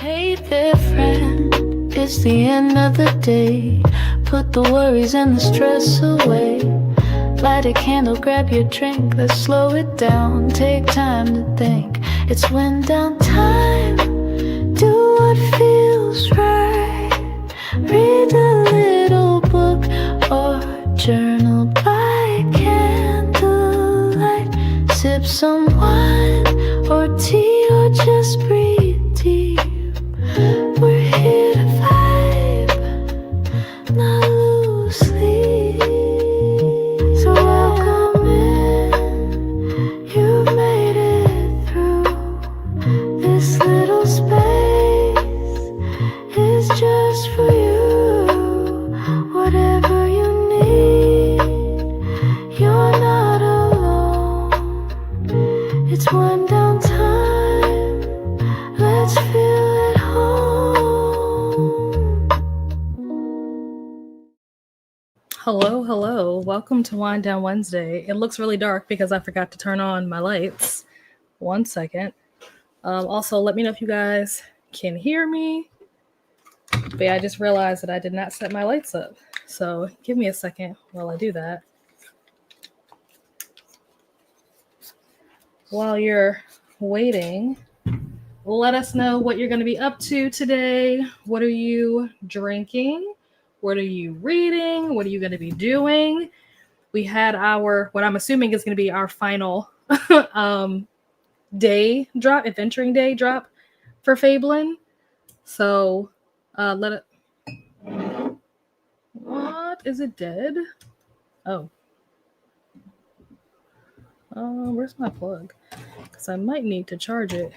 Hey there, friend, it's the end of the day. Put the worries and the stress away. Light a candle, grab your drink, let's slow it down. Take time to think, it's wind down time. Do what feels right. Read a little book or journal by candlelight. Sip some wine or tea or just breathe deep. We're here to vibe, not lose sleep. So welcome in, you made it through. This little space is just for you. Whatever you need, you're not alone. It's one down time, let's feel at home. Hello. Welcome to Wind Down Wednesday. It looks really dark because I forgot to turn on my lights. 1 second. Also, let me know if you guys can hear me. But yeah, I just realized that I did not set my lights up. So give me a second while I do that. While you're waiting, let us know what you're going to be up to today. What are you drinking? What are you reading? What are you going to be doing? We had what I'm assuming is going to be our final day drop, adventuring day drop for Fablen. So let it. What? Is it dead? Oh. Where's my plug? Because I might need to charge it.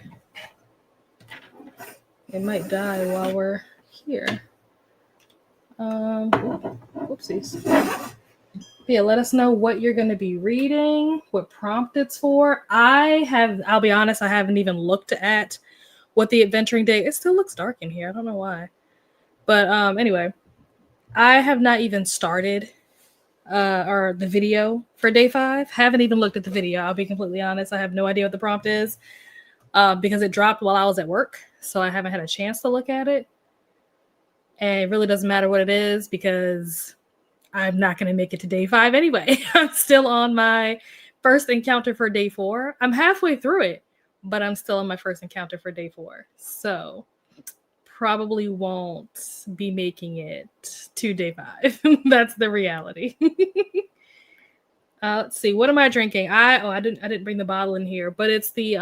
It might die while we're here. Whoopsies. Yeah, let us know what you're going to be reading, what prompt it's for. I'll be honest, I haven't even looked at what the adventuring day, it still looks dark in here. I don't know why. But anyway, I have not even started or the video for day 5. Haven't even looked at the video. I'll be completely honest. I have no idea what the prompt is because it dropped while I was at work. So I haven't had a chance to look at it. And it really doesn't matter what it is because I'm not going to make it to day 5 anyway. I'm still on my first encounter for day 4. I'm halfway through it, but I'm still on my first encounter for day 4. So probably won't be making it to day 5. That's the reality. Let's see. What am I drinking? I didn't bring the bottle in here, but it's the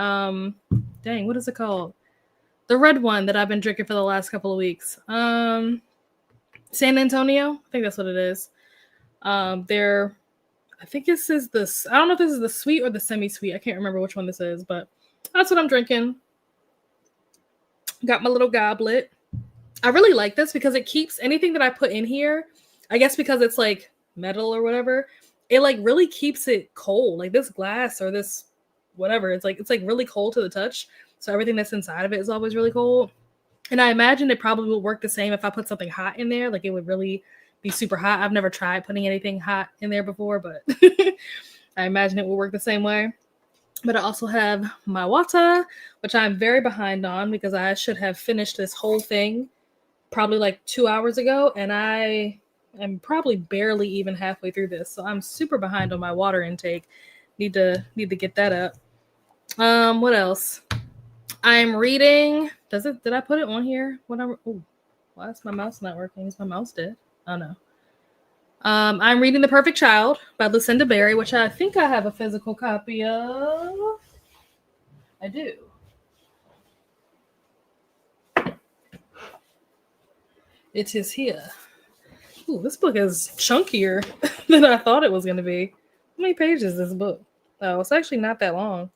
dang, what is it called? The red one that I've been drinking for the last couple of weeks. San Antonio. I think that's what it is. I think this is this. I don't know if this is the sweet or the semi-sweet. I can't remember which one this is, but that's what I'm drinking. Got my little goblet. I really like this because it keeps anything that I put in here. I guess because it's like metal or whatever, it like really keeps it cold. Like this glass or this whatever, it's like really cold to the touch. So everything that's inside of it is always really cold. And I imagine it probably will work the same if I put something hot in there. Like it would really be super hot. I've never tried putting anything hot in there before, but I imagine it will work the same way. But I also have my water, which I'm very behind on because I should have finished this whole thing probably like 2 hours ago. And I am probably barely even halfway through this. So I'm super behind on my water intake. Need to get that up. What else? I'm reading. Did I put it on here? Why is my mouse not working? Is my mouse dead? Oh no. I'm reading The Perfect Child by Lucinda Berry, which I think I have a physical copy of. I do. It is here. Ooh, this book is chunkier than I thought it was going to be. How many pages is this book? Oh, it's actually not that long.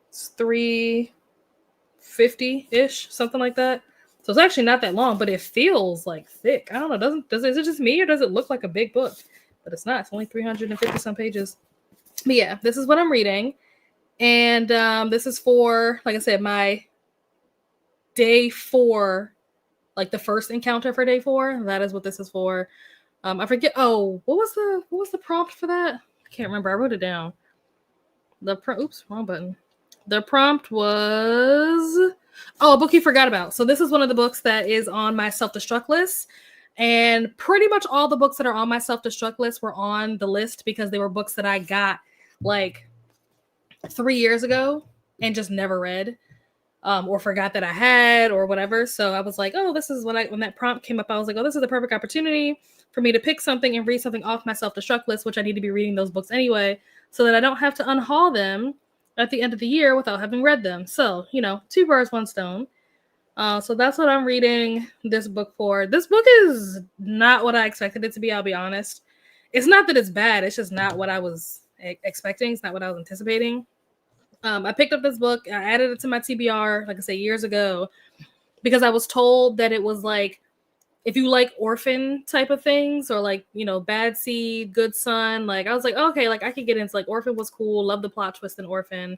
It's 350-ish, something like that. So it's actually not that long, but it feels like thick. I don't know. Is it just me or does it look like a big book? But it's not. It's only 350 some pages. But yeah, this is what I'm reading. And this is for, like I said, my day 4, like the first encounter for day 4. That is what this is for. I forget. Oh, what was the prompt for that? I can't remember. I wrote it down. Oops, wrong button. The prompt was Oh, a book you forgot about. So this is one of the books that is on my self-destruct list. And pretty much all the books that are on my self-destruct list were on the list because they were books that I got like 3 years ago and just never read. Or forgot that I had or whatever. So I was like, oh, this is when that prompt came up, I was like, oh, this is the perfect opportunity for me to pick something and read something off my self-destruct list, which I need to be reading those books anyway, so that I don't have to unhaul them at the end of the year without having read them. So, two birds, one stone. So that's what I'm reading this book for. This book is not what I expected it to be, I'll be honest. It's not that it's bad, it's just not what I was expecting. It's not what I was anticipating. I picked up this book. I added it to my TBR, like I say, years ago, because I was told that it was like, if you like orphan type of things, or like, Bad Seed, Good Son, like I was like, okay, like I could get into like Orphan was cool. Love the plot twist in Orphan.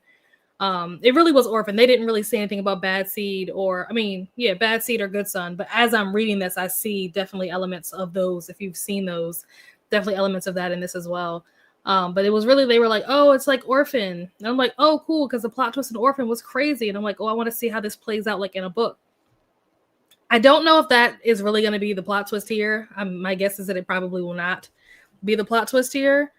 It really was Orphan. They didn't really say anything about Bad Seed Bad Seed or Good Son. But as I'm reading this, I see definitely elements of those. If you've seen those, definitely elements of that in this as well. But it was really, they were like, oh, it's like Orphan. And I'm like, oh, cool, because the plot twist in Orphan was crazy. And I'm like, oh, I want to see how this plays out like in a book. I don't know if that is really going to be the plot twist here. My guess is that it probably will not be the plot twist here.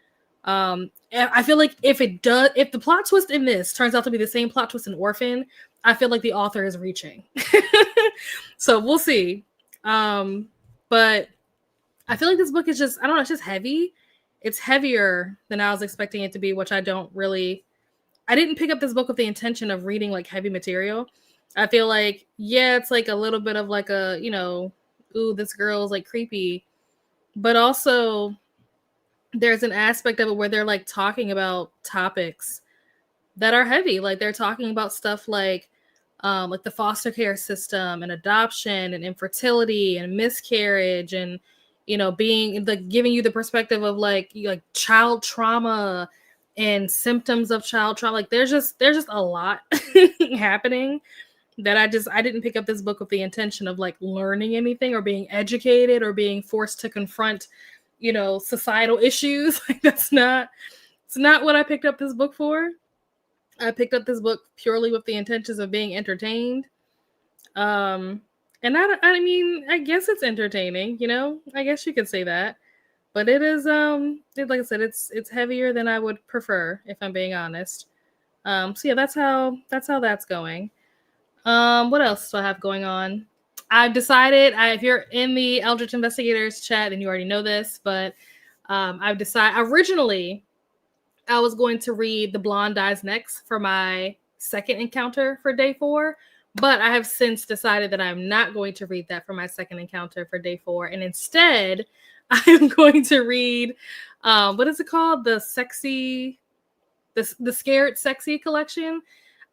I feel like if the plot twist in this turns out to be the same plot twist in Orphan, I feel like the author is reaching. So we'll see. But I feel like this book is just, I don't know, it's just heavy. It's heavier than I was expecting it to be, which I didn't pick up this book with the intention of reading like heavy material. I feel like, it's like a little bit of like a, ooh, this girl's like creepy. But also there's an aspect of it where they're like talking about topics that are heavy. Like they're talking about stuff like the foster care system and adoption and infertility and miscarriage and, being like giving you the perspective of like child trauma and symptoms of child trauma. Like there's just a lot happening that I didn't pick up this book with the intention of like learning anything or being educated or being forced to confront, societal issues. Like it's not what I picked up this book for. I picked up this book purely with the intentions of being entertained. And I mean, I guess it's entertaining, I guess you could say that, but it is, like I said, it's heavier than I would prefer, if I'm being honest. So yeah, that's how that's going. What else do I have going on? I've decided, if you're in the Eldritch Investigators chat, then you already know this, but I've decided, originally, I was going to read The Blonde Dies Next for my second encounter for day 4, but I have since decided that I'm not going to read that for my second encounter for day 4, and instead, I am going to read, what is it called? The Scared Sexy collection.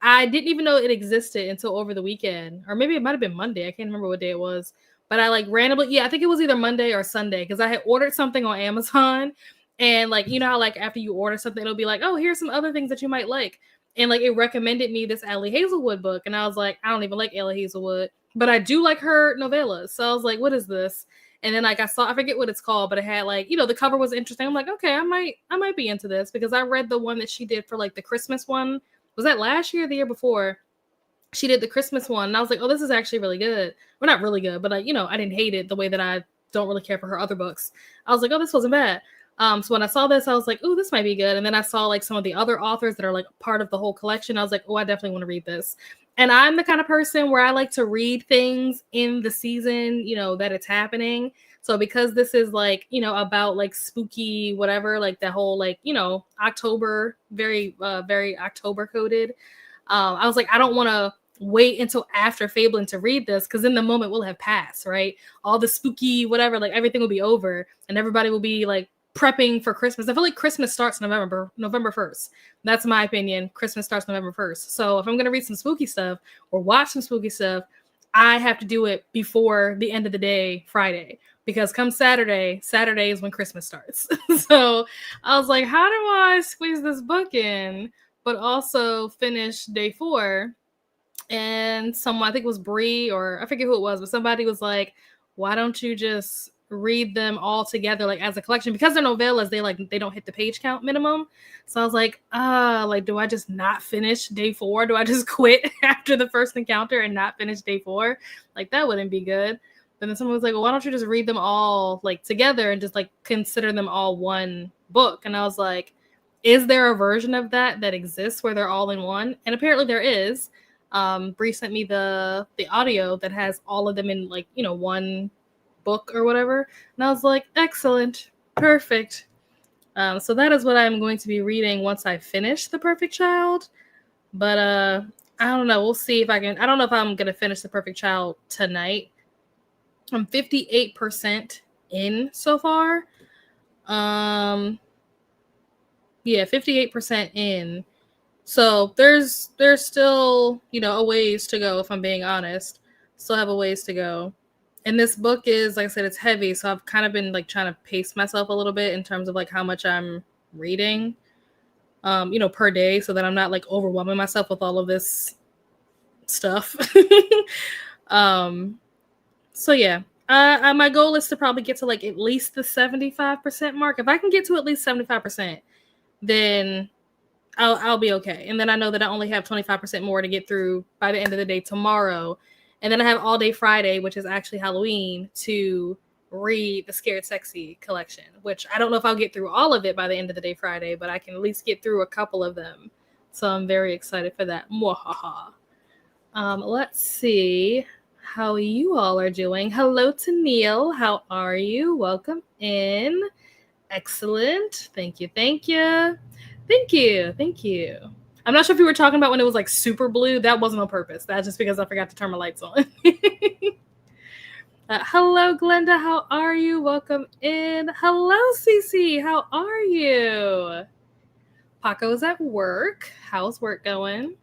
I didn't even know it existed until over the weekend, or maybe it might have been Monday. I can't remember what day it was, but I like randomly, I think it was either Monday or Sunday, because I had ordered something on Amazon, and like, how like after you order something, it'll be like, oh, here's some other things that you might like, and like it recommended me this Allie Hazelwood book, and I was like, I don't even like Allie Hazelwood, but I do like her novellas, so I was like, what is this? And then like I forget what it's called, but it had like, the cover was interesting. I'm like, okay, I might be into this, because I read the one that she did for like the Christmas one. Was that last year or the year before? She did the Christmas one, and I was like, oh, this is actually really good. Well, not really good, but I didn't hate it the way that I don't really care for her other books. I was like, oh, this wasn't bad. So when I saw this, I was like, oh, this might be good. And then I saw like some of the other authors that are like part of the whole collection. I was like, oh, I definitely want to read this. And I'm the kind of person where I like to read things in the season, that it's happening. So because this is like, about like spooky, whatever, like that whole like, October, very, very October coded. I was like, I don't want to wait until after Fablen to read this, because in the moment will have passed, right? All the spooky, whatever, like everything will be over and everybody will be like prepping for Christmas. I feel like Christmas starts November 1st. That's my opinion. Christmas starts November 1st. So if I'm going to read some spooky stuff or watch some spooky stuff, I have to do it before the end of the day, Friday, because come Saturday is when Christmas starts. So I was like, how do I squeeze this book in, but also finish day 4? And someone, I think it was Bree, or I forget who it was, but somebody was like, why don't you just read them all together, like as a collection, because they're novellas. They don't hit the page count minimum. So I was like, do I just not finish day 4? Do I just quit after the first encounter and not finish day 4? Like that wouldn't be good. But then someone was like, well, why don't you just read them all like together and just like consider them all one book? And I was like, is there a version of that exists where they're all in one? And apparently there is. Bree sent me the audio that has all of them in like, one book or whatever. And I was like, excellent, perfect. So that is what I'm going to be reading once I finish The Perfect Child. But I don't know. We'll see if I can. I don't know if I'm going to finish The Perfect Child tonight. I'm 58% in so far. Yeah, 58% in. So there's still, a ways to go, if I'm being honest. Still have a ways to go. And this book is, like I said, it's heavy. So I've kind of been like trying to pace myself a little bit in terms of like how much I'm reading, per day, so that I'm not like overwhelming myself with all of this stuff. So yeah, my goal is to probably get to like at least the 75% mark. If I can get to at least 75%, then I'll be okay. And then I know that I only have 25% more to get through by the end of the day tomorrow. And then I have all day Friday, which is actually Halloween, to read the Scared Sexy collection, which I don't know if I'll get through all of it by the end of the day Friday, but I can at least get through a couple of them. So I'm very excited for that. Mwahaha. Let's see how you all are doing. Hello to Neil. How are you? Welcome in. Excellent. Thank you. Thank you. Thank you. Thank you. I'm not sure if you were talking about when it was like super blue. That wasn't on purpose. That's just because I forgot to turn my lights on. Hello, Glenda. How are you? Welcome in. Hello, Cece. How are you? Paco's at work. How's work going?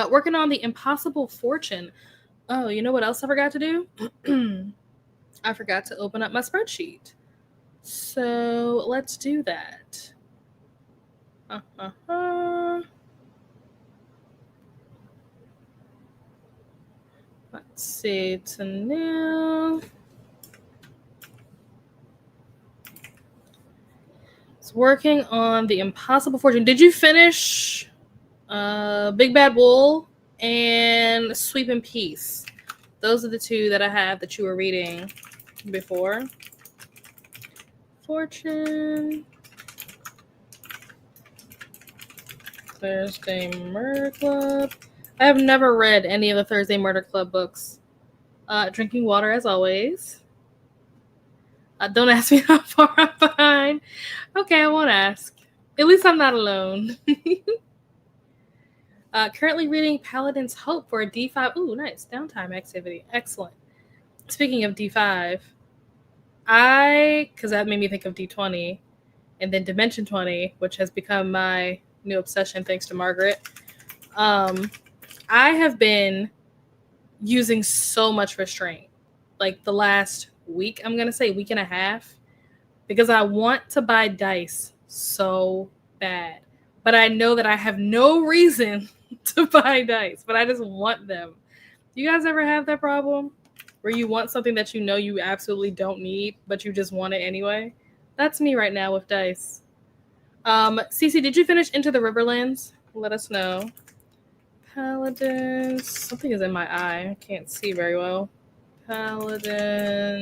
Working on The Impossible Fortune. Oh, you know what else I forgot to do? I forgot to open up my spreadsheet. So let's do that. Let's see, to new. It's working on The Impossible Fortune. Did you finish Big Bad Wolf and Sweep and Peace? Those are the two that I have that you were reading before. Fortune. Thursday Murder Club. I have never read any of the Thursday Murder Club books. Drinking water as always. Don't ask me how far I'm behind. Okay, I won't ask. At least I'm not alone. Currently reading Paladin's Hope for a D5. Ooh, nice. Downtime activity. Excellent. Speaking of D5, because that made me think of D20, and then Dimension 20, which has become my new obsession thanks to Margaret. I have been using so much restraint, like the last week, I'm gonna say week and a half, because I want to buy dice so bad, but I know that I have no reason to buy dice, but I just want them. Do you guys ever have that problem where you want something that you know you absolutely don't need, but you just want it anyway? That's me right now with dice. Cece, did you finish Into the Riverlands? Let us know. Paladins. Something is in my eye. I can't see very well. Paladins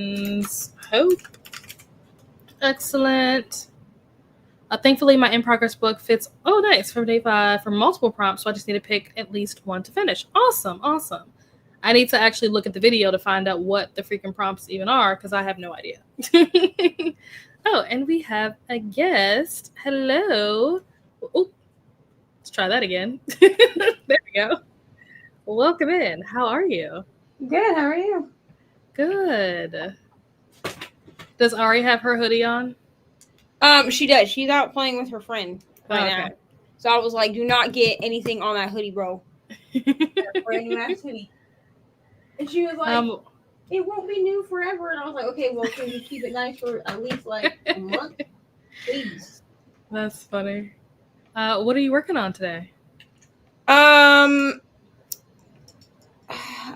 Hope. Excellent. Thankfully, my in-progress book fits, nice, from day 5 for multiple prompts, so I just need to pick at least one to finish. Awesome, awesome. I need to actually look at the video to find out what the freaking prompts even are, because I have no idea. Oh, and we have a guest. Hello. Oh, let's try that again. There we go. Welcome in. How are you? Good. How are you? Good. Does Ari have her hoodie on? She does. She's out playing with her friend right now. So I was like, do not get anything on that hoodie, bro. Brand new ass hoodie. And she was like, it won't be new forever. And I was like, okay, well, can you keep it nice for at least like a month? Please. That's funny. What are you working on today? I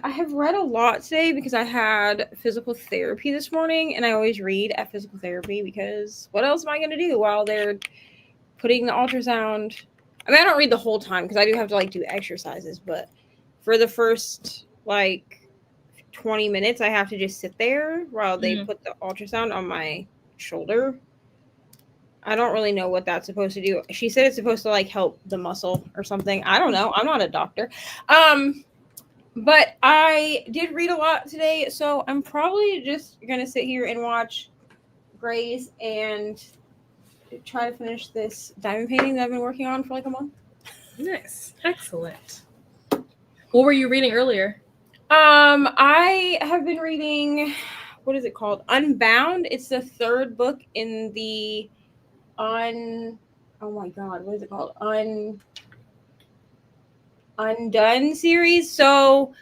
I have read a lot today because I had physical therapy this morning, and I always read at physical therapy because what else am I going to do while they're putting the ultrasound? I mean, I don't read the whole time because I do have to like do exercises, but for the first like 20 minutes, I have to just sit there while they put the ultrasound on my shoulder. I don't really know what that's supposed to do. She said it's supposed to like help the muscle or something. I don't know. I'm not a doctor. But I did read a lot today, so I'm probably just gonna sit here and watch Grace and try to finish this diamond painting that I've been working on for like a month. Nice. Excellent. What were you reading earlier? I have been reading, what is it called? Unbound. It's the third book in the oh my god, what is it called? Undone series. So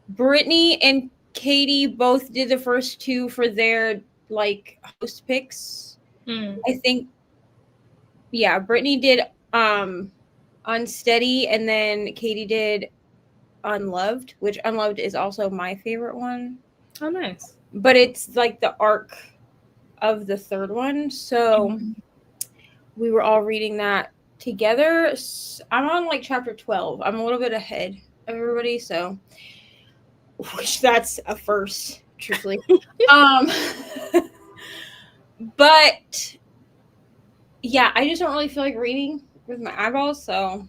Brittany and Katie both did the first two for their like host picks. I think, yeah, Brittany did Unsteady, and then Katie did Unloved, which Unloved is also my favorite one. Oh, nice. But it's like the arc of the third one. So we were all reading that together. I'm on like chapter 12. I'm a little bit ahead of everybody, so which that's a first, truthfully. But yeah, I just don't really feel like reading with my eyeballs, so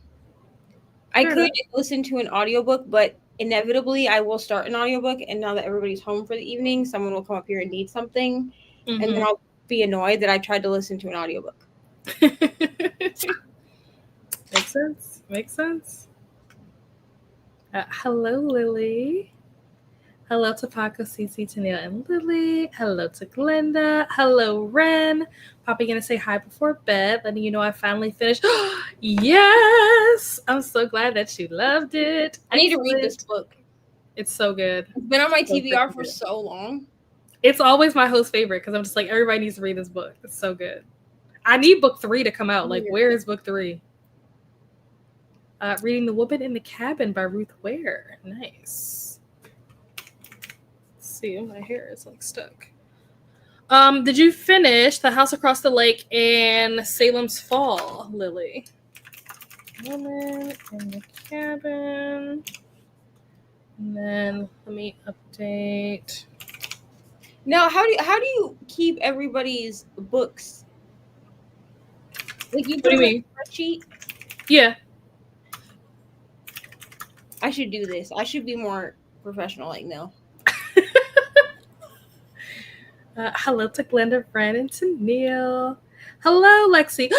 I could listen to an audiobook, but inevitably I will start an audiobook, and now that everybody's home for the evening, someone will come up here and need something, and then I'll be annoyed that I tried to listen to an audiobook. Makes sense. Hello, Lily. Hello to Paco, Cece, Tania, and Lily. Hello to Glenda. Hello, Ren. Poppy gonna say hi before bed, letting you know I finally finished. Yes! I'm so glad that you loved it. I need to read this book. It's so good. It's been on my TBR for so long. It's always my host favorite because I'm just like, everybody needs to read this book. It's so good. I need book 3 to come out. Like, where is book 3? Reading The Woman in the Cabin by Ruth Ware. Nice. Let's see, my hair is like stuck. Did you finish The House Across the Lake and Salem's Fall, Lily? Woman in the Cabin. And then let me update. Now, how do you keep everybody's books? Like, you put a spreadsheet? Yeah. I should do this. I should be more professional, like, no. Hello to Glenda, Fran, and to Neil. Hello, Lexi.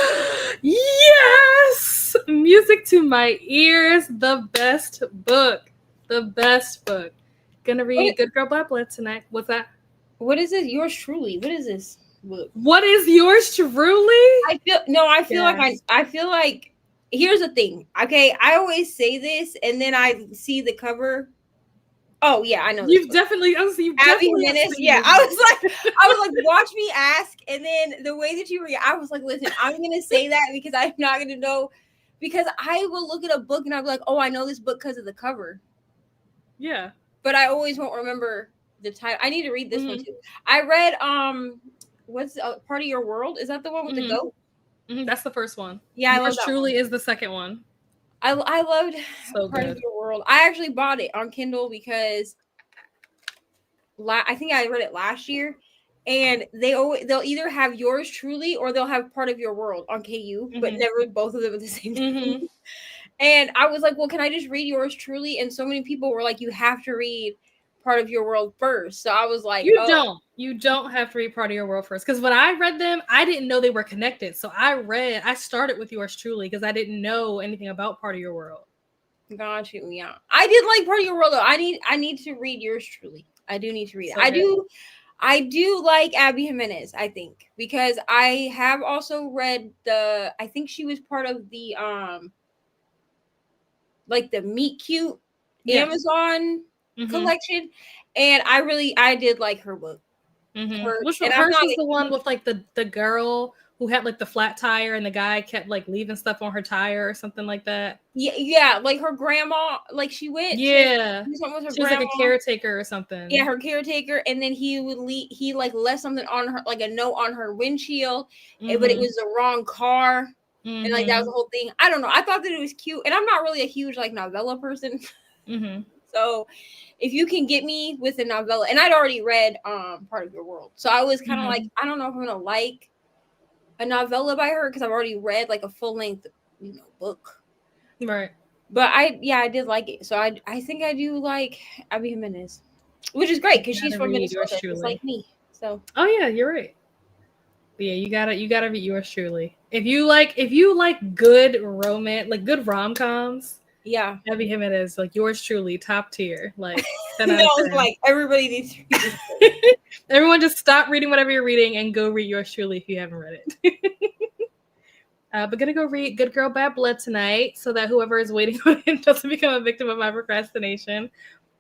Yes! Music to my ears. The best book. Gonna read Good Girl Blah Blah tonight. What's that? What is this? Yours truly. What is this book? What is yours truly? I feel like here's the thing. Okay, I always say this, and then I see the cover. Oh yeah, I know. You've definitely. Abby Jimenez. Yeah, I was like, watch me ask, and then the way that you read, I was like, listen, I'm gonna say that because I'm not gonna know, because I will look at a book and I'll be like, oh, I know this book because of the cover. Yeah, but I always won't remember the title. I need to read this one too. I read what's Part of Your World? Is that the one with the goat? That's the first one. Yeah, Yours truly is the second one. I loved Part of Your World. I actually bought it on Kindle because I think I read it last year, and they'll either have Yours Truly or they'll have Part of Your World on KU, but never both of them at the same time. And I was like, well, can I just read Yours Truly? And so many people were like, you have to read Part of Your World first. So I was like, you don't have to read Part of Your World first. Because when I read them, I didn't know they were connected. So I started with Yours Truly because I didn't know anything about Part of Your World. Got you. Yeah, I did like Part of Your World though. I need to read Yours Truly. I do need to read it. I do like Abby Jimenez, I think, because I have also read I think she was part of the like the Meet Cute Amazon collection, and I did like her book. Hers is the one with like the girl who had like the flat tire and the guy kept like leaving stuff on her tire or something like that. Yeah, like her grandma, like she went Yeah. to do something with her She was grandma. like a caretaker or something. Yeah, her caretaker, and then he like left something on her, like a note on her windshield, but it was the wrong car. And like that was the whole thing. I don't know. I thought that it was cute, and I'm not really a huge like novella person. So if you can get me with a novella, and I'd already read Part of Your World, so I was kind of like, I don't know if I'm gonna like a novella by her because I've already read like a full length, book. Right. But I did like it. So I think I do like Abby Jimenez, which is great because she's from Minnesota, just like me. So oh yeah, you're right. But yeah, you gotta read yours truly. If you like good romance, like good rom-coms, yeah, Abby Jimenez, like yours truly, top tier. Like 10 no, out of 10. it's like everybody needs to read this. Everyone just stop reading whatever you're reading and go read yours truly if you haven't read it. But gonna go read Good Girl Bad Blood tonight so that whoever is waiting on it doesn't become a victim of my procrastination.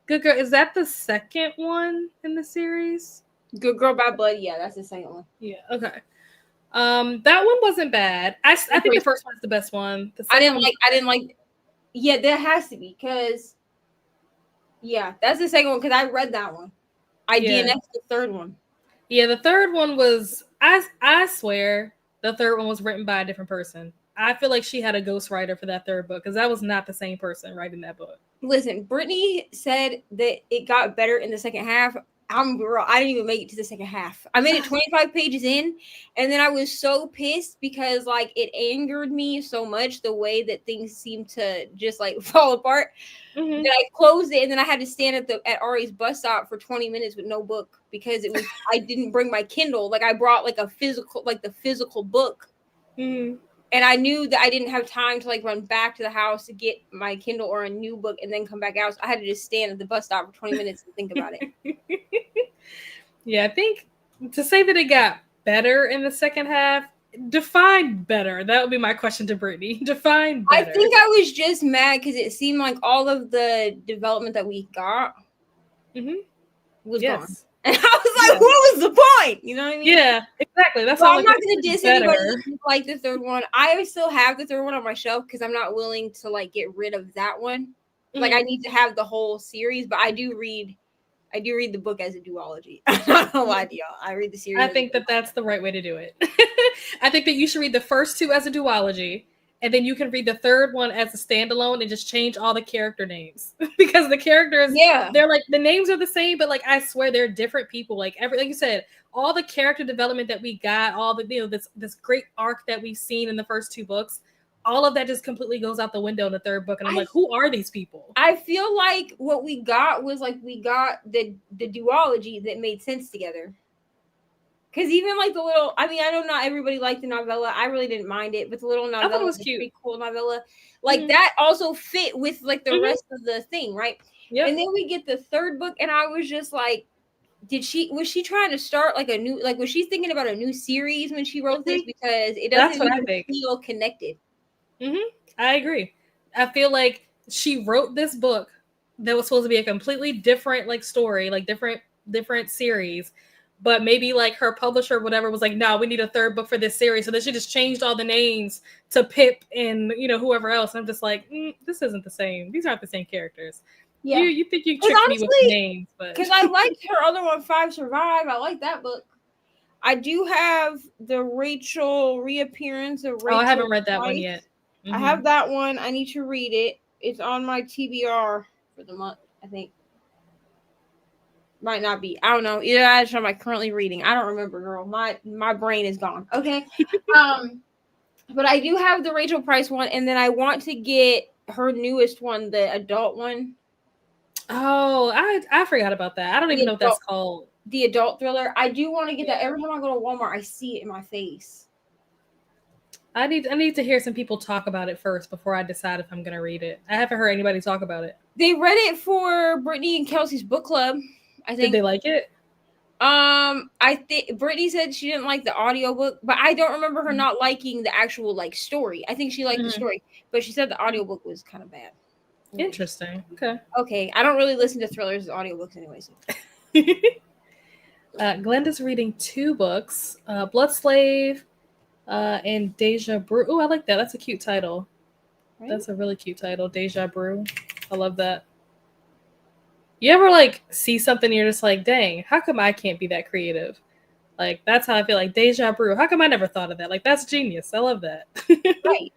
Good Girl, is that the second one in the series? Good Girl Bad Blood, yeah, that's the second one. Yeah, okay. That one wasn't bad. I think the first one's the best one. I didn't like. Yeah, that has to be because. Yeah, that's the second one because I read that one. I DNF'd the third one. Yeah, the third one was. I swear the third one was written by a different person. I feel like she had a ghostwriter for that third book because that was not the same person writing that book. Listen, Brittany said that it got better in the second half. I didn't even make it to the second half. I made it 25 pages in, and then I was so pissed because like it angered me so much the way that things seemed to just like fall apart that I closed it, and then I had to stand at Ari's bus stop for 20 minutes with no book because I didn't bring my Kindle. Like I brought like the physical book. And I knew that I didn't have time to like run back to the house to get my Kindle or a new book and then come back out. So I had to just stand at the bus stop for 20 minutes and think about it. Yeah, I think to say that it got better in the second half, define better. That would be my question to Brittany. Define better. I think I was just mad because it seemed like all of the development that we got was gone. And I was like, what was the point? You know what I mean? Yeah, exactly. That's so all. I'm not going to diss anybody who like the third one. I still have the third one on my shelf because I'm not willing to like get rid of that one. Like I need to have the whole series, but I do read the book as a duology. I'm not gonna lie to y'all. I read the series. I think that's the right way to do it. I think that you should read the first two as a duology, and then you can read the third one as a standalone and just change all the character names because the characters, they're like the names are the same, but like I swear they're different people. Like like you said, all the character development that we got, all the this great arc that we've seen in the first two books, all of that just completely goes out the window in the third book, and I'm like, who are these people? I feel like what we got was like we got the duology that made sense together. Because even like the little, I mean, I know not everybody liked the novella. I really didn't mind it, but the little novella, I thought it was cute. Pretty cool novella, like that also fit with like the rest of the thing, right? Yeah. And then we get the third book, and I was just like, was she trying to start like a new, like was she thinking about a new series when she wrote this? Because it doesn't feel connected. I agree. I feel like she wrote this book that was supposed to be a completely different like story, like different series. But maybe like her publisher or whatever was like, no, we need a third book for this series. So then she just changed all the names to Pip and, whoever else. And I'm just like, this isn't the same. These aren't the same characters. Yeah. You think you tricked me with the names. But because I liked her other one, 5 Survive. I like that book. I do have the Rachel reappearance of Rachel. Oh, I haven't read that one yet. I have that one. I need to read it. It's on my TBR for the month, I think. Might not be. I don't know. Either that's what I'm currently reading. I don't remember, girl. My brain is gone. Okay. But I do have the Rachel Price one, and then I want to get her newest one, the adult one. Oh, I forgot about that. I don't even know what that's called. The adult thriller. I do want to get that. Every time I go to Walmart, I see it in my face. I need to hear some people talk about it first before I decide if I'm gonna read it. I haven't heard anybody talk about it. They read it for Brittany and Kelsey's book club. I think. Did they like it? I think Brittany said she didn't like the audiobook, but I don't remember her not liking the actual like story. I think she liked the story, but she said the audiobook was kind of bad. Interesting. Okay. Okay. I don't really listen to thrillers as audiobooks anyway. So. Glenda's reading 2 books, Blood Slave And Deja Brew. Oh, I like that. That's a cute title. Right? That's a really cute title. Deja Brew. I love that. You ever like see something and you're just like, dang, how come I can't be that creative? Like that's how I feel, like Deja Brew. How come I never thought of that? Like that's genius. I love that. Right.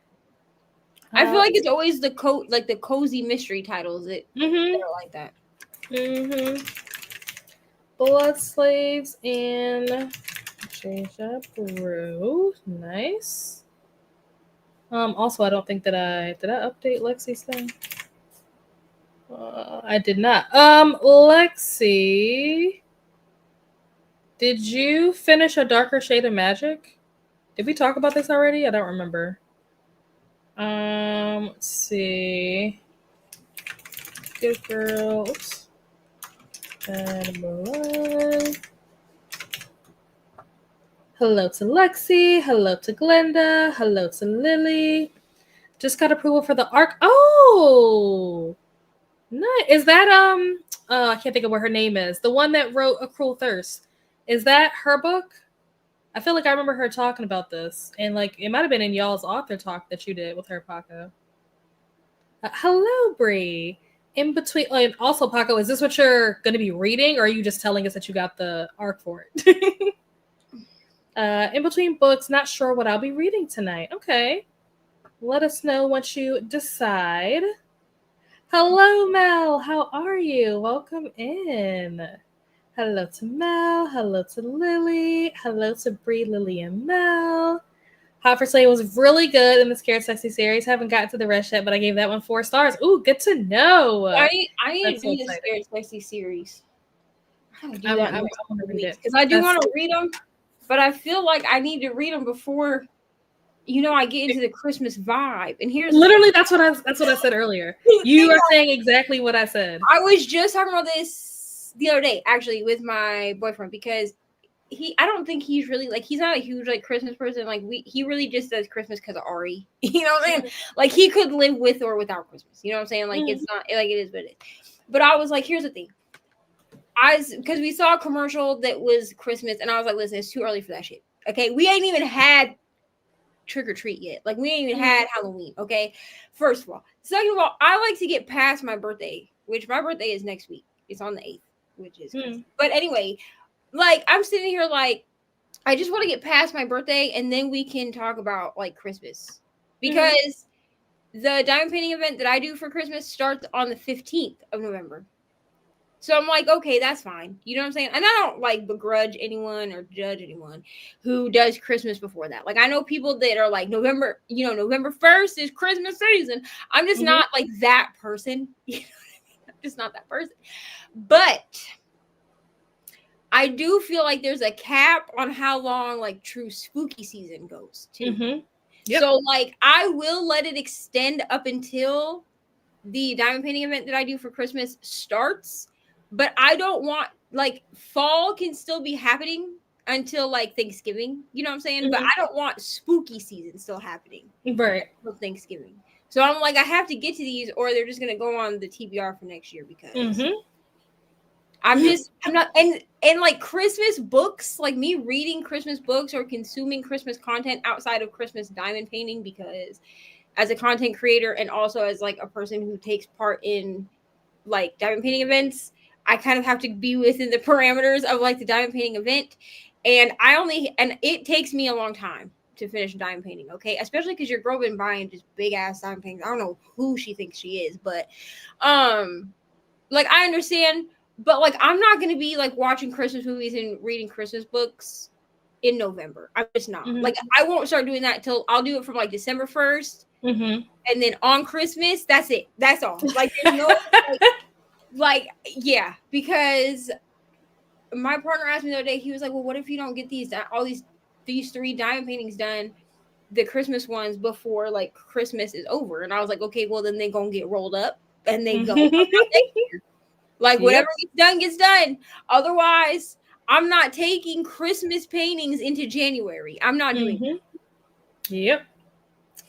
I feel like it's always the cozy mystery titles that are like that. Blood Slaves and Deja Brew. Nice. Also, I don't think that did I update Lexi's thing? I did not. Lexi, did you finish A Darker Shade of Magic? Did we talk about this already? I don't remember. Let's see. Good girl. Oops. Hello to Lexi. Hello to Glenda. Hello to Lily. Just got approval for the arc. Oh, nice. Is that I can't think of what her name is. The one that wrote A Cruel Thirst. Is that her book? I feel like I remember her talking about this, and like it might have been in y'all's author talk that you did with her, Paco. Hello, Bree. In between, and also Paco, is this what you're going to be reading, or are you just telling us that you got the arc for it? In between books, not sure what I'll be reading tonight. Okay. Let us know once you decide. Hello, Mel. How are you? Welcome in. Hello to Mel. Hello to Lily. Hello to Bree, Lily, and Mel. Hot for Slay was really good in the Scared Sexy series. Haven't gotten to the rest yet, but I gave that one 4 stars. Ooh, good to know. I need to do the Scared Sexy series. I gotta do that I want to read it because I do want to read them, but I feel like I need to read them before, I get into the Christmas vibe. And here's literally that's what I said earlier. You are saying exactly what I said. I was just talking about this the other day, actually, with my boyfriend, because I don't think he's really like, he's not a huge like Christmas person. Like he really just does Christmas because of Ari. You know what I'm saying? Like he could live with or without Christmas. You know what I'm saying? Like it's not like it is what it is. But I was like, here's the thing. Because we saw a commercial that was Christmas, and I was like, listen, it's too early for that shit. Okay, we ain't even had trick or treat yet. Like we ain't even had Halloween. Okay, first of all. Second of all, I like to get past my birthday, which my birthday is next week. It's on the 8th, which is but anyway, like I'm sitting here like I just want to get past my birthday, and then we can talk about like Christmas, because the diamond painting event that I do for Christmas starts on the 15th of November. So I'm like, okay, that's fine. You know what I'm saying? And I don't like begrudge anyone or judge anyone who does Christmas before that. Like I know people that are like November 1st is Christmas season. I'm just not like that person. You know what I mean? I'm just not that person. But I do feel like there's a cap on how long like true spooky season goes too. Yep. So like I will let it extend up until the diamond painting event that I do for Christmas starts. But I don't want, like, fall can still be happening until, like, Thanksgiving. You know what I'm saying? But I don't want spooky season still happening. Right. Until Thanksgiving. So I'm like, I have to get to these, or they're just going to go on the TBR for next year, because I'm not, and, like, Christmas books, like, me reading Christmas books or consuming Christmas content outside of Christmas diamond painting, because as a content creator and also as, like, a person who takes part in, like, diamond painting events, I kind of have to be within the parameters of like the diamond painting event. And it takes me a long time to finish diamond painting. Okay. Especially because your girl been buying just big ass diamond paintings. I don't know who she thinks she is, but, like I understand, but like, I'm not going to be like watching Christmas movies and reading Christmas books in November. I'm just not like, I won't start doing that till I'll do it from like December 1st. And then on Christmas, that's it. That's all. Like, there's no, like, yeah, because my partner asked me the other day, he was like, well, what if you don't get these 3 diamond paintings done, the Christmas ones, before like Christmas is over? And I was like, okay, well then they gonna get rolled up and they go like whatever gets done. Otherwise, I'm not taking Christmas paintings into January. I'm not doing that. Yep.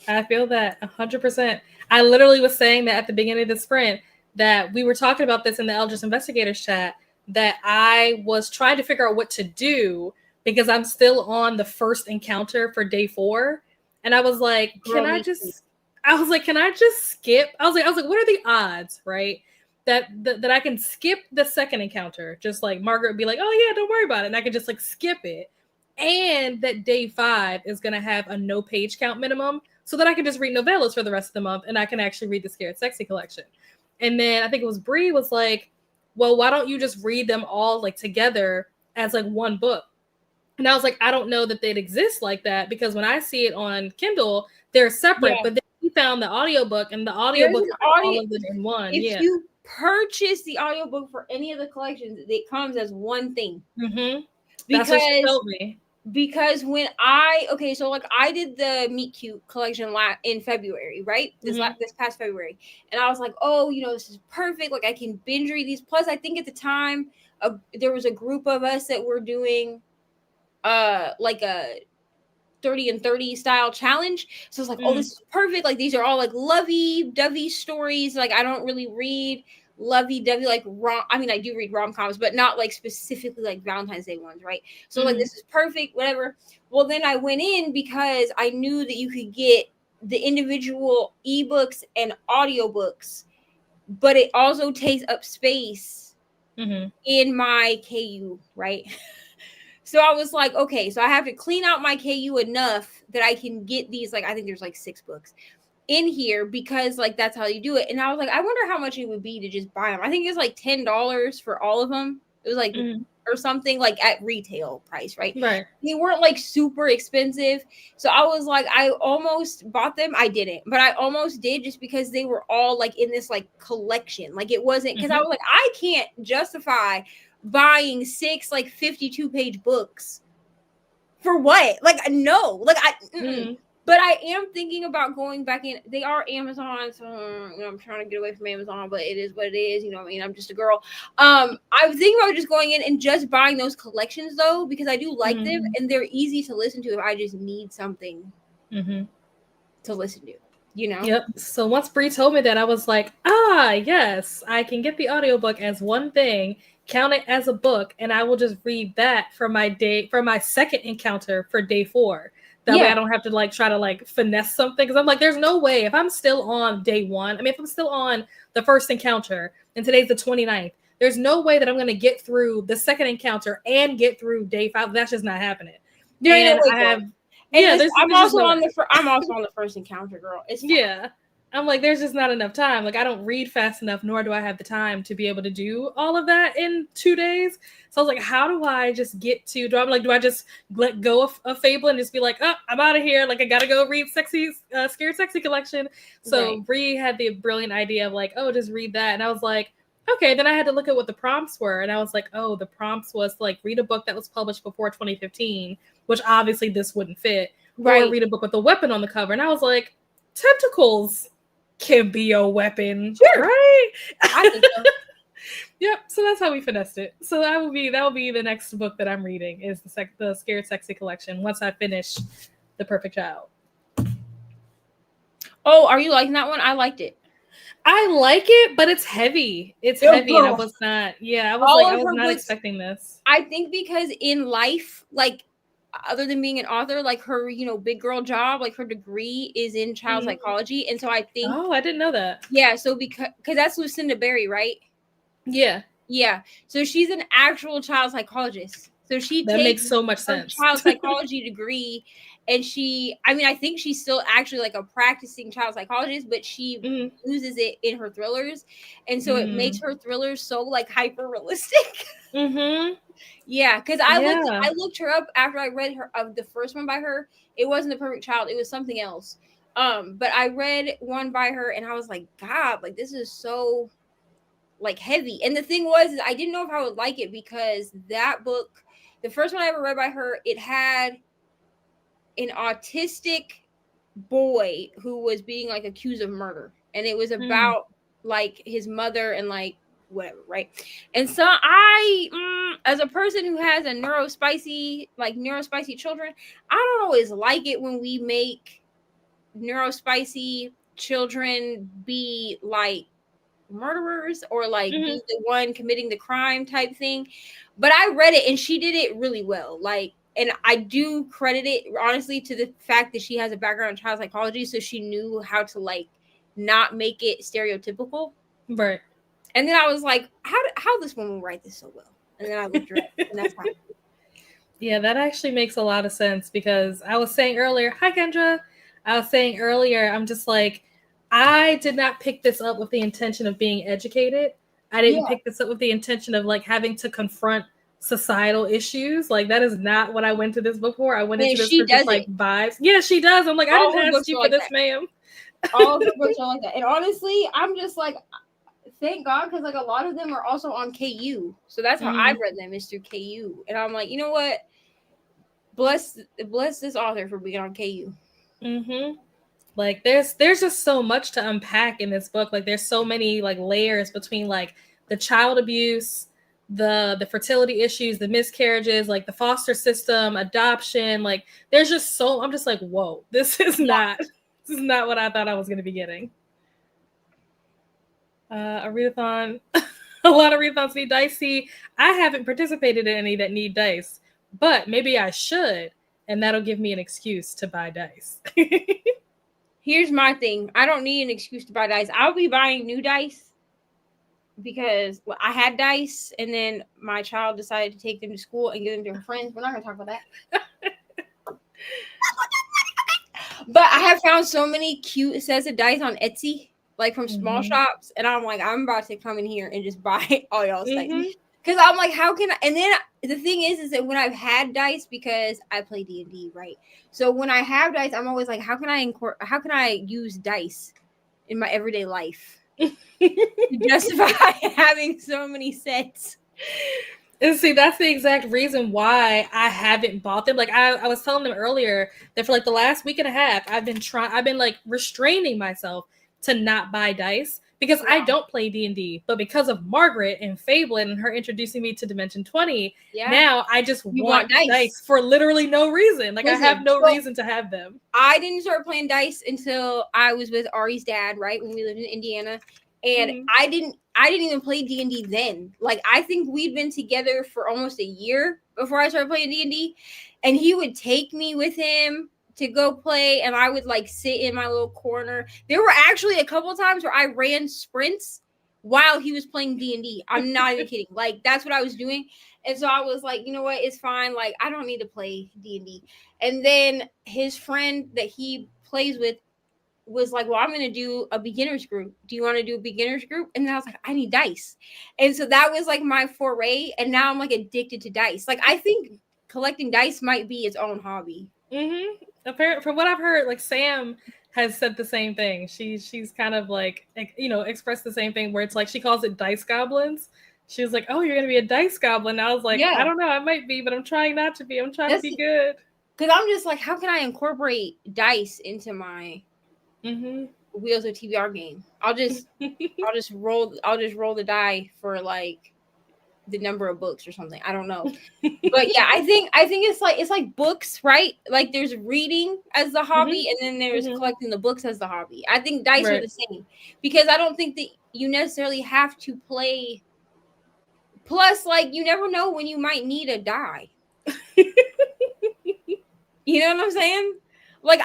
I feel that 100%. I literally was saying that at the beginning of the sprint, that we were talking about this in the Eldritch Investigators chat, that I was trying to figure out what to do, because I'm still on the first encounter for day 4. And I was like, can I just skip? I was like, what are the odds, right? That I can skip the second encounter. Just like Margaret would be like, oh yeah, don't worry about it. And I can just like skip it. And that day 5 is going to have a no page count minimum so that I can just read novellas for the rest of the month and I can actually read the Scared Sexy collection. And then I think it was Bree was like, well, why don't you just read them all like together as like one book? And I was like, I don't know that they'd exist like that because when I see it on Kindle, they're separate. Yeah. But then we found the audiobook and the audiobook is all of them in one. If you purchase the audiobook for any of the collections, it comes as one thing. Mm-hmm. That's what she told me. Because when I did the Meet Cute collection in February, right? This past February, and I was like, oh, this is perfect. Like I can binge read these. Plus, I think at the time there was a group of us that were doing like a 30 and 30 style challenge. So it's like, oh, this is perfect. Like these are all like lovey-dovey stories. Like I don't really read lovey-dovey like I do read rom-coms, but not like specifically like Valentine's Day ones, right? So like this is perfect, whatever. Well, then I went in because I knew that you could get the individual ebooks and audiobooks, but it also takes up space in my KU, right? So I was like, okay, so I have to clean out my KU enough that I can get these, like, I think there's like 6 books in here because like, that's how you do it. And I was like, I wonder how much it would be to just buy them. I think it's like $10 for all of them. It was like, or something like at retail price, right? Right. They weren't like super expensive. So I was like, I almost bought them. I didn't, but I almost did just because they were all like in this like collection. Like it wasn't, because I was like, I can't justify buying 6 like 52-page books for what? Like no, like but I am thinking about going back in. They are Amazon, so I'm trying to get away from Amazon, but it is what it is. I'm just a girl. I was thinking about just going in and just buying those collections though, because I do like them and they're easy to listen to if I just need something to listen to. Yep. So once Bree told me that, I was like, yes, I can get the audiobook as one thing, count it as a book, and I will just read that for my second encounter for day 4. That way I don't have to like try to like finesse something. Because I'm like, there's no way if I'm still on day 1. I mean, if I'm still on the first encounter and today's the 29th, there's no way that I'm going to get through the second encounter and get through day 5. That's just not happening. I'm also on the first encounter, girl. It's fine. Yeah. I'm like, there's just not enough time. Like, I don't read fast enough, nor do I have the time to be able to do all of that in 2 days. So I was like, how do I just get to? Do I just let go of Fablen and just be like, oh, I'm out of here. Like, I gotta go read Scared Sexy collection. So Bree had the brilliant idea of like, oh, just read that, and I was like, okay. Then I had to look at what the prompts were, and I was like, oh, the prompts was like read a book that was published before 2015, which obviously this wouldn't fit, or read a book with a weapon on the cover, and I was like, tentacles can be a weapon, right? I think so. Yep. So that's how we finessed it. So that will be the next book that I'm reading is the Scared Sexy collection once I finish The Perfect Child. Oh, are you liking that one? I liked it. I like it, but it's heavy. It's heavy. And I was not. Yeah, I was not expecting this. I think because in life, like, other than being an author, like her, big girl job, like her degree is in child psychology. And so I think, I didn't know that. Yeah. So because that's Lucinda Berry, right? Yeah. Yeah. So she's an actual child psychologist. So that makes so much sense. Child psychology degree. And I think she's still actually like a practicing child psychologist, but she uses it in her thrillers. And so it makes her thrillers so like hyper realistic. Yeah, because I looked her up after I read the first one by her. It wasn't The Perfect Child, it was something else. But I read one by her and I was like, God, like this is so like heavy. And the thing was, I didn't know if I would like it because that book, the first one I ever read by her, it had an autistic boy who was being like accused of murder, and it was about like his mother and like whatever, right? And so I as a person who has a neurospicy children, I don't always like it when we make neurospicy children be like murderers or like be the one committing the crime type thing. But I read it and she did it really well, like, and I do credit it honestly to the fact that she has a background in child psychology, so she knew how to like not make it stereotypical. Right. And then I was like, how this woman write this so well? And then I looked her up, and that's how. Yeah, that actually makes a lot of sense, because I was saying earlier, hi Kendra. I was saying earlier, I'm just like, I did not pick this up with the intention of being educated. I didn't pick this up with the intention of like having to confront societal issues. Like, that is not what I went to this book for. I went into this for just like vibes. Yeah, she does. I'm like, I didn't ask you for this, ma'am. All of her books are like that. And honestly, I'm just like, thank God, because like a lot of them are also on KU. So that's how I've read them, is through KU. And I'm like, you know what? Bless this author for being on KU. Like there's just so much to unpack in this book. Like there's so many like layers between like the child abuse, the fertility issues, the miscarriages, like the foster system, adoption. Like there's just so, I'm just like, whoa, this is not what I thought I was going to be getting. A readathon. A lot of readathons need dice. See, I haven't participated in any that need dice, but maybe I should, and that'll give me an excuse to buy dice. Here's my thing. I don't need an excuse to buy dice. I'll be buying new dice because I had dice, and then my child decided to take them to school and give them to her friends. We're not going to talk about that. But I have found so many cute sets of dice on Etsy, like from small shops, and I'm like, I'm about to come in here and just buy all y'all's dice. Because I'm like, how can I? And then the thing is that when I've had dice, because I play D&D, right? So when I have dice, I'm always like, how can I use dice in my everyday life to justify having so many sets? And see, that's the exact reason why I haven't bought them. Like I was telling them earlier that for like the last week and a half, I've been like restraining myself to not buy dice, because I don't play D&D, but because of Margaret and Fablen and her introducing me to Dimension 20, now I just want dice for literally no reason. Like, listen, I have no reason to have them. I didn't start playing dice until I was with Ari's dad, right, when we lived in Indiana, and I didn't even play D&D then. Like, I think we'd been together for almost a year before I started playing D&D, and he would take me with him to go play, and I would like sit in my little corner. There were actually a couple of times where I ran sprints while he was playing D&D. I'm not even kidding. Like, that's what I was doing. And so I was like, you know what? It's fine. Like, I don't need to play D&D. And then his friend that he plays with was like, well, I'm going to do a beginner's group. Do you want to do a beginner's group? And then I was like, I need dice. And so that was like my foray. And now I'm like addicted to dice. Like, I think collecting dice might be its own hobby. Apparently, from what I've heard, like Sam has said the same thing. She's kind of like, you know, expressed the same thing, where it's like she calls it dice goblins. She was like, oh, you're gonna be a dice goblin. And I was like, I don't know, I might be, but I'm trying not to be. I'm trying to be good. Because I'm just like, how can I incorporate dice into my Wheels of TBR game? I'll just roll the die for like the number of books or something. I don't know. But yeah, I think it's like books, right? Like there's reading as the hobby, and then there's collecting the books as the hobby. I think dice are the same, because I don't think that you necessarily have to play. Plus, like, you never know when you might need a die. You know what I'm saying? Like,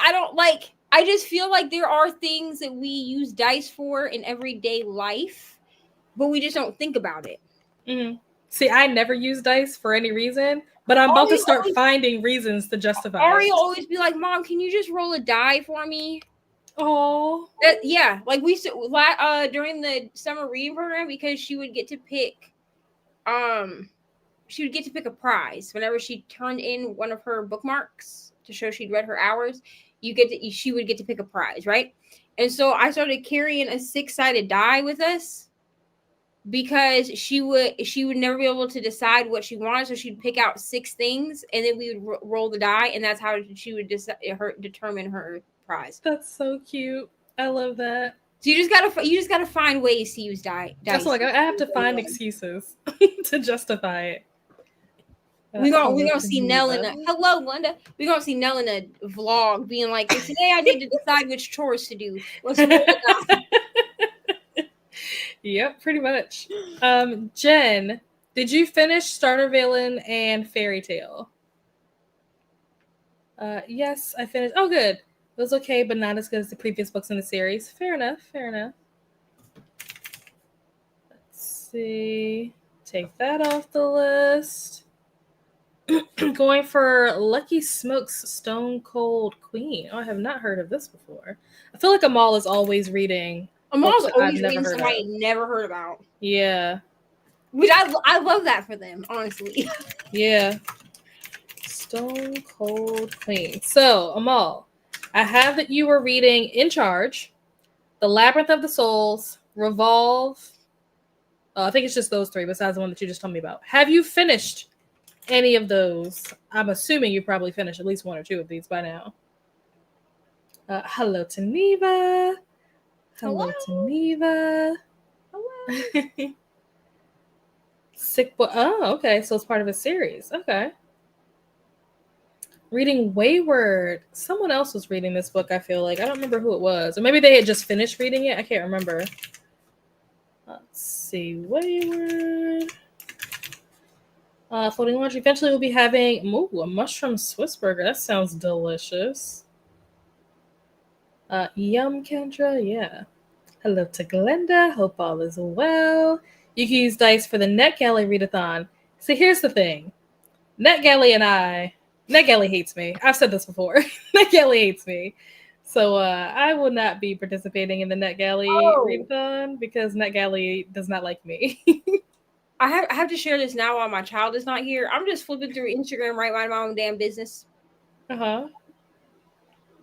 I just feel like there are things that we use dice for in everyday life, but we just don't think about it. See, I never use dice for any reason, but I'm about to start finding reasons to justify Ari will always be like, Mom, can you just roll a die for me? Oh. Yeah, like we during the summer reading program, because she would get to pick a prize whenever she turned in one of her bookmarks to show she'd read her hours. She would get to pick a prize, right? And so I started carrying a 6-sided die with us, because she would never be able to decide what she wanted, so she'd pick out 6 things, and then we would roll the die, and that's how she would determine her prize. That's so cute. I love that. So you just gotta find ways to use dice. That's like, I have to find excuses to justify it. We gonna see Nell in hello, Linda. We gonna see Nell in a vlog being like, today I need to decide which chores to do. Let's roll the die. Yep, pretty much. Jen, did you finish Starter Valen and Fairy Tale? Yes, I finished. Oh, good. It was okay, but not as good as the previous books in the series. Fair enough. Fair enough. Let's see. Take that off the list. Going for Lucky Smoke's Stone Cold Queen. Oh, I have not heard of this before. I feel like Amal is always reading. Amal's always never reading heard somebody of. never heard about. Yeah. Which I love that for them, honestly. Yeah. Stone Cold Queen. So, Amal, I have that you were reading In Charge, The Labyrinth of the Souls, Revolve. I think it's just those three, besides the one that you just told me about. Have you finished any of those? I'm assuming you probably finished at least one or two of these by now. Hello to Neva. Hello to Neva. Hello. Sick boy. Oh, okay. So it's part of a series. Okay. Reading Wayward. Someone else was reading this book, I feel like. I don't remember who it was. Or maybe they had just finished reading it. I can't remember. Let's see. Wayward. Floating Laundry. Eventually we'll be having a mushroom Swiss burger. That sounds delicious. Yum, Kendra. Yeah. Hello to Glenda. Hope all is well. You can use dice for the NetGalley readathon. So here's the thing. NetGalley hates me. I've said this before. NetGalley hates me. So I will not be participating in the NetGalley readathon because NetGalley does not like me. I have to share this now while my child is not here. I'm just flipping through Instagram, right, minding my own damn business. Uh-huh.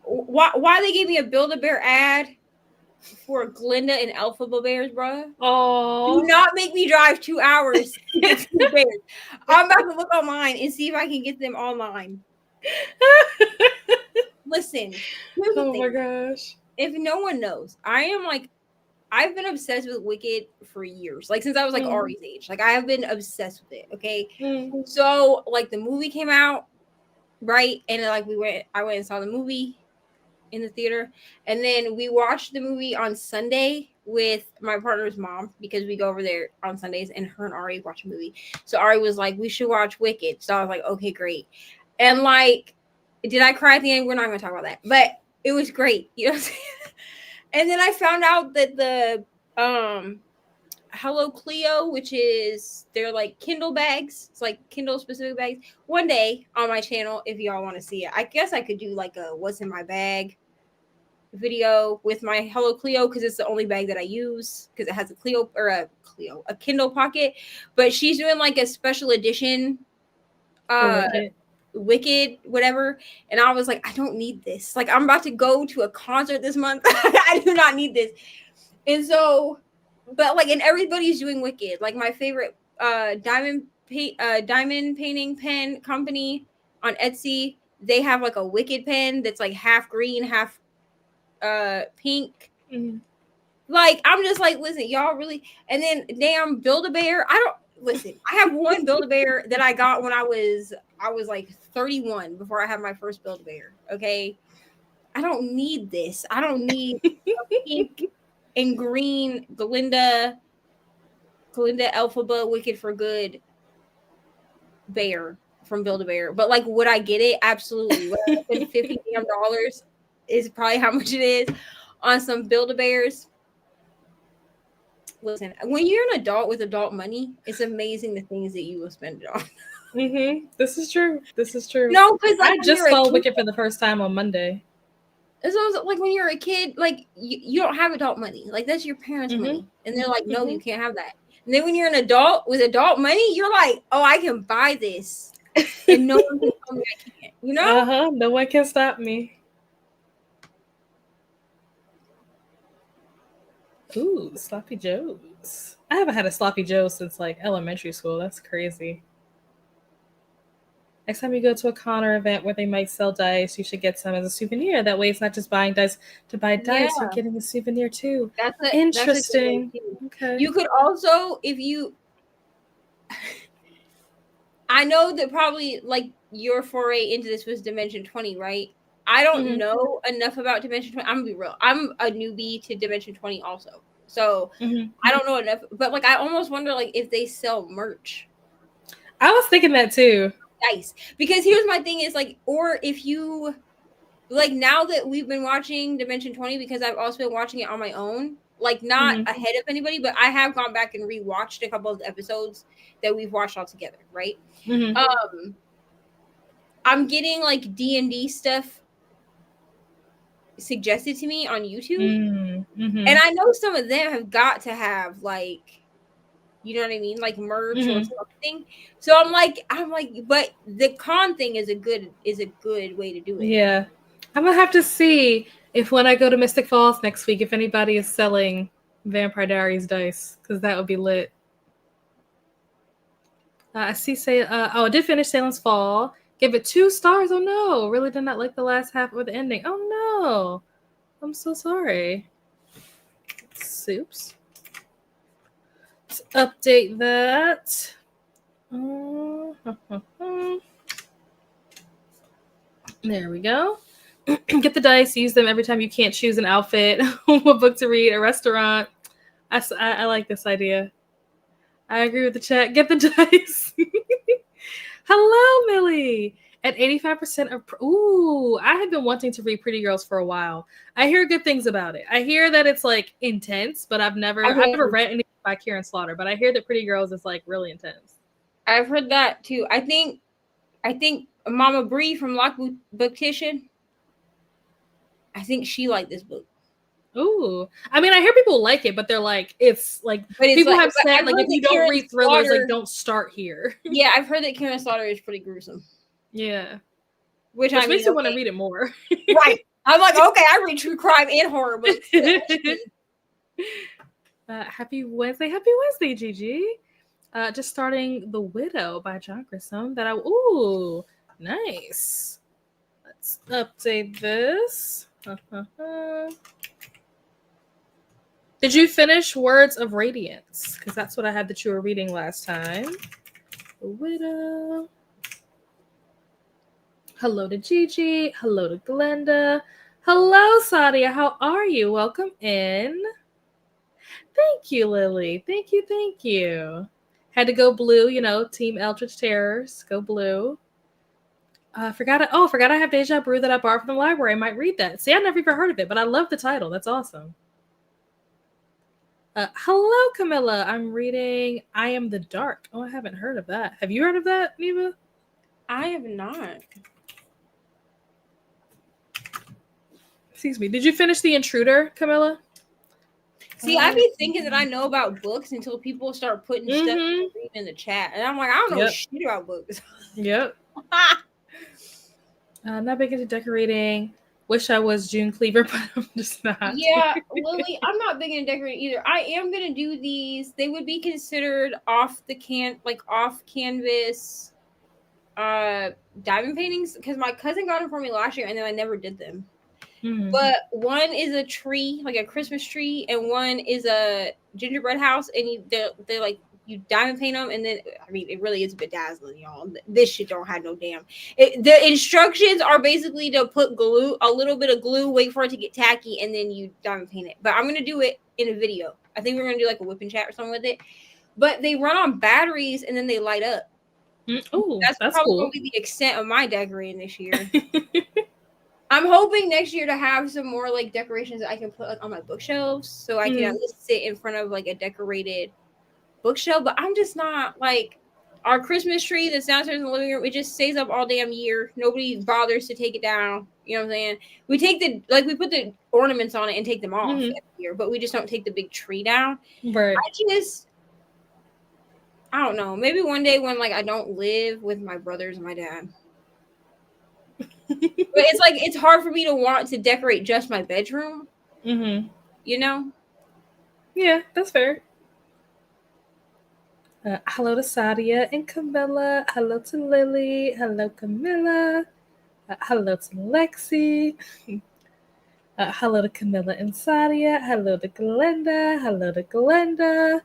Why they gave me a Build-A-Bear ad for Glinda and Elphaba bears, bro? Oh, do not make me drive 2 hours to get to the bears. I'm about to look online and see if I can get them online. Listen, oh my gosh. If no one knows, I've been obsessed with Wicked for years. Like since I was like Ari's age. Like I have been obsessed with it. Okay. So like the movie came out, right? And like I went and saw the movie in the theater, and then we watched the movie on Sunday with my partner's mom because we go over there on Sundays, and her and Ari watch a movie. So Ari was like, we should watch Wicked. So I was like, okay, great. And like, did I cry at the end? We're not going to talk about that, but it was great. You know what I'm saying? And then I found out that the Hello Cleo, which is they're like Kindle bags. It's like Kindle specific bags. One day on my channel, if y'all want to see it, I guess I could do like a what's in my bag video with my Hello Cleo because it's the only bag that I use because it has a Kindle pocket. But she's doing like a special edition Wicked whatever, and I was like, I don't need this. Like I'm about to go to a concert this month. I do not need this. And so but like, and everybody's doing Wicked. Like my favorite diamond painting pen company on Etsy, they have like a Wicked pen that's like half green, half pink. Like I'm just like, listen, y'all really. And then damn Build-A-Bear. I have one Build-A-Bear that I got when I was like 31 before I had my first Build-A-Bear. Okay, I don't need this. I don't need a pink and green Glinda Elphaba Wicked for Good bear from Build-A-Bear. But like, would I get it? Absolutely. Would I spend $50 is probably how much it is on some Build-A-Bears. Listen, when you're an adult with adult money, it's amazing the things that you will spend it on. This is true. No, because like, I just saw Wicked for the first time on Monday. So like when you're a kid, like you don't have adult money. Like that's your parents' money. And they're like, no, you can't have that. And then when you're an adult with adult money, you're like, oh, I can buy this. And no one can tell me I can't. You know? No one can stop me. Ooh, Sloppy Joes. I haven't had a Sloppy Joe since like elementary school. That's crazy. Next time you go to a con or event where they might sell dice, you should get some as a souvenir. That way it's not just buying dice to buy dice, you're getting a souvenir too. Interesting. Okay. You could also, I know that probably like your foray into this was Dimension 20, right? I don't know enough about Dimension 20. I'm gonna be real. I'm a newbie to Dimension 20 also. So I don't know enough, but like I almost wonder like if they sell merch. I was thinking that too. dice. Because here's my thing is like, or if you like now that we've been watching Dimension 20, because I've also been watching it on my own, like not ahead of anybody, but I have gone back and rewatched a couple of the episodes that we've watched all together, right? I'm getting like D&D stuff suggested to me on YouTube. And I know some of them have got to have like, you know what I mean, like merch or something. So I'm like, but the con thing is a good way to do it. Yeah, I'm gonna have to see if when I go to Mystic Falls next week, if anybody is selling Vampire Diaries dice, because that would be lit. I see. I did finish Salem's Fall. Give it 2 stars. Oh no, really did not like the last half or the ending. Oh no, I'm so sorry. Soups. Let's update that. There we go. Get the dice. Use them every time you can't choose an outfit, what book to read, a restaurant. I like this idea. I agree with the chat. Get the dice. Hello, Millie. At 85% of... Ooh, I have been wanting to read Pretty Girls for a while. I hear good things about it. I hear that it's, like, intense, but I've never read anything by Karen Slaughter, but I hear that Pretty Girls is, like, really intense. I've heard that, too. I think Mama Bree from Lock Booktition, I think she liked this book. Ooh, I mean, I hear people like it, but they're like, it's like people have said like if you don't read thrillers, like don't start here. Yeah, I've heard that Karen Slaughter is pretty gruesome. Yeah, which makes me want to read it more. Right, I'm like, okay, I read true crime and horror books. Happy Wednesday, Gigi. Just starting The Widow by John Grisham. Ooh, nice. Let's update this. Did you finish Words of Radiance? Because that's what I had that you were reading last time. The Widow. Hello to Gigi. Hello to Glenda. Hello, Sadia. How are you? Welcome in. Thank you, Lily. Thank you. Had to go blue, Team Eldritch Terrors. Go blue. Forgot I have Deja Brew that I borrowed from the library. I might read that. See, I never even heard of it, but I love the title. That's awesome. Hello, Camilla. I'm reading I Am the Dark. Oh, I haven't heard of that. Have you heard of that, Neva? I have not. Excuse me. Did you finish The Intruder, Camilla? See, I be thinking that I know about books until people start putting stuff in the chat. And I'm like, I don't know shit about books. Yep. Not big into decorating. Wish I was June Cleaver, but I'm just not. Yeah, Lily, I'm not big into decorating either. I am gonna do these. They would be considered off canvas diamond paintings because my cousin got them for me last year and then I never did them. But one is a tree, like a Christmas tree, and one is a gingerbread house, and they're like you diamond paint them, and then it really is bedazzling, y'all. This shit don't have no damn. The instructions are basically to put glue, a little bit of glue, wait for it to get tacky, and then you diamond paint it. But I'm gonna do it in a video. I think we're gonna do like a whip and chat or something with it. But they run on batteries and then they light up. Ooh, that's probably cool. Gonna be the extent of my decorating this year. I'm hoping next year to have some more like decorations that I can put like on my bookshelves, so I can at least sit in front of like a decorated bookshelf. But I'm just not like our Christmas tree that's downstairs in the living room. It just stays up all damn year. Nobody bothers to take it down. You know what I'm saying? We put the ornaments on it and take them off every year, but we just don't take the big tree down. Right. I don't know. Maybe one day when like I don't live with my brothers and my dad. But it's like it's hard for me to want to decorate just my bedroom. You know? Yeah, that's fair. Hello to Sadia and Camilla. Hello to Lily. Hello, Camilla. Hello to Lexi. Hello to Camilla and Sadia. Hello to Glenda. Hello to Glenda.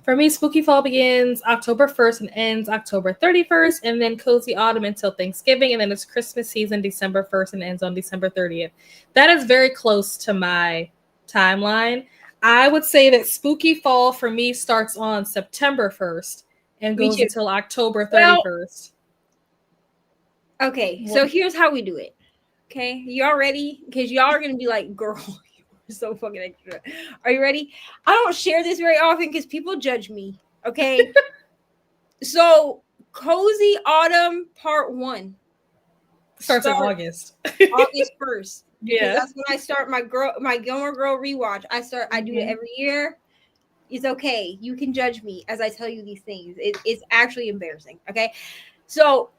For me, Spooky Fall begins October 1st and ends October 31st, and then Cozy Autumn until Thanksgiving, and then it's Christmas season December 1st and ends on December 30th. That is very close to my timeline. I would say that Spooky Fall for me starts on September 1st and goes until October 31st. Okay, so here's how we do it. Okay, y'all ready? Because y'all are gonna be like, girl, you're so fucking extra. Are you ready? I don't share this very often because people judge me. Okay. So Cozy Autumn Part 1 starts in August. August 1st. Yeah. That's when I start my Gilmore Girl rewatch. I do it every year. It's okay. You can judge me as I tell you these things. It's actually embarrassing. Okay. So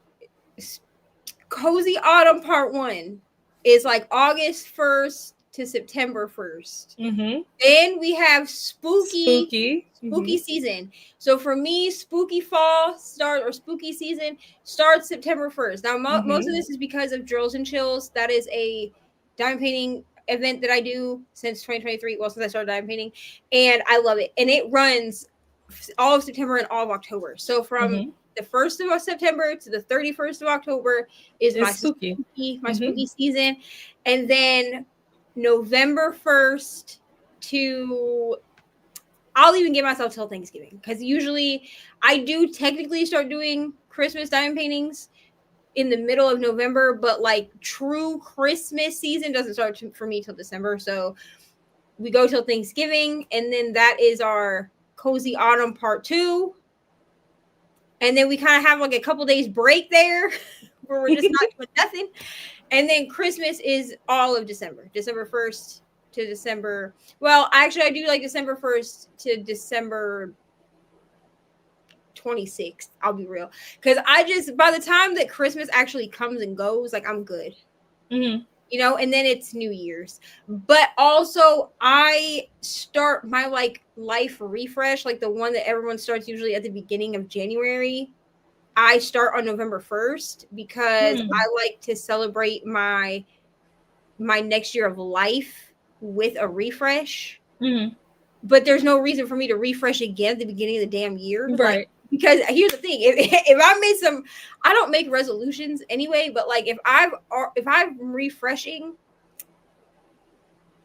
Cozy Autumn Part 1 is like August 1st to September 1st. Then we have spooky season. So for me, spooky fall spooky season starts September 1st. Now, most of this is because of Drills and Chills. That is a diamond painting event that I do since 2023. Well, since I started diamond painting, and I love it. And it runs all of September and all of October. So from the 1st of September to the 31st of October is my spooky season. And then November 1st to, I'll even give myself till Thanksgiving, because usually I do technically start doing Christmas diamond paintings in the middle of November, but like true Christmas season doesn't start for me till December. So we go till Thanksgiving, and then that is our Cozy Autumn Part 2. And then we kind of have like a couple days break there where we're just not doing nothing. And then Christmas is all of December 1st to December. Well, actually, I do like December 1st to December 26th. I'll be real. Because by the time that Christmas actually comes and goes, like, I'm good. You know, and then it's New Year's. But also, I start my like life refresh, like the one that everyone starts usually at the beginning of January. I start on November 1st because I like to celebrate my next year of life with a refresh. But there's no reason for me to refresh again at the beginning of the damn year. Right. Like, because here's the thing, if I made I don't make resolutions anyway, but like if I'm refreshing,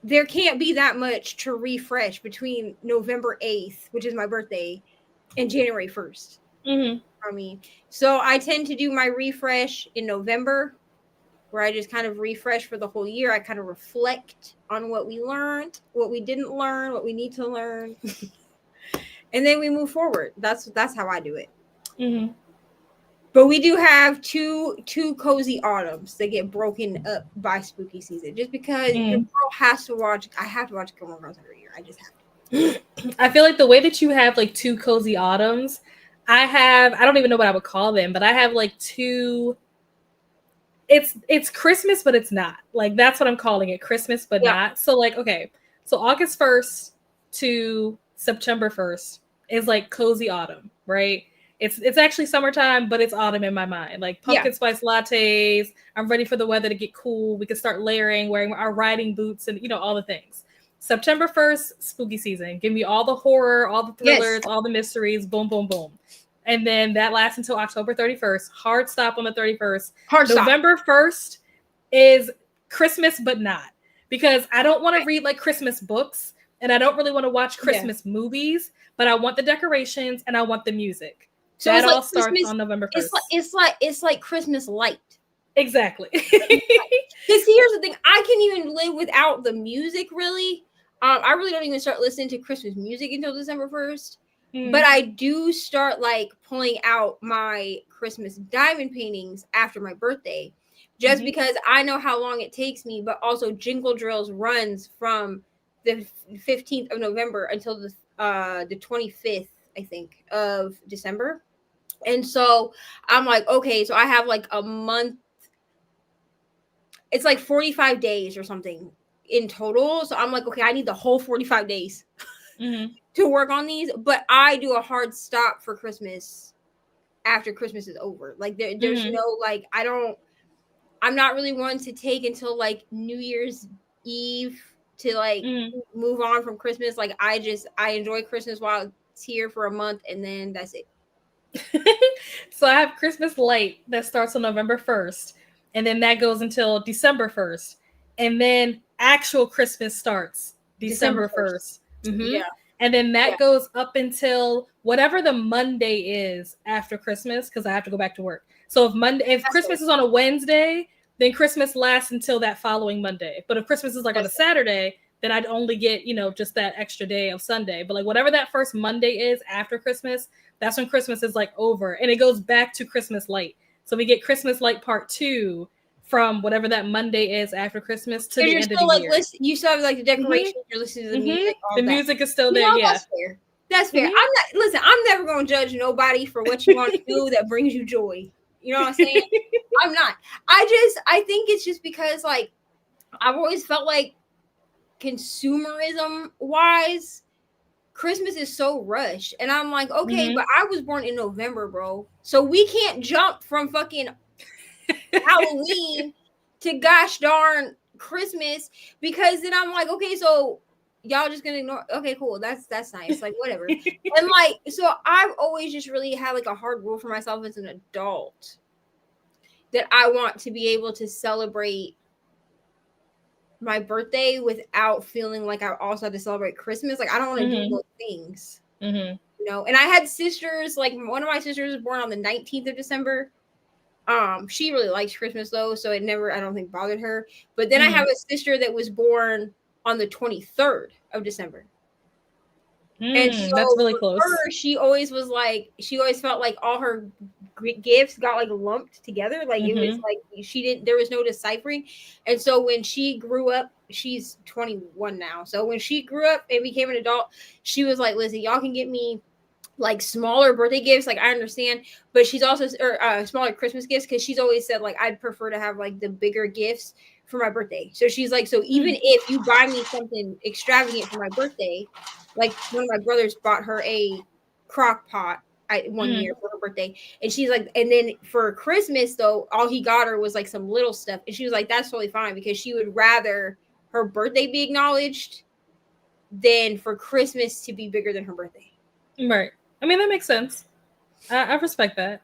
there can't be that much to refresh between November 8th, which is my birthday, and January 1st. I mean, so I tend to do my refresh in November, where I just kind of refresh for the whole year. I kind of reflect on what we learned, what we didn't learn, what we need to learn. And then we move forward. That's how I do it. But we do have two Cozy Autumns that get broken up by spooky season, just because your girl has to watch. I have to watch Gilmore Girls every year. I just have to. I feel like the way that you have like two Cozy Autumns, I don't even know what I would call them, but I have like two. It's Christmas, but it's not. Like, that's what I'm calling it, Christmas, but not. So like, okay, so August 1st to September 1st is like Cozy Autumn, right? It's actually summertime, but it's autumn in my mind. Like pumpkin spice lattes. I'm ready for the weather to get cool. We can start layering, wearing our riding boots, and all the things. September 1st, spooky season. Give me all the horror, all the thrillers, all the mysteries. Boom, boom, boom. And then that lasts until October 31st. Hard stop on the 31st. November 1st is Christmas, but not. Because I don't want to read like Christmas books, and I don't really want to watch Christmas movies, but I want the decorations and I want the music. So that all starts on November 1st. It's like Christmas light. Exactly. Because here's the thing, I can even live without the music, really. I really don't even start listening to Christmas music until December 1st. But I do start like pulling out my Christmas diamond paintings after my birthday, just because I know how long it takes me. But also, Jingle Drills runs from the 15th of November until the 25th, I think, of December. And so I'm like, okay, so I have like a month. It's like 45 days or something in total. So I'm like, okay, I need the whole 45 days. To work on these, but I do a hard stop for Christmas after Christmas is over. Like there's no like I'm not really one to take until like New Year's Eve to like move on from Christmas. Like I enjoy Christmas while it's here for a month, and then that's it. So I have Christmas light that starts on November 1st, and then that goes until December 1st, and then actual Christmas starts December 1st. Yeah. And then that goes up until whatever the Monday is after Christmas, because I have to go back to work. So if Christmas is on a Wednesday, then Christmas lasts until that following Monday. But if Christmas is like on a Saturday, then I'd only get, just that extra day of Sunday. But like whatever that first Monday is after Christmas, that's when Christmas is like over. And it goes back to Christmas Light. So we get Christmas Light Part 2 from whatever that Monday is after Christmas to the end of the year. You still have like the decorations, you're listening to the music. The music is still there, yeah. That's fair. That's fair. I'm never gonna judge nobody for what you want to do that brings you joy. You know what I'm saying? I'm not. I think it's just because like I've always felt like consumerism wise, Christmas is so rushed. And I'm like, okay, but I was born in November, bro. So we can't jump from fucking Halloween to gosh darn Christmas, because then I'm like, okay, so y'all just gonna ignore, okay, cool, that's nice, like whatever. And like, so I've always just really had like a hard rule for myself as an adult that I want to be able to celebrate my birthday without feeling like I also have to celebrate Christmas. Like I don't want to do both things, And I had sisters, like one of my sisters was born on the 19th of December. She really likes Christmas though, so it never, I don't think, bothered her. But then I have a sister that was born on the 23rd of December. And so that's really close. Her, she always felt like all her gifts got like lumped together. Like it was like there was no deciphering. And so when she grew up, she's 21 now. So when she grew up and became an adult, she was like, listen, y'all can get me like smaller birthday gifts, like I understand, but she's also smaller Christmas gifts, because she's always said like I'd prefer to have like the bigger gifts for my birthday. So she's like, so even if you buy me something extravagant for my birthday, like one of my brothers bought her a crock pot one year for her birthday, and she's like, and then for Christmas though, all he got her was like some little stuff, and she was like, that's totally fine, because she would rather her birthday be acknowledged than for Christmas to be bigger than her birthday. Right. I mean, that makes sense. I respect that.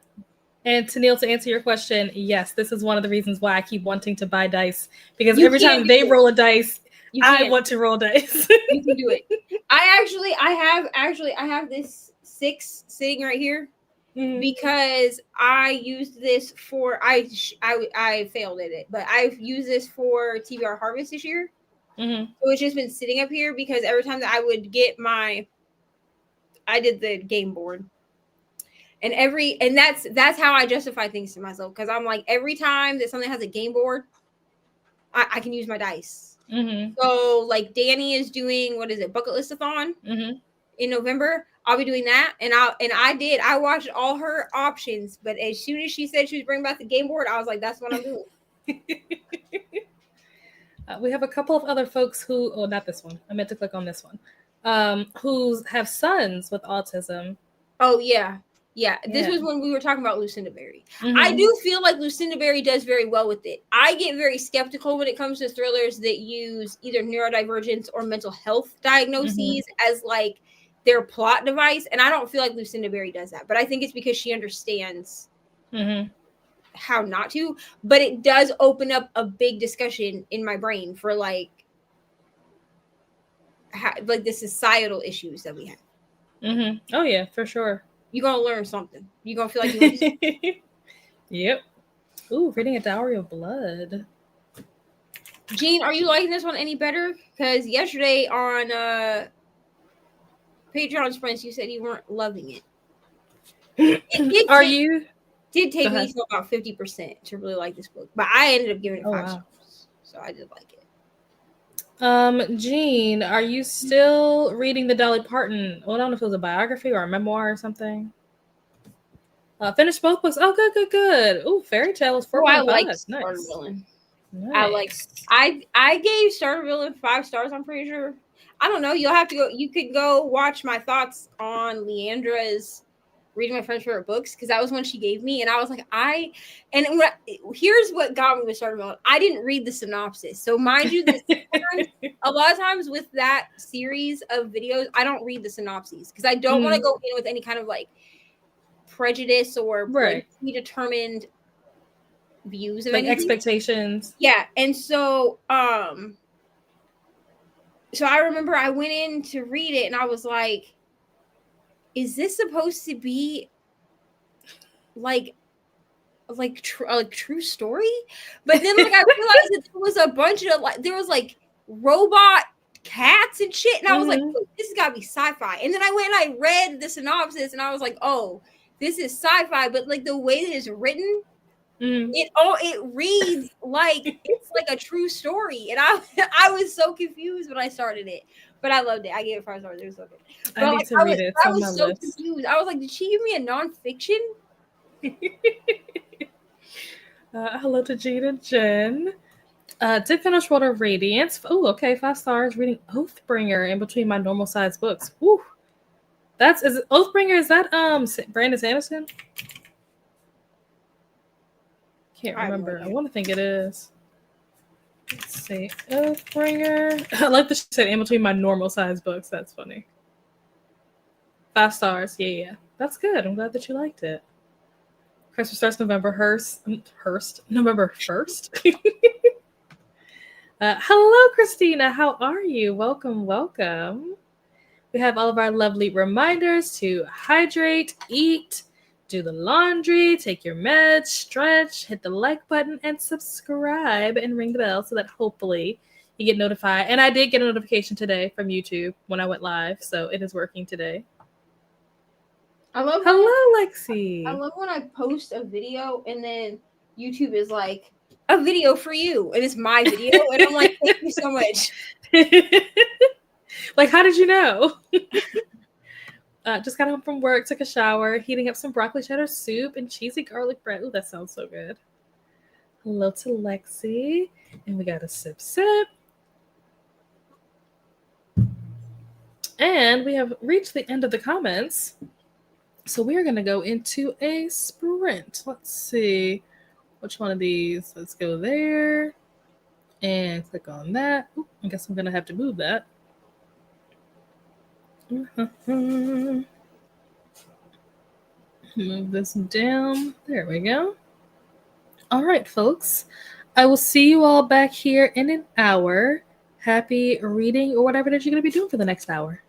And Tennille, to answer your question, yes, this is one of the reasons why I keep wanting to buy dice, because every time they roll a dice, I want to roll dice. You can do it. I have this 6 sitting right here because I used this for I failed at it, but I've used this for TBR Harvest this year. So it's just been sitting up here because every time that I would get I did the game board, and that's how I justify things to myself, because I'm like, every time that something has a game board, I can use my dice. So like Danny is doing, what is it, Bucket Listathon in November. I'll be doing that, and I watched all her options, but as soon as she said she was bringing back the game board, I was like, that's what I'm doing. We have a couple of other folks who, not this one, I meant to click on this one, who have sons with autism. Oh yeah. This was when we were talking about Lucinda Berry. I do feel like Lucinda Berry does very well with it. I get very skeptical when it comes to thrillers that use either neurodivergence or mental health diagnoses as like their plot device, and I don't feel like Lucinda Berry does that, but I think it's because she understands how not to. But it does open up a big discussion in my brain for like the societal issues that we have. Oh yeah, for sure. You're gonna learn something. You're gonna feel like you Yep. Ooh, reading A Dowry of Blood. Jean, are you liking this one any better? Because yesterday on Patreon Sprints, you said you weren't loving it. You? Did take me to about 50% to really like this book, but I ended up giving it 5 stars, so I did like it. Jean, are you still reading the Dolly Parton? Well, I don't know if it was a biography or a memoir or something. Finished both books. Oh, good. Ooh, Fairy Tale is 4.5. I like nice. Starter Villain. Nice. I gave Starter Villain 5 stars, I'm pretty sure. I don't know. You'll have to go. You could go watch my thoughts on Leandra's reading my friend's favorite books, because that was one she gave me, and I was like, here's what got me with Starter Villain. I didn't read the synopsis, so mind you, a lot of times with that series of videos, I don't read the synopses because I don't want to go in with any kind of like prejudice or predetermined views of like anything. Expectations. Yeah, and so So I remember I went in to read it and I was like, is this supposed to be like true story? But then like I realized that there was a bunch of like there was like robot cats and shit, and I was like, oh, this has got to be sci-fi. And then I went and I read the synopsis and I was like, oh, this is sci-fi, but like the way that it's written, it reads like it's like a true story. And I was so confused when I started it, but I loved it. I gave it 5 stars. It was so good. But I need to read it. It's I on was my so list. confused. I was like, did she give me a nonfiction? Hello to Jean and Jen. Did finish World of Radiance. Oh, okay, 5 stars. Reading Oathbringer in between my normal size books. Woo. Is it Oathbringer? Is that Brandon Sanderson? Can't remember. I want to think it is. Let's see. Oathbringer. I like that she said in between my normal size books. That's funny. 5 stars. Yeah. That's good. I'm glad that you liked it. Christmas starts November 1st. November 1st. Hello, Christina. How are you? Welcome. We have all of our lovely reminders to hydrate, eat, do the laundry, take your meds, stretch, hit the like button, and subscribe and ring the bell so that hopefully you get notified. And I did get a notification today from YouTube when I went live, so it is working today. Hello, Lexi. I love when I post a video and then YouTube is like, a video for you, and it's my video, and I'm like, thank you so much. Like, how did you know? Just got home from work, took a shower, heating up some broccoli cheddar soup and cheesy garlic bread. Ooh, that sounds so good. Hello to Lexi. And we got a sip. And we have reached the end of the comments. So we are going to go into a sprint. Let's see. Which one of these? Let's go there. And click on that. Ooh, I guess I'm going to have to move that. Move this down. There we go. All right, folks. I will see you all back here in an hour. Happy reading or whatever it is you're going to be doing for the next hour.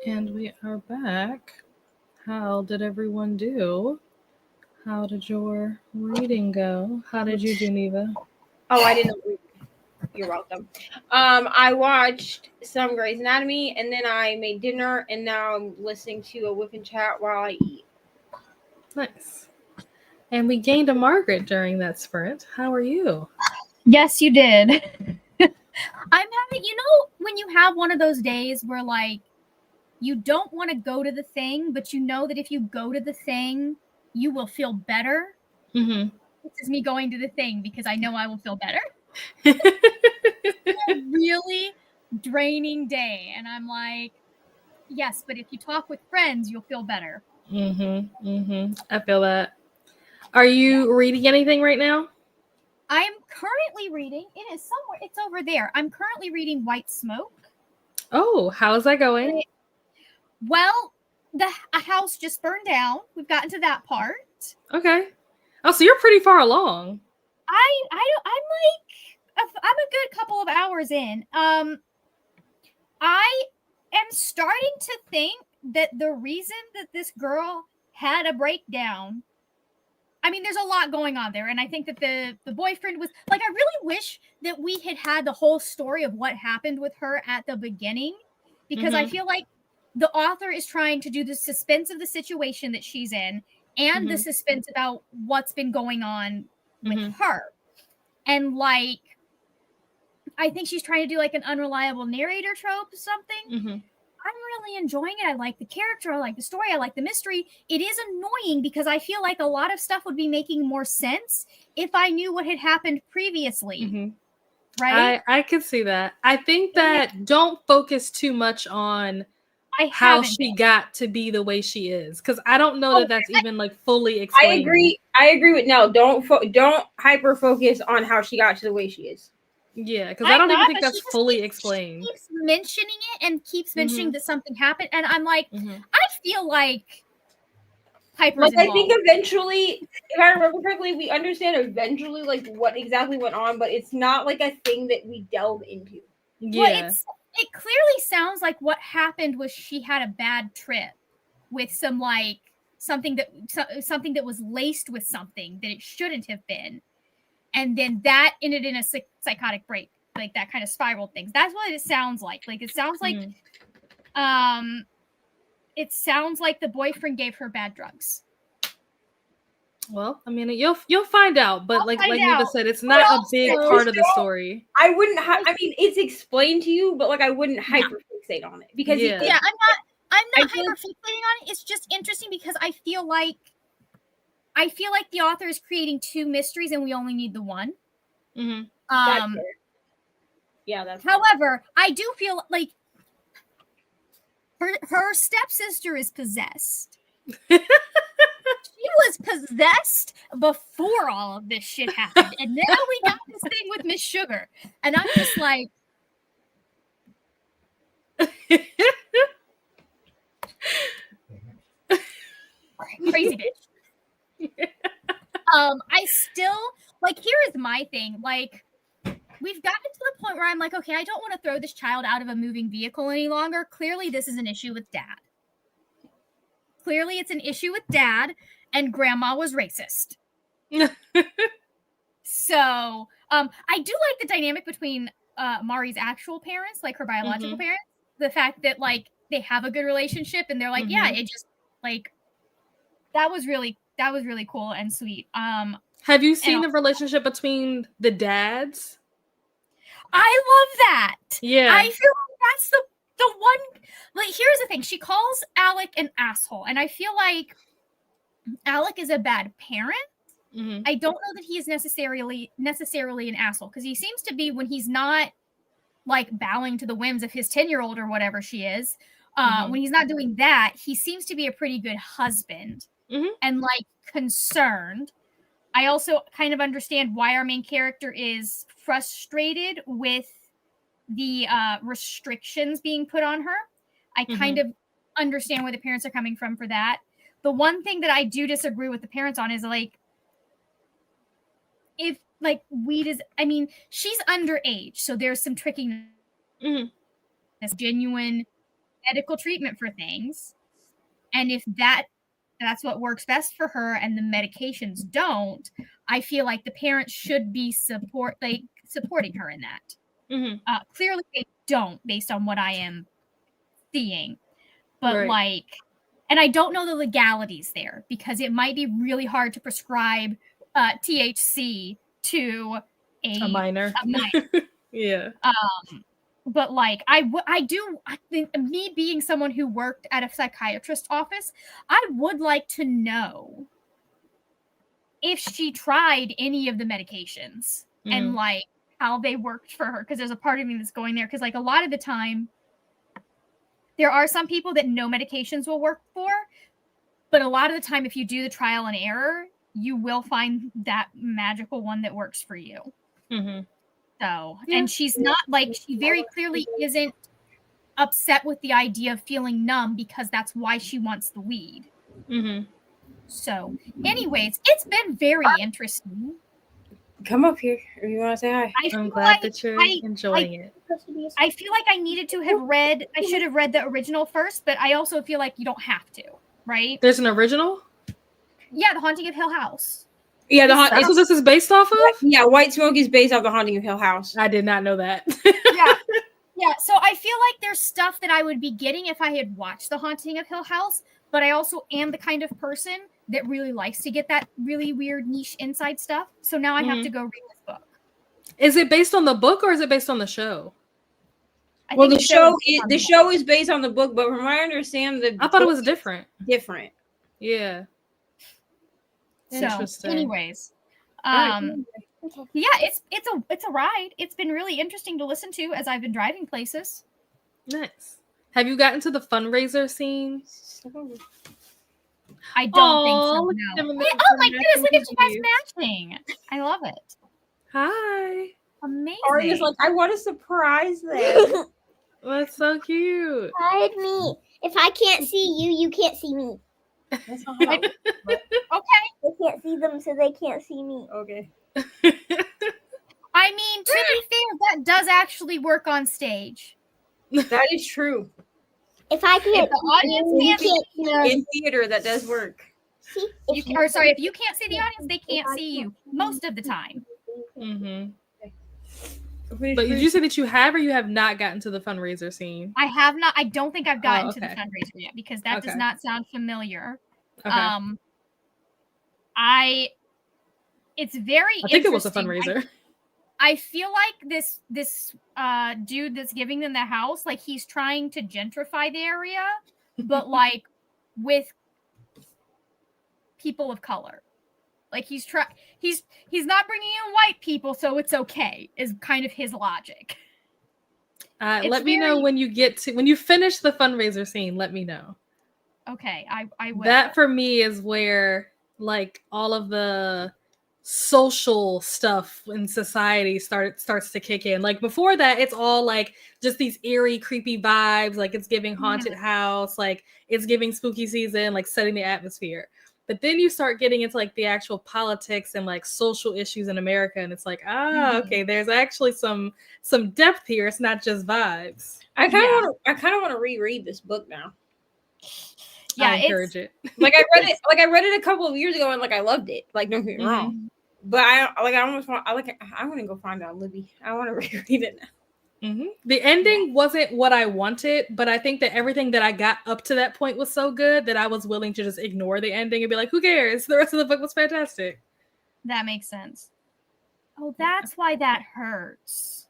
And we are back. How did everyone do? How did your reading go? How did you do, Neva? Oh, I didn't know. You're welcome. I watched some Grey's Anatomy, and then I made dinner, and now I'm listening to a whip and chat while I eat. Nice. And we gained a Margaret during that sprint. How are you? Yes, you did. I'm having, when you have one of those days where, like, you don't want to go to the thing, but you know that if you go to the thing, you will feel better. Mm-hmm. This is me going to the thing because I know I will feel better. It's a really draining day. And I'm like, yes, but if you talk with friends, you'll feel better. Mm-hmm. Mm-hmm. I feel that. Are you reading anything right now? I'm currently reading, it is somewhere, it's over there. I'm currently reading White Smoke. Oh, how's that going? Well, a house just burned down. We've gotten to that part. Okay. Oh, so you're pretty far along. I'm a good couple of hours in. I am starting to think that the reason that this girl had a breakdown, I mean, there's a lot going on there, and I think that the boyfriend was like, I really wish that we had the whole story of what happened with her at the beginning, because I feel like the author is trying to do the suspense of the situation that she's in and the suspense about what's been going on with her. And like, I think she's trying to do like an unreliable narrator trope or something. I'm really enjoying it. I like the character. I like the story. I like the mystery. It is annoying because I feel like a lot of stuff would be making more sense if I knew what had happened previously. Right? I can see that. I think that don't focus too much on how she got to be the way she is, because I don't know that that's even like fully explained. I agree with no. Don't hyper focus on how she got to the way she is. Yeah, because I don't even think that's fully explained. She keeps mentioning it and keeps mentioning that something happened, and I'm like, I feel like Piper's involved. I think eventually, if I remember correctly, we understand eventually like what exactly went on, but it's not like a thing that we delve into. Yeah. Well, it clearly sounds like what happened was she had a bad trip with some like something that was laced with something that it shouldn't have been. And then that ended in a psychotic break, like that kind of spiral things. That's what it sounds like. Like it sounds like, the boyfriend gave her bad drugs. Well, I mean, you'll find out, but like Neva said, it's not a big part of the story. I wouldn't. I mean, it's explained to you, but like I wouldn't hyper fixate on it because I'm not hyper fixating on it. It's just interesting because I feel like the author is creating two mysteries and we only need the one. That's fair. Yeah, that's however, I do feel like her stepsister is possessed. She was possessed before all of this shit happened. And now we got this thing with Miss Sugar. And I'm just like, crazy bitch. I still like, here is my thing. Like, we've gotten to the point where I'm like, okay, I don't want to throw this child out of a moving vehicle any longer. Clearly, this is an issue with dad. Clearly, it's an issue with dad, and grandma was racist. So, I do like the dynamic between Mari's actual parents, like her biological parents. The fact that like they have a good relationship, and they're like, yeah, it just like that was really cool and sweet. Have you seen the relationship between the dads? I love that. Yeah, I feel like that's the one. Like, here's the thing: she calls Alec an asshole, and I feel like Alec is a bad parent. I don't know that he is necessarily an asshole, because he seems to be, when he's not like bowing to the whims of his 10-year-old or whatever she is. When he's not doing that, he seems to be a pretty good husband and like concerned. I also kind of understand why our main character is frustrated with the restrictions being put on her. I kind of understand where the parents are coming from for that. The one thing that I do disagree with the parents on is like, if like weed is, I mean, she's underage, so there's some trickiness, genuine medical treatment for things. And if that's what works best for her and the medications don't, I feel like the parents should be supporting her in that. Mm-hmm. Clearly they don't, based on what I am seeing. But Right. and I don't know the legalities there, because it might be really hard to prescribe THC to A minor. Yeah. But I think, me being someone who worked at a psychiatrist's office, I would like to know if she tried any of the medications and like how they worked for her, because there's a part of me that's going there, because like a lot of the time there are some people that no medications will work for, but a lot of the time if you do the trial and error, you will find that magical one that works for you. Mm-hmm. So, and she's not like, she very clearly isn't upset with the idea of feeling numb, because that's why she wants the weed. Mm-hmm. So, anyways, it's been very interesting. Come up here if you want to say hi. I'm glad that you're enjoying it. I feel like I needed to have I should have read the original first, but I also feel like you don't have to, right? There's an original? Yeah, The Haunting of Hill House. Yeah, that's what this is based off of? Yeah, White Smoke is based off The Haunting of Hill House. I did not know that. Yeah, so I feel like there's stuff that I would be getting if I had watched The Haunting of Hill House, but I also am the kind of person that really likes to get that really weird niche inside stuff. So now I have to go read this book. Is it based on the book or is it based on the show? Well, the show is based on the book, but from what I understand, I thought it was different. Different. Yeah. So, anyways, yeah, it's a ride. It's been really interesting to listen to as I've been driving places. Nice. Have you gotten to the fundraiser scene? I don't think so. No. Oh my goodness! Look at you guys matching. I love it. Hi. Amazing. Aria's like, I want to surprise them. That's so cute. Hide me. If I can't see you, you can't see me. That's not how Okay. I can't see them, so they can't see me. Okay. I mean, to be fair, that does actually work on stage. That is true. If I can't, the audience can't In theater, that does work. see, if you can't see the audience, they can't see you most of the time. Mm-hmm. But did you say that you have or you have not gotten to the fundraiser scene? I have not. I don't think I've gotten to the fundraiser yet, because that does not sound familiar. Okay. It's very. I think it was a fundraiser. I feel like this dude that's giving them the house, like he's trying to gentrify the area, but like with people of color. Like he's not bringing in white people, so it's okay, is kind of his logic. Let me know when you finish the fundraiser scene. Let me know. Okay, I will. That for me is where like all of the social stuff in society starts to kick in. Like before that, it's all like just these eerie, creepy vibes. Like it's giving haunted house, like it's giving spooky season, like setting the atmosphere. But then you start getting into like the actual politics and like social issues in America, and it's like, okay, there's actually some depth here. It's not just vibes. I kind of want to reread this book now. Yeah, I encourage it. Like I read it a couple of years ago, and like I loved it. Like don't get me wrong, but I want to go find it on Libby. I want to reread it now. Mm-hmm. The ending wasn't what I wanted, but I think that everything that I got up to that point was so good that I was willing to just ignore the ending and be like, who cares? The rest of the book was fantastic. That makes sense. Oh, that's why that hurts.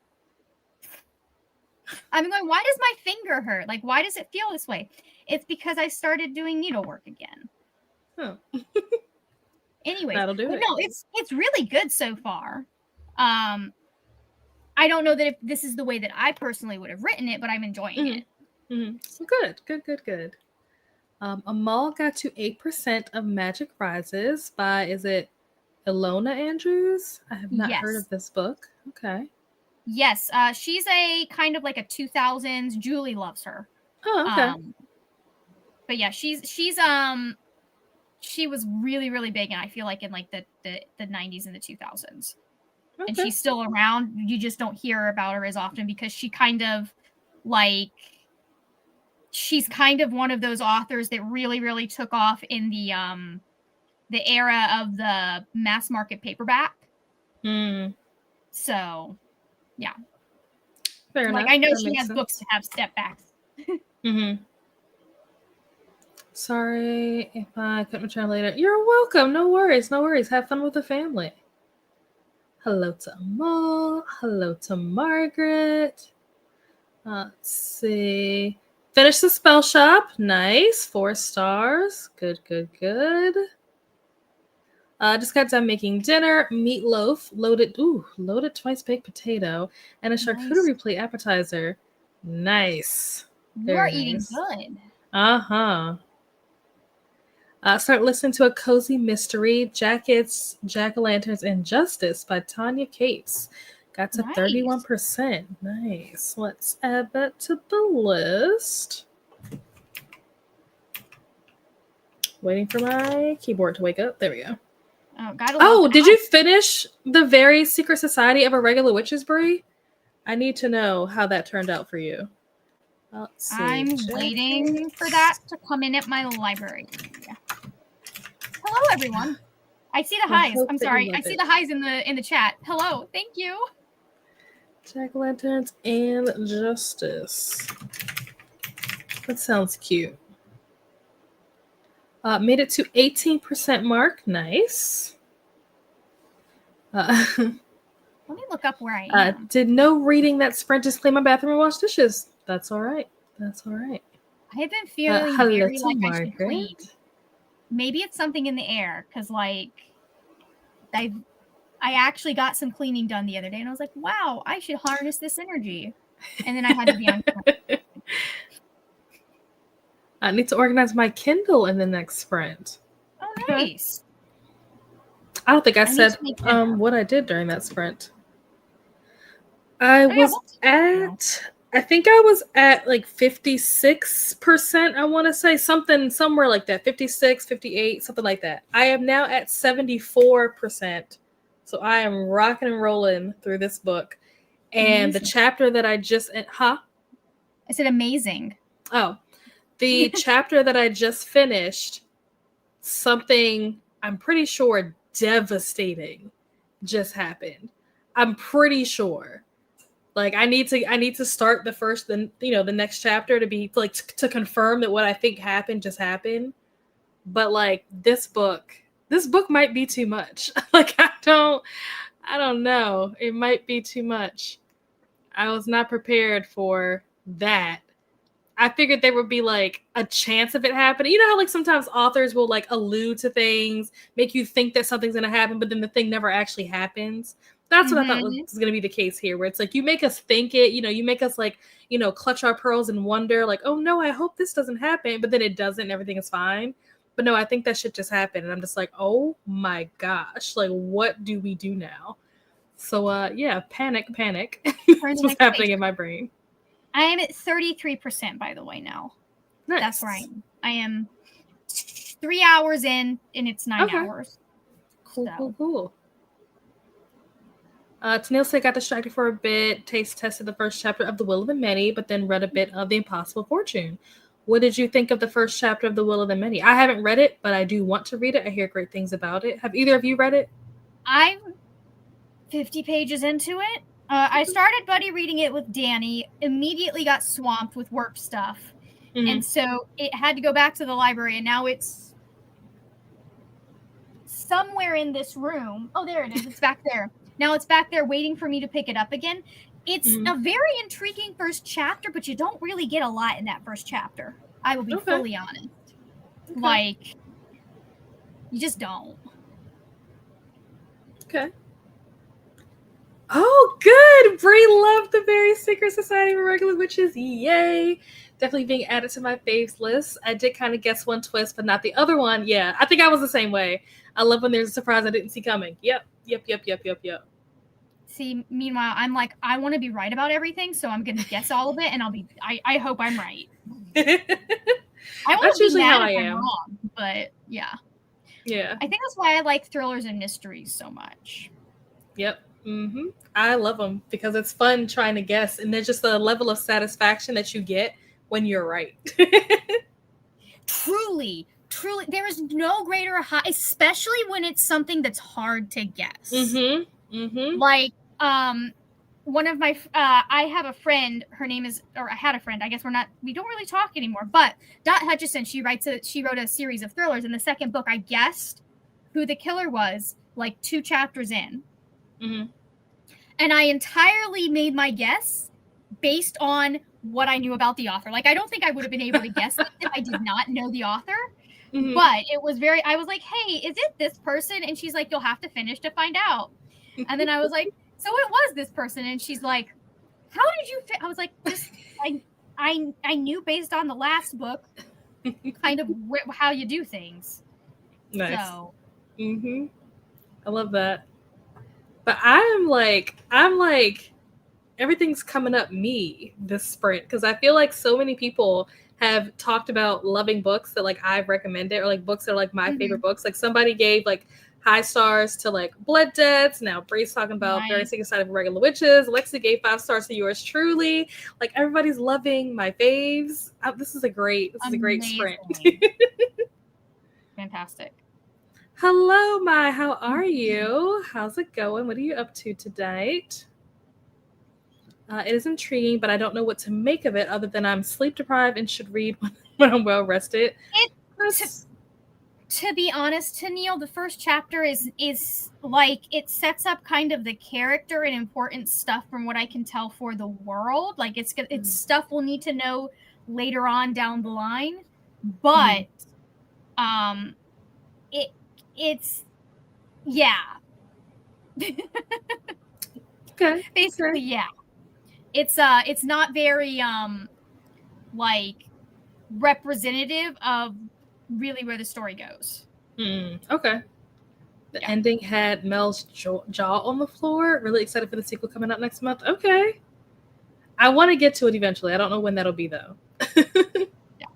I'm going, why does my finger hurt? Like, why does it feel this way? It's because I started doing needlework again. Oh. Anyway, that'll do it. No, it's really good so far. I don't know that if this is the way that I personally would have written it, but I'm enjoying it. Mm-hmm. So good. Amal got to 8% of Magic Rises by, is it Ilona Andrews? I have not heard of this book. Okay. Yes, she's a kind of like a 2000s. Julie loves her. Oh, okay. But yeah, she was really, really big, and I feel like in like the 90s and the 2000s. Okay. And she's still around. You just don't hear about her as often because she kind of like she's kind of one of those authors that really, really took off in the era of the mass market paperback. So, yeah. Fair like enough. I know That she makes has sense. books that have step backs. Sorry if I couldn't return later. You're welcome. No worries. No worries. Have fun with the family. Hello to Amal. Hello to Margaret. Let's see. Finish the spell shop. Nice. 4 stars. Good, good, good. Just got done making dinner. Meatloaf, loaded twice baked potato, and a charcuterie plate appetizer. Nice. You're eating good. Uh-huh. Start listening to A Cozy Mystery, Jackets, Jack-o'-lanterns, and Justice by Tanya Capes. Got to 31%. Nice. Let's add that to the list. Waiting for my keyboard to wake up. There we go. Did you finish The Very Secret Society of a Regular Witches, Brie? I need to know how that turned out for you. Let's see. I'm waiting for that to come in at my library. Hello, everyone. I see the highs. I'm sorry. I see the highs in the chat. Hello. Thank you. Jack-o'-lanterns and Justice. That sounds cute. Made it to 18% mark. Nice. Let me look up where I am. Did no reading that sprint. Just clean my bathroom and wash dishes. That's all right. That's all right. I have been feeling very like I should clean. Maybe it's something in the air because, like, I actually got some cleaning done the other day, and I was like, "Wow, I should harness this energy." And then I had to be on. I need to organize my Kindle in the next sprint. Oh, nice. I don't think I said what I did during that sprint. I think I was at like 56%, I want to say somewhere like that, 56, 58, something like that. I am now at 74%. So I am rocking and rolling through this book. And the chapter that I just, I said amazing. Oh, the chapter that I just finished, something I'm pretty sure devastating just happened. I'm pretty sure. Like I need to start the next chapter to be like to confirm that what I think happened just happened. But like this book might be too much. Like I don't know. It might be too much. I was not prepared for that. I figured there would be like a chance of it happening. You know how like sometimes authors will like allude to things, make you think that something's going to happen, but then the thing never actually happens. That's what I thought was going to be the case here, where it's like you make us think it, you make us like, clutch our pearls and wonder like, oh no, I hope this doesn't happen. But then it doesn't and everything is fine. But no, I think that shit just happened. And I'm just like, oh my gosh, like what do we do now? So yeah, panic. That's what's happening in my brain. I am at 33%, by the way, now. Nice. That's right. I am 3 hours in, and it's 9 hours. Cool. Tennille said, got distracted for a bit, taste tested the first chapter of The Will of the Many, but then read a bit of The Impossible Fortune. What did you think of the first chapter of The Will of the Many? I haven't read it, but I do want to read it. I hear great things about it. Have either of you read it? I'm 50 pages into it. I started buddy reading it with Danny, immediately got swamped with work stuff. And so it had to go back to the library, and now it's somewhere in this room. Oh, there it is. It's back there. Now it's back there waiting for me to pick it up again. It's a very intriguing first chapter, but you don't really get a lot in that first chapter. I will be fully honest. Like, you just don't. Okay. Oh, good! Brie loved The Very Secret Society of Irregular Witches. Yay! Definitely being added to my faves list. I did kind of guess one twist, but not the other one. Yeah, I think I was the same way. I love when there's a surprise I didn't see coming. Yep. See, meanwhile, I'm like, I want to be right about everything, so I'm going to guess all of it, and I hope I'm right. I want to be mad if I'm wrong, but yeah. Yeah. I think that's why I like thrillers and mysteries so much. Yep. I love them because it's fun trying to guess, and there's just a level of satisfaction that you get when you're right. Truly, there is no greater high, especially when it's something that's hard to guess. Like, one of my, I have a friend, her name is, or I had a friend, I guess we don't really talk anymore, but Dot Hutchison, she wrote a series of thrillers. In the second book, I guessed who the killer was, like 2 chapters in. And I entirely made my guess based on what I knew about the author. Like, I don't think I would have been able to guess it if I did not know the author. But it was I was like, hey, is it this person? And she's like, you'll have to finish to find out. And then I was like, so it was this person. And she's like, how did you I was like, just I knew based on the last book kind of how you do things. Nice. So. I love that. But I'm like everything's coming up me this sprint, because I feel like so many people have talked about loving books that like I've recommended, or like books that are like my favorite books. Like somebody gave like high stars to like Blood Debts. Now Bree's talking about Very Secret Side of Regular Witches. Lexi gave 5 stars to Yours Truly. Like everybody's loving my faves. This is a great sprint. Fantastic. Hello, Mai. How are you? How's it going? What are you up to tonight? It is intriguing, but I don't know what to make of it other than I'm sleep deprived and should read when I'm well rested. To be honest, to Neil, the first chapter is like, it sets up kind of the character and important stuff from what I can tell for the world. Like it's stuff we'll need to know later on down the line, but it's yeah. Okay. Basically, yeah. It's not very like representative of really where the story goes. Okay. The ending had Mel's jaw on the floor. Really excited for the sequel coming out next month. Okay. I want to get to it eventually. I don't know when that'll be though. Yeah.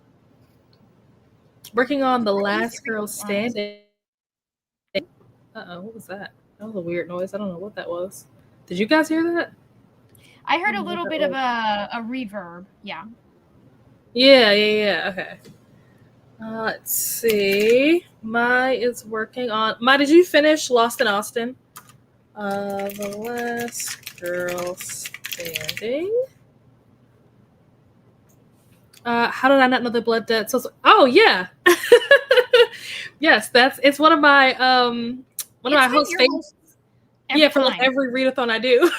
Working on The Last Girl Standing. What was that? That was a weird noise. I don't know what that was. Did you guys hear that? I heard a little bit of a reverb. Yeah. Yeah. Okay. Let's see. Mai is working on. Mai, did you finish Lost in Austin? The Last Girl Standing. How did I not know the Blood Debt? Oh yeah. Yes, it's one of my host favorites. Yeah, for like every readathon I do.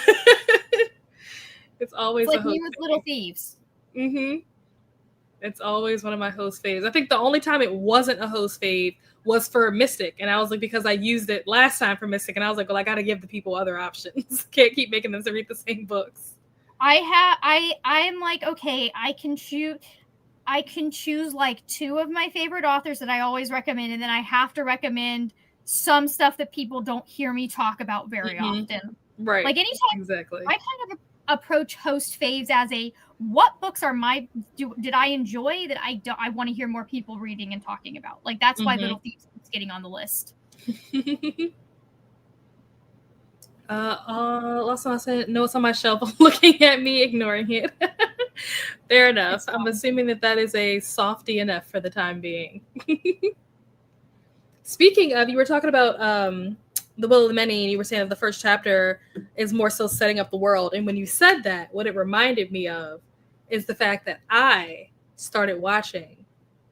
It's always like me with Little Thieves. It's always one of my host faves. I think the only time it wasn't a host fave was for Mystic, and I was like, because I used it last time for Mystic, and I was like, well, I got to give the people other options. Can't keep making them to read the same books. I'm like, okay, I can choose like 2 of my favorite authors that I always recommend, and then I have to recommend some stuff that people don't hear me talk about very often. Right. Like anytime I kind of approach host faves as what books are did I enjoy that I want to hear more people reading and talking about. Like that's why Little Thieves is getting on the list. Last time I said no, it's on my shelf. Looking at me, ignoring it. Fair enough. I'm assuming that is a softie enough for the time being. Speaking of, you were talking about The Will of the Many, and you were saying that the first chapter is more so setting up the world. And when you said that, what it reminded me of is the fact that I started watching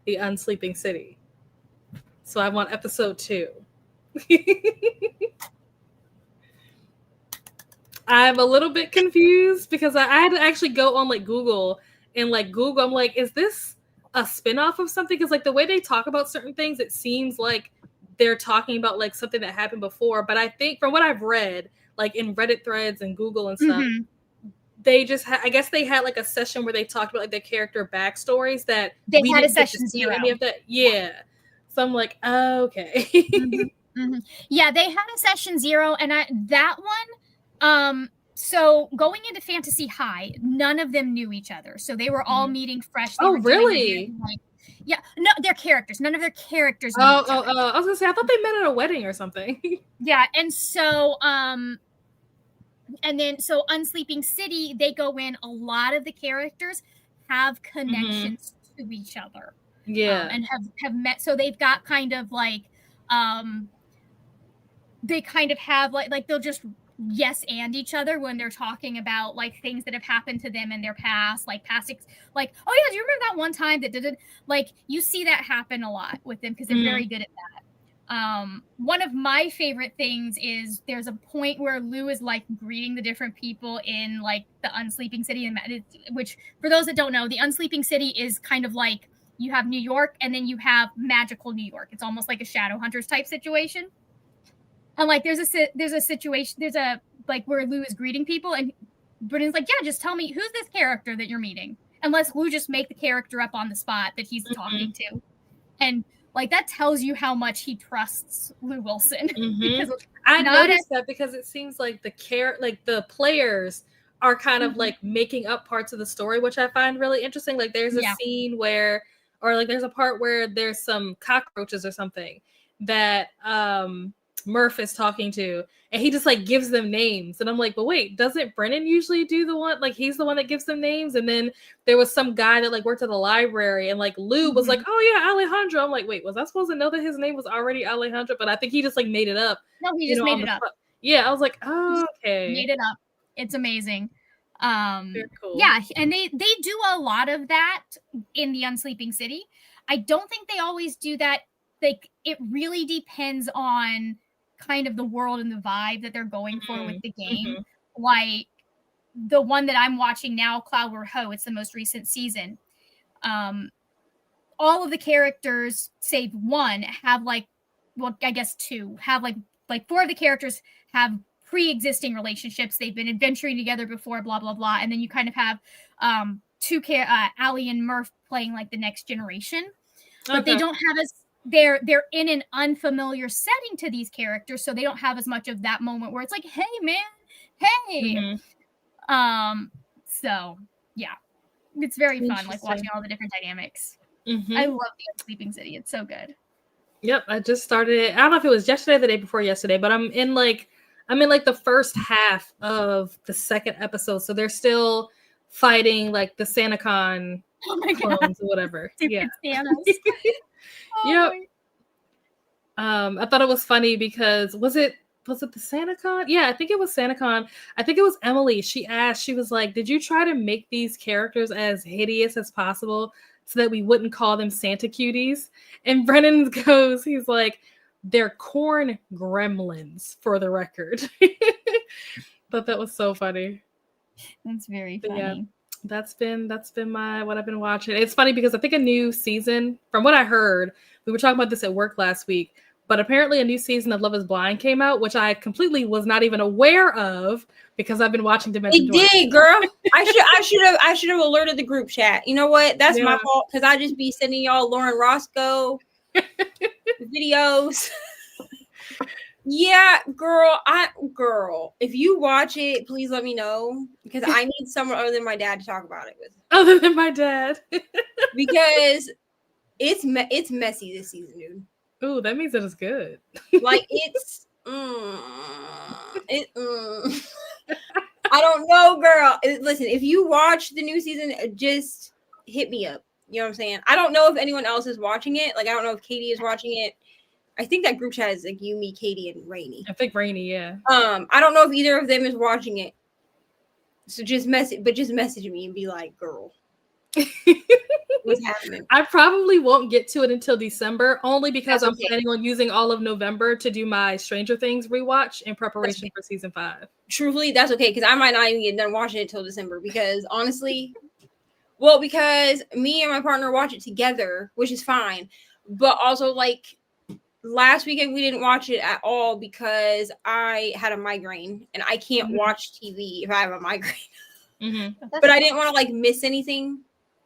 The Unsleeping City. So I'm on episode 2. I'm a little bit confused because I had to actually go on like Google and like Google. I'm like, is this a spinoff of something? Because like the way they talk about certain things, it seems like they're talking about like something that happened before. But I think from what I've read, like in Reddit threads and Google and stuff, they just I guess they had like a session where they talked about like their character backstories that they we had didn't a session get to see 0. any of that. Yeah. So I'm like, oh, okay. Yeah, they had a session 0, and that one, so going into Fantasy High, none of them knew each other. So they were all meeting fresh. They oh, were really? Yeah, no, their characters. None of their characters knew Oh, each other. I was gonna say I thought they met at a wedding or something. Yeah, and so and then so Unsleeping City, they go in a lot of the characters have connections to each other. Yeah. And have met. So they've got kind of like, they kind of have like they'll just yes and each other when they're talking about like things that have happened to them in their past, like like, oh yeah, do you remember that one time that didn't, like, you see that happen a lot with them because they're very good at that. One of my favorite things is there's a point where Lou is like greeting the different people in like the Unsleeping City, and which for those that don't know, the Unsleeping City is kind of like you have New York and then you have magical New York. It's almost like a Shadowhunters type situation. And like there's a situation, there's a like where Lou is greeting people and Brennan's like, yeah, just tell me who's this character that you're meeting. Unless Lou just make the character up on the spot that he's talking to. And like that tells you how much he trusts Lou Wilson. Because I noticed that because it seems like the players are kind of like making up parts of the story, which I find really interesting. Like there's a scene where, or like there's a part where there's some cockroaches or something that Murph is talking to, and he just like gives them names, and I'm like, but wait, doesn't Brennan usually do the one, like he's the one that gives them names? And then there was some guy that like worked at the library, and like Lou was like, oh yeah, Alejandro. I'm like, wait, was I supposed to know that his name was already Alejandro? But I think he just like made it up. No, he just made it up. Yeah, I was like, oh, okay, made it up. It's amazing. Very cool. Yeah, and they do a lot of that in the Unsleeping City. I don't think they always do that. Like it really depends on kind of the world and the vibe that they're going for with the game. Like the one that I'm watching now, Cloud War Ho, it's the most recent season. All of the characters, save one, have like, well, I guess two, have like four of the characters have pre-existing relationships. They've been adventuring together before, blah, blah, blah. And then you kind of have Allie and Murph playing like the next generation. But they don't have as they're in an unfamiliar setting to these characters, so they don't have as much of that moment where it's like, hey man, hey. So yeah, it's very fun, like watching all the different dynamics. I love the Unsleeping City. It's so good. Yep, I just started it. I don't know if it was yesterday or the day before yesterday, but I'm in like the first half of the second episode, so they're still fighting like the SantaCon clones or whatever. Yeah. Yep. I thought it was funny because was it the SantaCon? Yeah, I think it was SantaCon. I think it was Emily. She asked, she was like, did you try to make these characters as hideous as possible so that we wouldn't call them Santa cuties? And Brennan goes, he's like, they're corn gremlins, for the record. Thought that was so funny. That's very funny. Yeah. That's been what I've been watching. It's funny because I think a new season, from what I heard, we were talking about this at work last week, but apparently a new season of Love is Blind came out, which I completely was not even aware of because I've been watching Dimension. It did, girl. I should have alerted the group chat. You know what? That's my fault because I just be sending y'all Lauren Roscoe videos. Yeah, girl, if you watch it, please let me know because I need someone other than my dad to talk about it with. Other than my dad. Because it's messy this season, dude. Ooh, that means that it's good. Like it's I don't know, girl. Listen, if you watch the new season, just hit me up. You know what I'm saying? I don't know if anyone else is watching it. Like I don't know if Katie is watching it. I think that group chat is like you, me, Katie, and Rainey. I think Rainey, yeah. I don't know if either of them is watching it. So just message me and be like, girl, what's happening? I probably won't get to it until December, only because I'm planning on using all of November to do my Stranger Things rewatch in preparation for season 5. Truthfully, that's okay, because I might not even get done watching it till December, because honestly, because me and my partner watch it together, which is fine, but also like last weekend we didn't watch it at all because I had a migraine and I can't watch TV if I have a migraine. But I didn't want to like miss anything,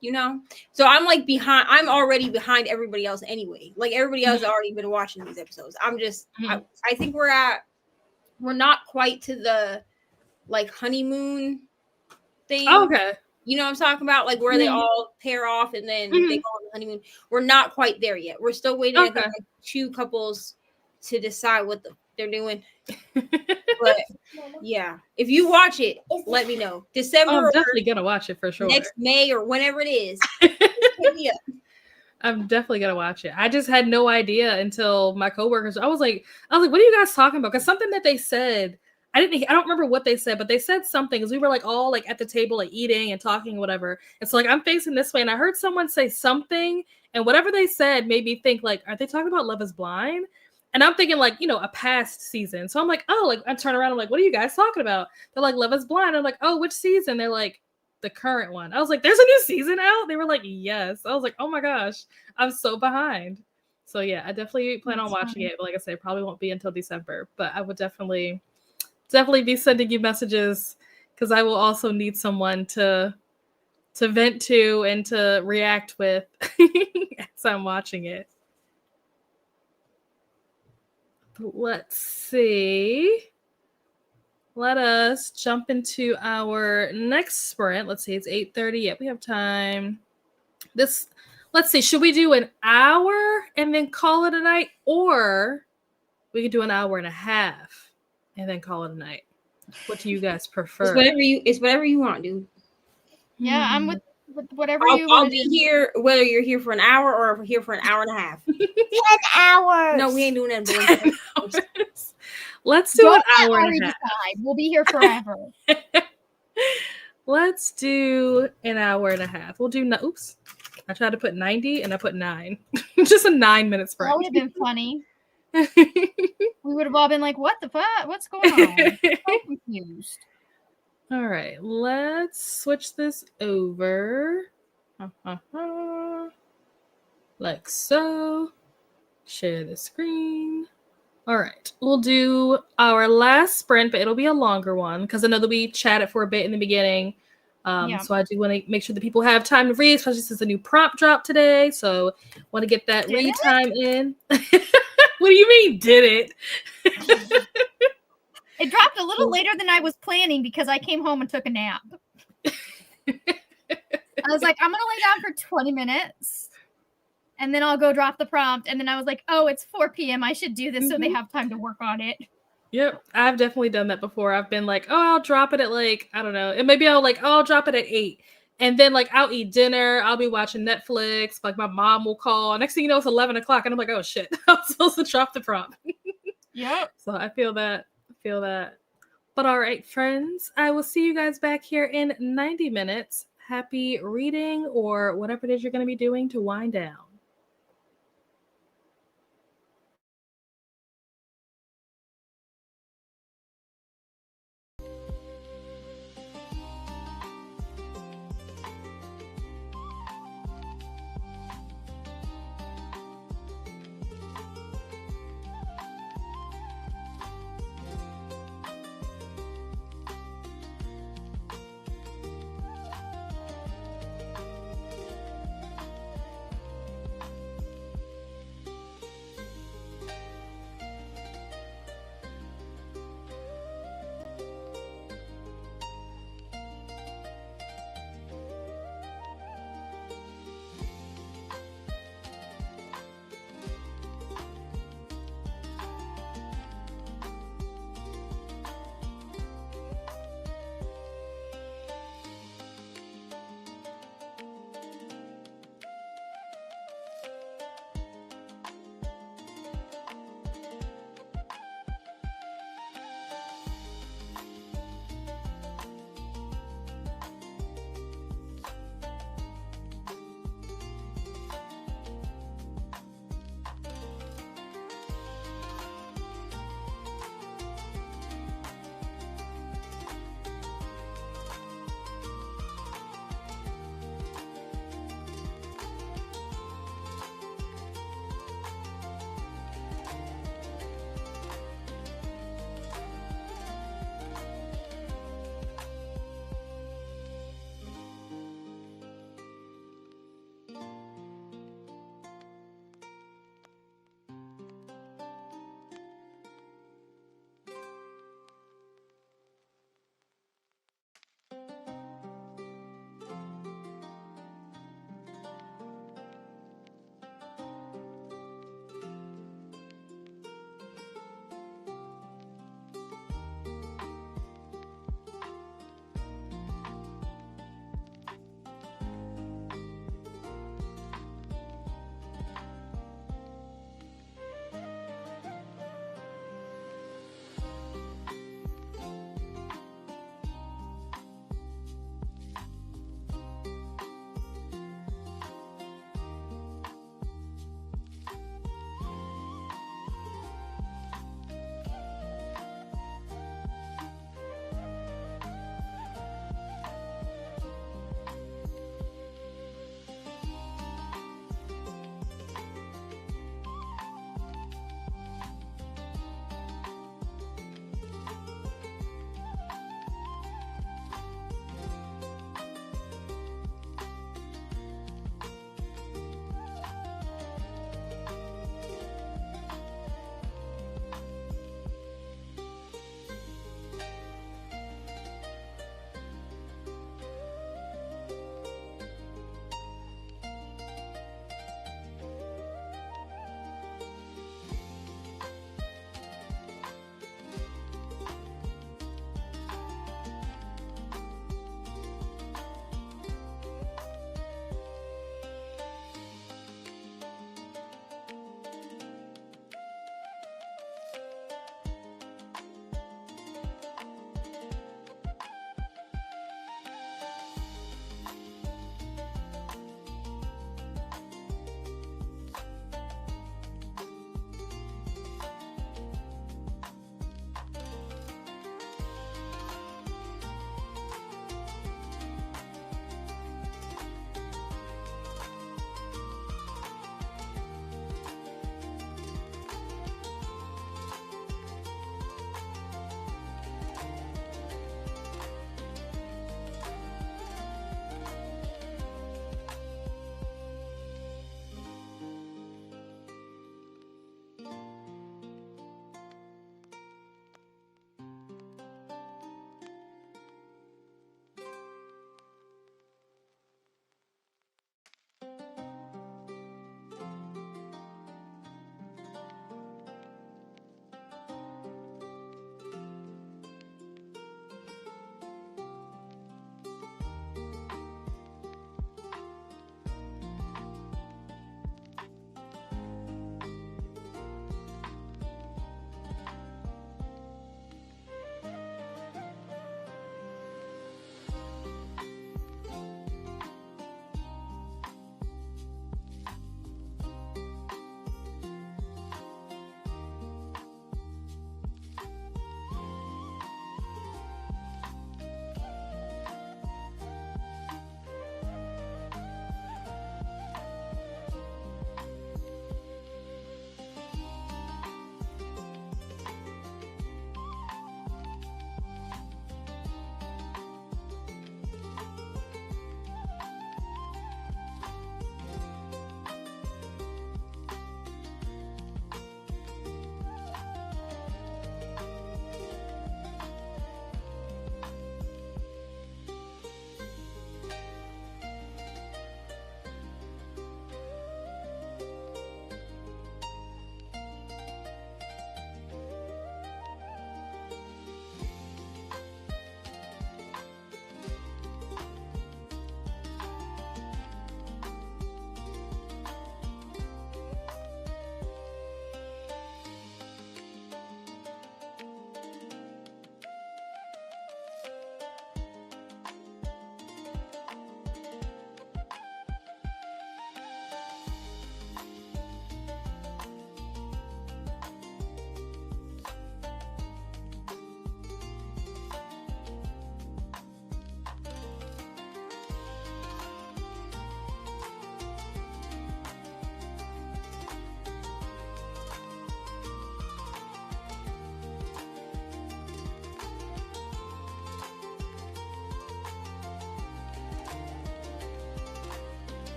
you know? So I'm like behind. I'm already behind everybody else anyway. Like everybody else has already been watching these episodes. I'm just, I think we're not quite to the like honeymoon thing. Oh, okay. You know what I'm talking about? Like where they all pair off and then they go on the honeymoon. We're not quite there yet. We're still waiting. I think, like 2 couples to decide what they're doing. But yeah, if you watch it, let me know. December, I'm definitely gonna watch it for sure. Next May or whenever it is. Hit me up. I'm definitely gonna watch it. I just had no idea until my coworkers. I was like, what are you guys talking about? Because something that they said, I don't remember what they said, but they said something because we were like all like at the table, like eating and talking, whatever. And so like I'm facing this way, and I heard someone say something, and whatever they said made me think like, are they talking about Love Is Blind? And I'm thinking like, a past season. So I'm like, oh, like I turn around, I'm like, what are you guys talking about? They're like, Love Is Blind. I'm like, oh, which season? They're like, the current one. I was like, there's a new season out? They were like, yes. I was like, oh my gosh, I'm so behind. So yeah, I definitely plan on watching it. But like I said, it probably won't be until December. But I would definitely be sending you messages because I will also need someone to vent to and to react with as I'm watching it. Let's see. Let us jump into our next sprint. Let's see, it's 8:30. Yep, we have time. Let's see, should we do an hour and then call it a night? Or we could do an hour and a half and then call it a night. What do you guys prefer? It's whatever you want, dude. Yeah, I'm with whatever I'll be here, whether you're here for an hour or we're here for an hour and a half. 10 hours. No, we ain't doing that. Let's do an hour and a half. Decide. We'll be here forever. Let's do an hour and a half. We'll do oops. I tried to put 90 and I put 9. Just a 9-minute sprint. That would have been funny. We would have all been like, what the fuck? What's going on? I'm so confused. All right, let's switch this over. Like so. Share the screen. All right, we'll do our last sprint, but it'll be a longer one because I know that we chatted for a bit in the beginning. So I do want to make sure that people have time to read, especially since a new prompt dropped today. So want to get that read time in. What do you mean, did it? It dropped a little later than I was planning because I came home and took a nap. I was like, I'm going to lay down for 20 minutes. And then I'll go drop the prompt. And then I was like, oh, it's 4 p.m. I should do this so they have time to work on it. Yep. I've definitely done that before. I've been like, oh, I'll drop it at like, I don't know. And maybe I'll drop it at 8. And then like I'll eat dinner. I'll be watching Netflix. Like my mom will call. Next thing you know, it's 11 o'clock. And I'm like, oh shit, I'm supposed to drop the prompt. Yep. So I feel that. But all right, friends, I will see you guys back here in 90 minutes. Happy reading or whatever it is you're going to be doing to wind down.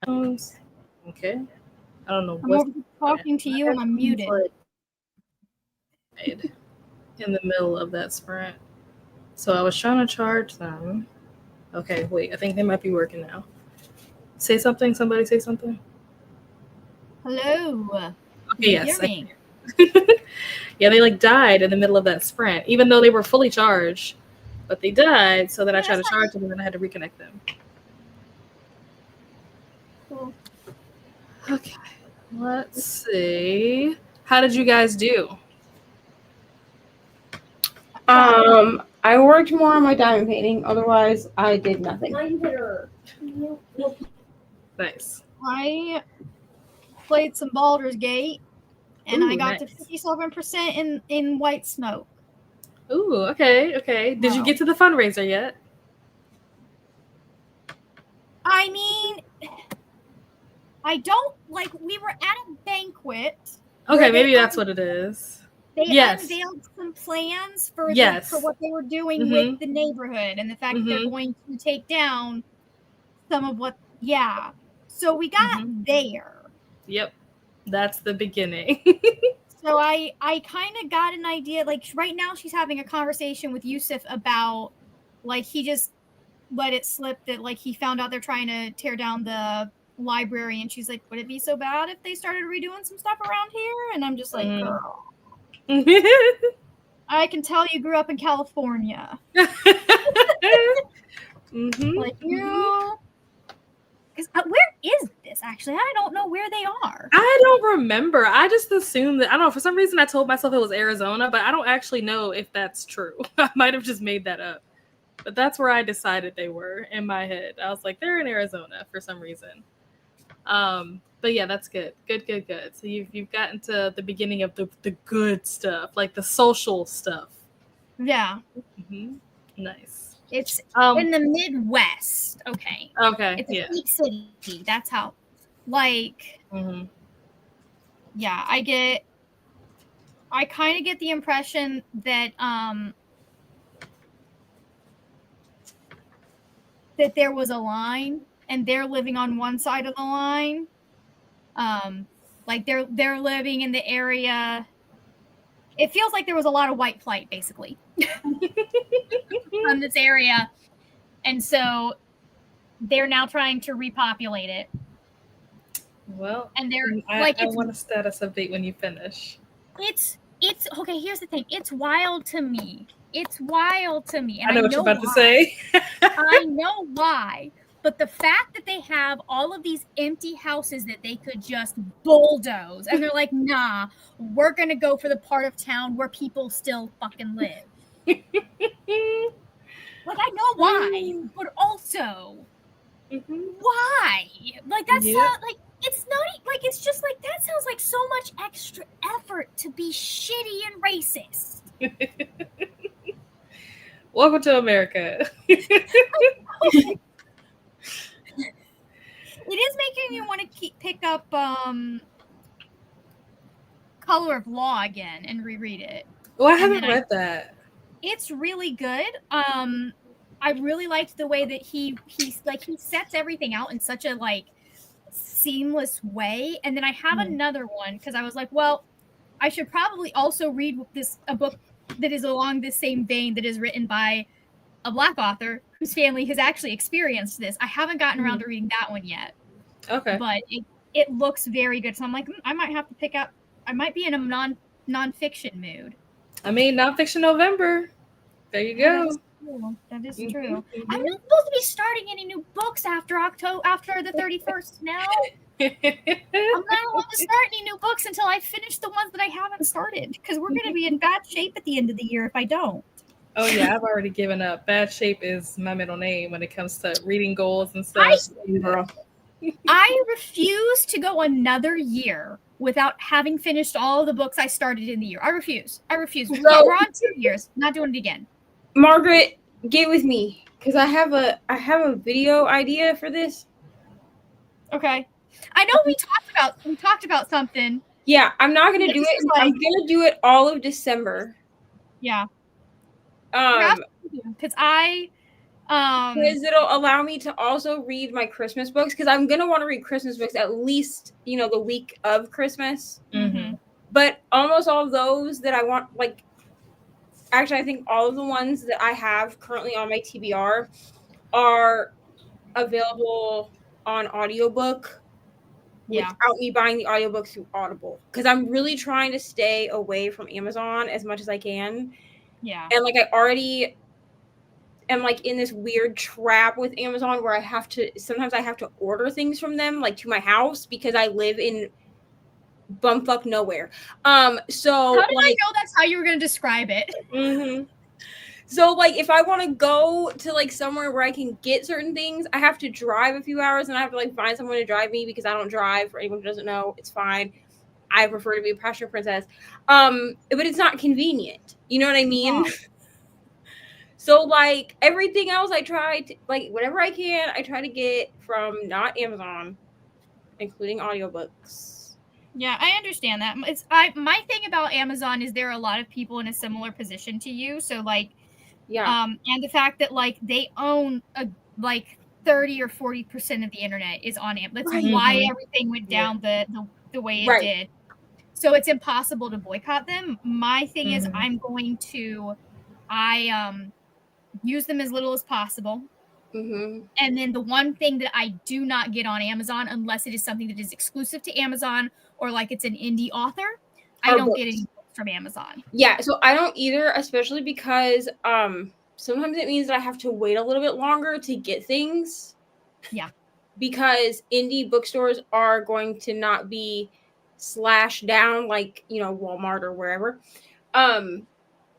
Okay. I don't know I'm what's over here talking to you and I'm muted. in the middle of that sprint. So I was trying to charge them. Okay, wait. I think they might be working now. Say something. Somebody say something. Hello. Okay, You yes. hear me? Yeah, they like died in the middle of that sprint, even though they were fully charged. But they died, so then I tried to charge them and then I had to reconnect them. Cool. Okay, let's see. How did you guys do? I worked more on my diamond painting. Otherwise, I did nothing. Nice. I played some Baldur's Gate, and Ooh, I got nice. to 57% in White Smoke. Ooh, okay. Did you get to the fundraiser yet? I mean, I don't like. We were at a banquet. Okay, maybe that's what it is. They Yes. unveiled some plans for for what they were doing with the neighborhood and the fact that they're going to take down some of what. Yeah. So we got there. Yep. That's the beginning. So I kind of got an idea. Like right now, she's having a conversation with Yusuf about like he just let it slip that like he found out they're trying to tear down the library, and she's like, "Would it be so bad if they started redoing some stuff around here?" And I'm just like, "Girl, I can tell you grew up in California." Like you. Where is this actually? I don't know where they are. I don't remember. I just assumed that, I don't know, for some reason I told myself it was Arizona, but I don't actually know if that's true. I might have just made that up. But that's where I decided they were in my head. I was like, they're in Arizona for some reason. But yeah, that's good. Good. So you've gotten to the beginning of the good stuff, like the social stuff. Yeah. Nice. It's in the Midwest. Okay. It's a big city. That's how. Like. Yeah, I kind of get the impression that that there was a line, and they're living on one side of the line. Like they're living in the area. It feels like there was a lot of white flight, basically, from this area, and so they're now trying to repopulate it. Well, and they're I want a status update when you finish. It's okay. Here's the thing. It's wild to me. And I know what you're about to say. I know why. But the fact that they have all of these empty houses that they could just bulldoze, and they're like, nah, we're going to go for the part of town where people still fucking live. Like, I know why, but also, why? Like, that's not, like, it's not, like, it's just like, that sounds like so much extra effort to be shitty and racist. Welcome to America. It is making me want to pick up Color of Law again and reread it. Well, I haven't read that. It's really good. I really liked the way that he sets everything out in such a like seamless way. And then I have another one because I was like, well, I should probably also read a book that is along this same vein that is written by a Black author whose family has actually experienced this. I haven't gotten around to reading that one yet. Okay. But it looks very good. So I'm like, I might have to pick up. I might be in a nonfiction mood. I mean, Nonfiction November. There you go. That is true. I'm not supposed to be starting any new books after the 31st now. I'm not allowed to start any new books until I finish the ones that I haven't started, because we're going to be in bad shape at the end of the year if I don't. Oh yeah, I've already given up. Bad shape is my middle name when it comes to reading goals and stuff. I refuse to go another year without having finished all of the books I started in the year. I refuse. So, we're on 2 years. Not doing it again. Margaret, get with me because I have a video idea for this. Okay. I know we talked about something. Yeah, I'm not gonna do it. I'm gonna do it all of December. Yeah. Because I Because it'll allow me to also read my Christmas books, because I'm gonna want to read Christmas books at least, the week of Christmas. Mm-hmm. But almost all of those that I want, like, actually, I think all of the ones that I have currently on my TBR are available on audiobook without me buying the audiobook through Audible, because I'm really trying to stay away from Amazon as much as I can. Yeah. And like, I already am like in this weird trap with Amazon where sometimes I have to order things from them, like, to my house, because I live in bumfuck nowhere. So how did I know that's how you were going to describe it? Mm-hmm. So, like, if I want to go to, like, somewhere where I can get certain things, I have to drive a few hours, and I have to, like, find someone to drive me, because I don't drive. For anyone who doesn't know, it's fine. I prefer to be a pasture princess. But it's not convenient. You know what I mean? Yeah. So, like, everything else I try to, like, whatever I can, I try to get from not Amazon, including audiobooks. Yeah, I understand that. My thing about Amazon is there are a lot of people in a similar position to you. So, like, and the fact that, like, they own like 30 or 40% of the internet is on Amazon. That's why everything went down the way it did. So it's impossible to boycott them. My thing is, I'm going to, use them as little as possible. And then the one thing that I do not get on Amazon, unless it is something that is exclusive to Amazon or like it's an indie author, I don't get any books from Amazon. Yeah, so I don't either, especially because sometimes it means that I have to wait a little bit longer to get things. Yeah. Because indie bookstores are going to not be slashed down like, Walmart or wherever.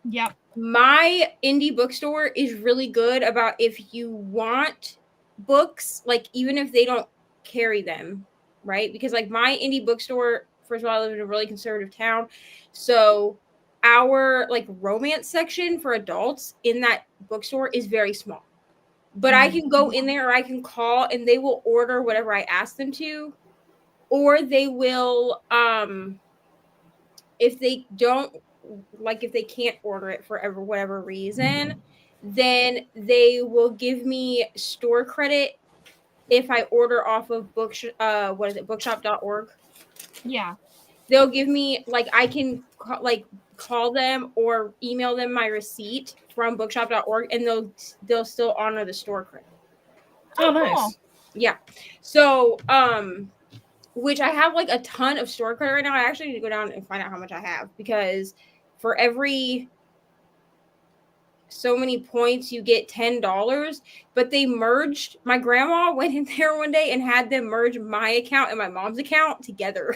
Yep. My indie bookstore is really good about, if you want books, like, even if they don't carry them, right? Because, like, my indie bookstore, first of all, I live in a really conservative town, so our, like, romance section for adults in that bookstore is very small. But I can go in there, or I can call, and they will order whatever I ask them to, or they will, if they don't, like, if they can't order it for whatever reason, then they will give me store credit if I order off of bookshop.org. Yeah. They'll give me, like, I can call them or email them my receipt from bookshop.org, and they'll still honor the store credit. Oh, nice. Yeah. So, which I have, like, a ton of store credit right now. I actually need to go down and find out how much I have, because for every so many points you get $10, but they merged. My grandma went in there one day and had them merge my account and my mom's account together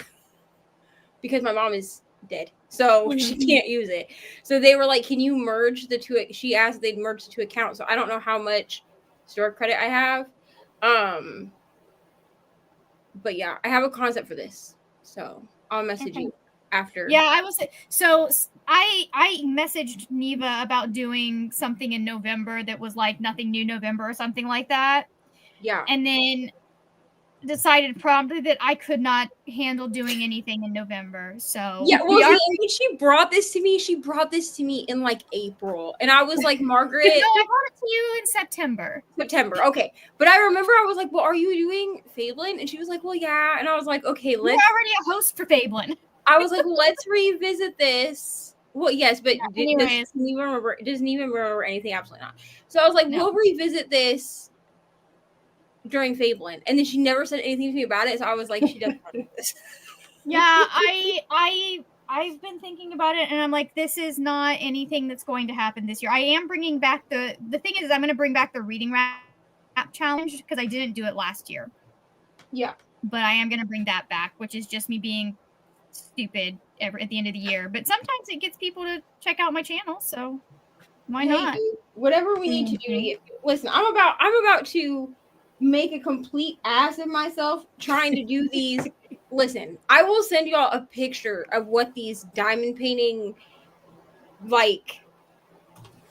because my mom is dead, so she can't use it. So they were like, can you merge the two? She asked if they'd merge the two accounts. So I don't know how much store credit I have. But yeah, I have a concept for this, so I'll message you after. Yeah, I messaged Neva about doing something in November that was like Nothing New November or something like that. Yeah. And then decided promptly that I could not handle doing anything in November. So yeah, well, when she brought this to me, in like April, and I was like, Margaret. No, I brought it to you in September. Okay, but I remember I was like, well, are you doing Fablen? And she was like, well, yeah, and I was like, okay, You're already a host for Fablen. I was like, let's revisit this. Well, yes, but doesn't even remember anything. Absolutely not. So I was like, we'll revisit this during Fablen, and then she never said anything to me about it. So I was like, she doesn't want to do this. Yeah, I've been thinking about it, and I'm like, this is not anything that's going to happen this year. I am bringing back the thing is, I'm going to bring back the reading rap challenge because I didn't do it last year. Yeah, but I am going to bring that back, which is just me being stupid at the end of the year. But sometimes it gets people to check out my channel, so why not? Dude, whatever we need to do to get. Listen, I'm about to make a complete ass of myself trying to do these. Listen, I will send y'all a picture of what these diamond painting like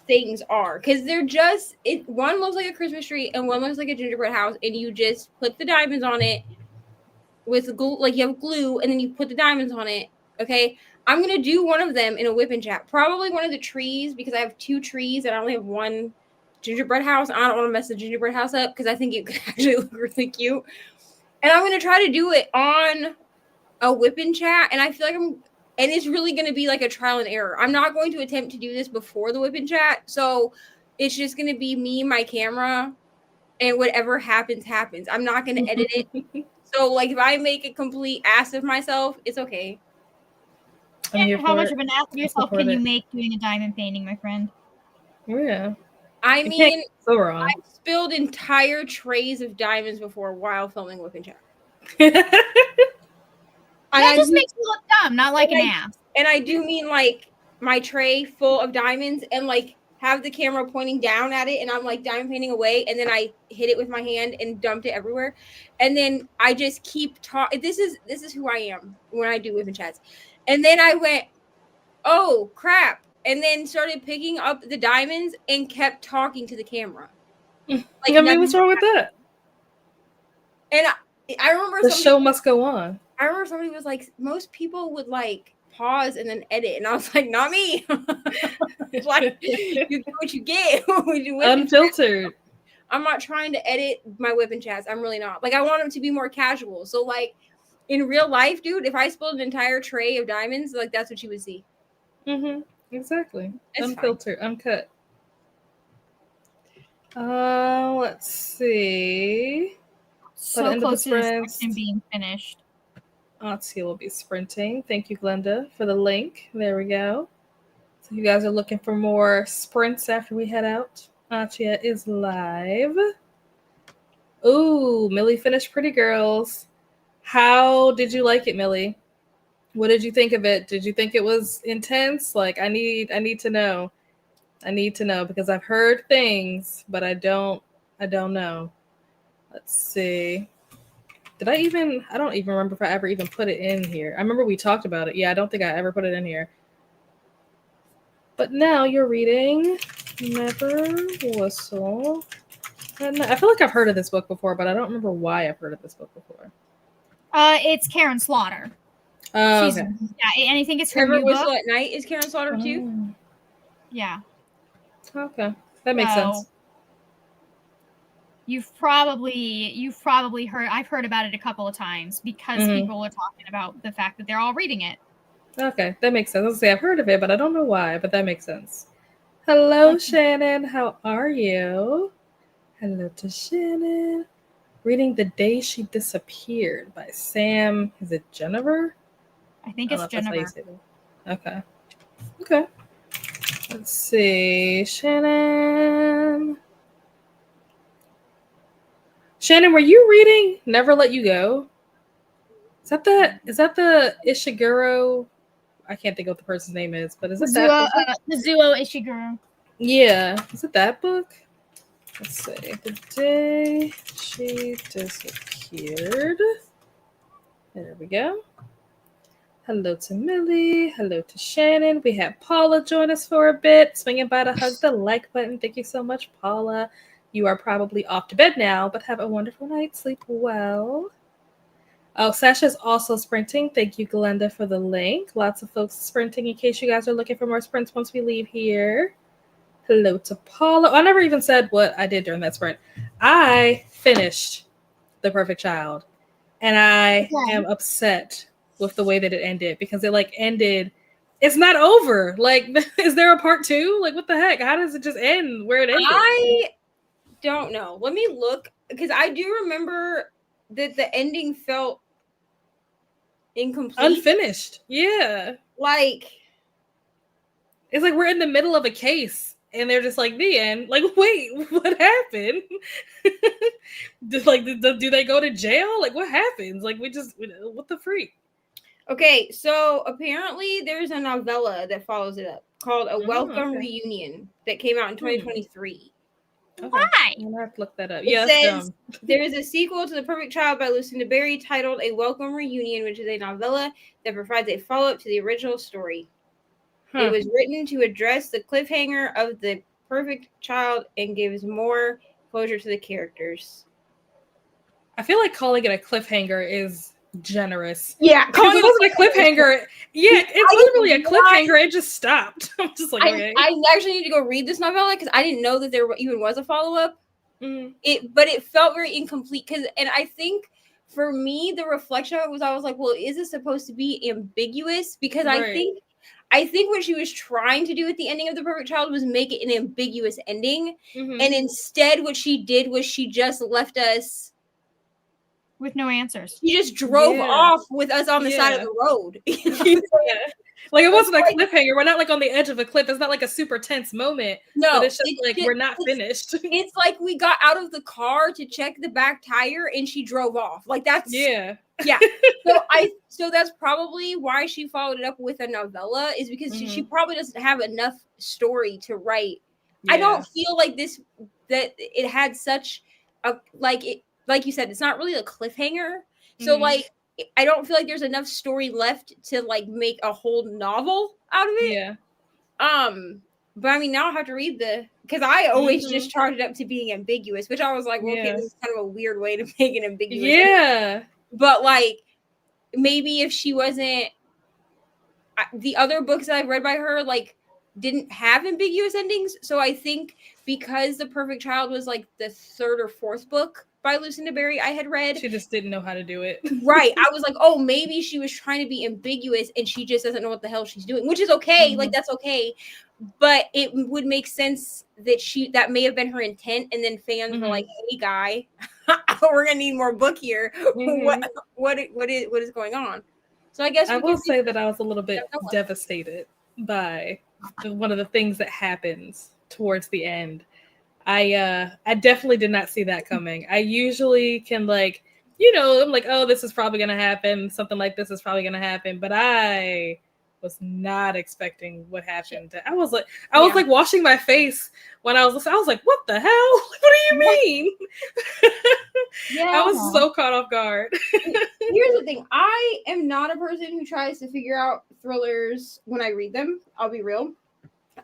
things are, because they're just one looks like a Christmas tree and one looks like a gingerbread house, and you just put the diamonds on it with glue, like you have glue, and then you put the diamonds on it. Okay, I'm gonna do one of them in a whip and chat, probably one of the trees, because I have two trees and I only have one gingerbread house. I don't want to mess the gingerbread house up because I think it could actually look really cute. And I'm gonna try to do it on a whipping chat, and I feel like and it's really gonna be like a trial and error. I'm not going to attempt to do this before the whipping chat, so it's just gonna be me, my camera, and whatever happens, happens. I'm not gonna edit it. So like if I make a complete ass of myself, it's okay. And how much of an ass of yourself can you make doing a diamond painting, my friend? Yeah. I mean, so wrong. I spilled entire trays of diamonds before while filming whipping chat. That just makes you look dumb, not like an ass. And I do mean like my tray full of diamonds and like have the camera pointing down at it and I'm like diamond painting away and then I hit it with my hand and dumped it everywhere. And then I just keep talking. This is who I am when I do whipping chats. And then I went, oh crap. And then started picking up the diamonds and kept talking to the camera. Like, I mean, what's wrong with that? And I remember the show must go on. I remember somebody was like, most people would like pause and then edit, and I was like, not me. It's like you get what you get. Unfiltered. I'm not trying to edit my whipping chats. I'm really not. Like I want them to be more casual. So like in real life, dude, if I spilled an entire tray of diamonds, like that's what you would see. Mm-hmm. Exactly. It's unfiltered, uncut. Let's see. So close to the section being finished. Atia will be sprinting. Thank you, Glenda, for the link. There we go. So you guys are looking for more sprints after we head out. Atia is live. Ooh, Millie finished Pretty Girls. How did you like it, Millie? What did you think of it? Did you think it was intense? Like, I need to know. I need to know because I've heard things, but I don't know. Let's see. I don't even remember if I ever even put it in here. I remember we talked about it. Yeah, I don't think I ever put it in here. But now you're reading Never Whistle. And I feel like I've heard of this book before, but I don't remember why I've heard of this book before. It's Karen Slaughter. Okay. Yeah, and I think it's her Never new Whistle book. at Night is Karen Slaughter too. Yeah. Okay, that makes sense. You've probably heard. I've heard about it a couple of times because people are talking about the fact that they're all reading it. Okay, that makes sense. I'll say I've heard of it, but I don't know why. But that makes sense. Hello, Shannon. How are you? Hello to Shannon. Reading The Day She Disappeared by Sam. Is it Jennifer? I think it's Jennifer. Okay. Okay. Let's see. Shannon, were you reading Never Let You Go? Is that the Ishiguro? I can't think of what the person's name is, but is it that book? Kazuo Ishiguro. Yeah. Is it that book? Let's see. The Day She Disappeared. There we go. Hello to Millie. Hello to Shannon. We had Paula join us for a bit. Swinging by to hug the like button. Thank you so much, Paula. You are probably off to bed now, but have a wonderful night. Sleep well. Oh, Sasha's also sprinting. Thank you, Glenda, for the link. Lots of folks sprinting in case you guys are looking for more sprints once we leave here. Hello to Paula. I never even said what I did during that sprint. I finished The Perfect Child, and I am upset with the way that it ended because it ended. It's not over. Like, is there a part 2? Like, what the heck? How does it just end where it ended? I don't know. Let me look because I do remember that the ending felt incomplete, unfinished. Yeah, like it's like we're in the middle of a case and they're just like the end. Like, wait, what happened? Do they go to jail? Like, what happens? Like, what the freak? Okay, so apparently there's a novella that follows it up called A Welcome Reunion that came out in 2023. Okay. Why? I'm gonna have to look that up. It says there is a sequel to The Perfect Child by Lucinda Berry titled A Welcome Reunion, which is a novella that provides a follow-up to the original story. It was written to address the cliffhanger of The Perfect Child and gives more closure to the characters. I feel like calling it a cliffhanger is generous. Yeah, Because it wasn't a cliffhanger. Yeah, it wasn't really a cliffhanger. It just stopped. I'm just like, okay. I actually need to go read this novella because I didn't know that there even was a follow-up. Mm-hmm. But it felt very incomplete and I think for me the reflection of it was I was like, well, is this supposed to be ambiguous? Because Right. I think what she was trying to do at the ending of The Perfect Child was make it an ambiguous ending. Mm-hmm. And instead what she did was she just left us with no answers. She just drove off with us on the side of the road. Like it wasn't a cliffhanger. We're not like on the edge of a cliff. It's not like a super tense moment. No, but it's just like we're not finished. It's like we got out of the car to check the back tire and she drove off. Like that's yeah. So that's probably why she followed it up with a novella, is because she probably doesn't have enough story to write. I don't feel like that it had such a like you said, it's not really a cliffhanger. So like I don't feel like there's enough story left to like make a whole novel out of it. Yeah. But I mean, now I have to read because I always just charged it up to being ambiguous, which I was like, well, okay, this is kind of a weird way to make it ambiguous. Yeah. But like, maybe if she wasn't, the other books that I've read by her, like, didn't have ambiguous endings. So I think because The Perfect Child was like the third or fourth book by Lucinda Berry I had read, she just didn't know how to do it. Right. I was like, oh, maybe she was trying to be ambiguous and she just doesn't know what the hell she's doing, which is okay. Like, that's okay. But it would make sense that may have been her intent. And then fans were like, hey, guy, we're going to need more book here. What is going on? So I guess I will say that I was a little bit devastated by one of the things that happens towards the end. I definitely did not see that coming. I usually can like, I'm like, oh, this is probably going to happen. Something like this is probably going to happen. But I was not expecting what happened. I was like washing my face when I was listening. I was like, what the hell? What do you mean? I was so caught off guard. Here's the thing. I am not a person who tries to figure out thrillers when I read them. I'll be real.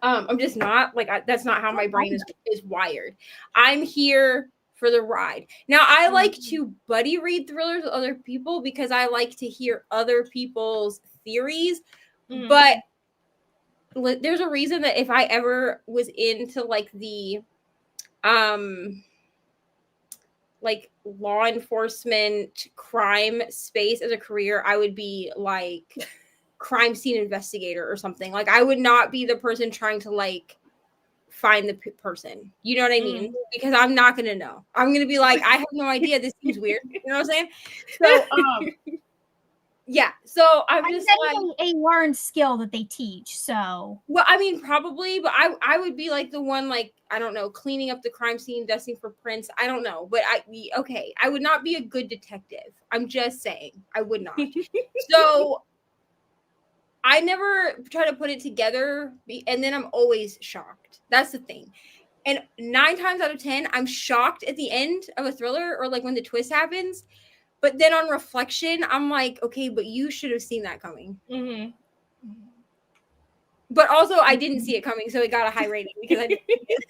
I'm just not that's not how my brain is wired. I'm here for the ride. Now I like to buddy read thrillers with other people because I like to hear other people's theories. But there's a reason that if I ever was into like the like law enforcement crime space as a career, I would be like crime scene investigator or something. Like I would not be the person trying to like find the person. You know what I mean? Because I'm not gonna know. I'm gonna be like, I have no idea. This seems weird. You know what I'm saying? So yeah. So I'm just like a learned skill that they teach. So well, I mean, probably, but I would be like the one, like, I don't know, cleaning up the crime scene, dusting for prints. I don't know, but I would not be a good detective. I'm just saying, I would not. So I never try to put it together, and then I'm always shocked. That's the thing. And 9 times out of 10, I'm shocked at the end of a thriller or like when the twist happens. But then on reflection, I'm like, okay, but you should have seen that coming. But also, I didn't see it coming, so it got a high rating because I didn't see it.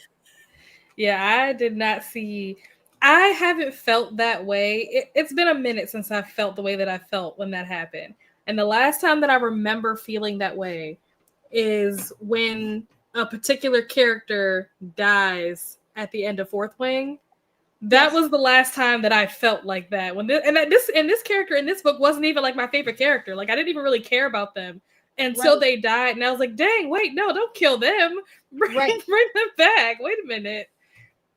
Yeah, I did not see. I haven't felt that way. It's been a minute since I felt the way that I felt when that happened. And the last time that I remember feeling that way is when a particular character dies at the end of Fourth Wing. That was the last time that I felt like that. This character in this book wasn't even like my favorite character. Like I didn't even really care about them until they died. And I was like, dang, wait, no, don't kill them. Bring them back. Wait a minute.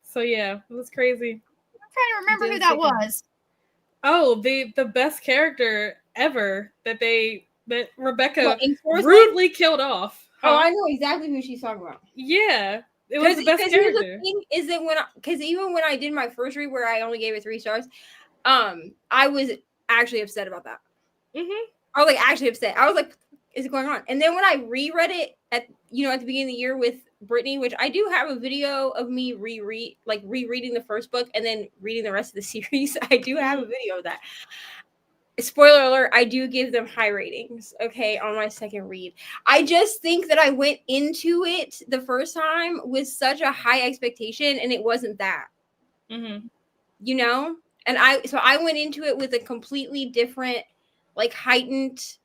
So yeah, it was crazy. I'm trying to remember who that was. Oh, the best character ever that Rebecca rudely killed off. Oh, I know exactly who she's talking about. Yeah. It was the best character. The thing is that even when I did my first read where I only gave it 3 stars, I was actually upset about that. I was like actually upset. I was like, is it going on? And then when I reread it at the beginning of the year with Brittany, which I do have a video of me rereading the first book and then reading the rest of the series. I do have a video of that. Spoiler alert, I do give them high ratings, okay, on my second read. I just think that I went into it the first time with such a high expectation, and it wasn't that. You know? And I went into it with a completely different, like, heightened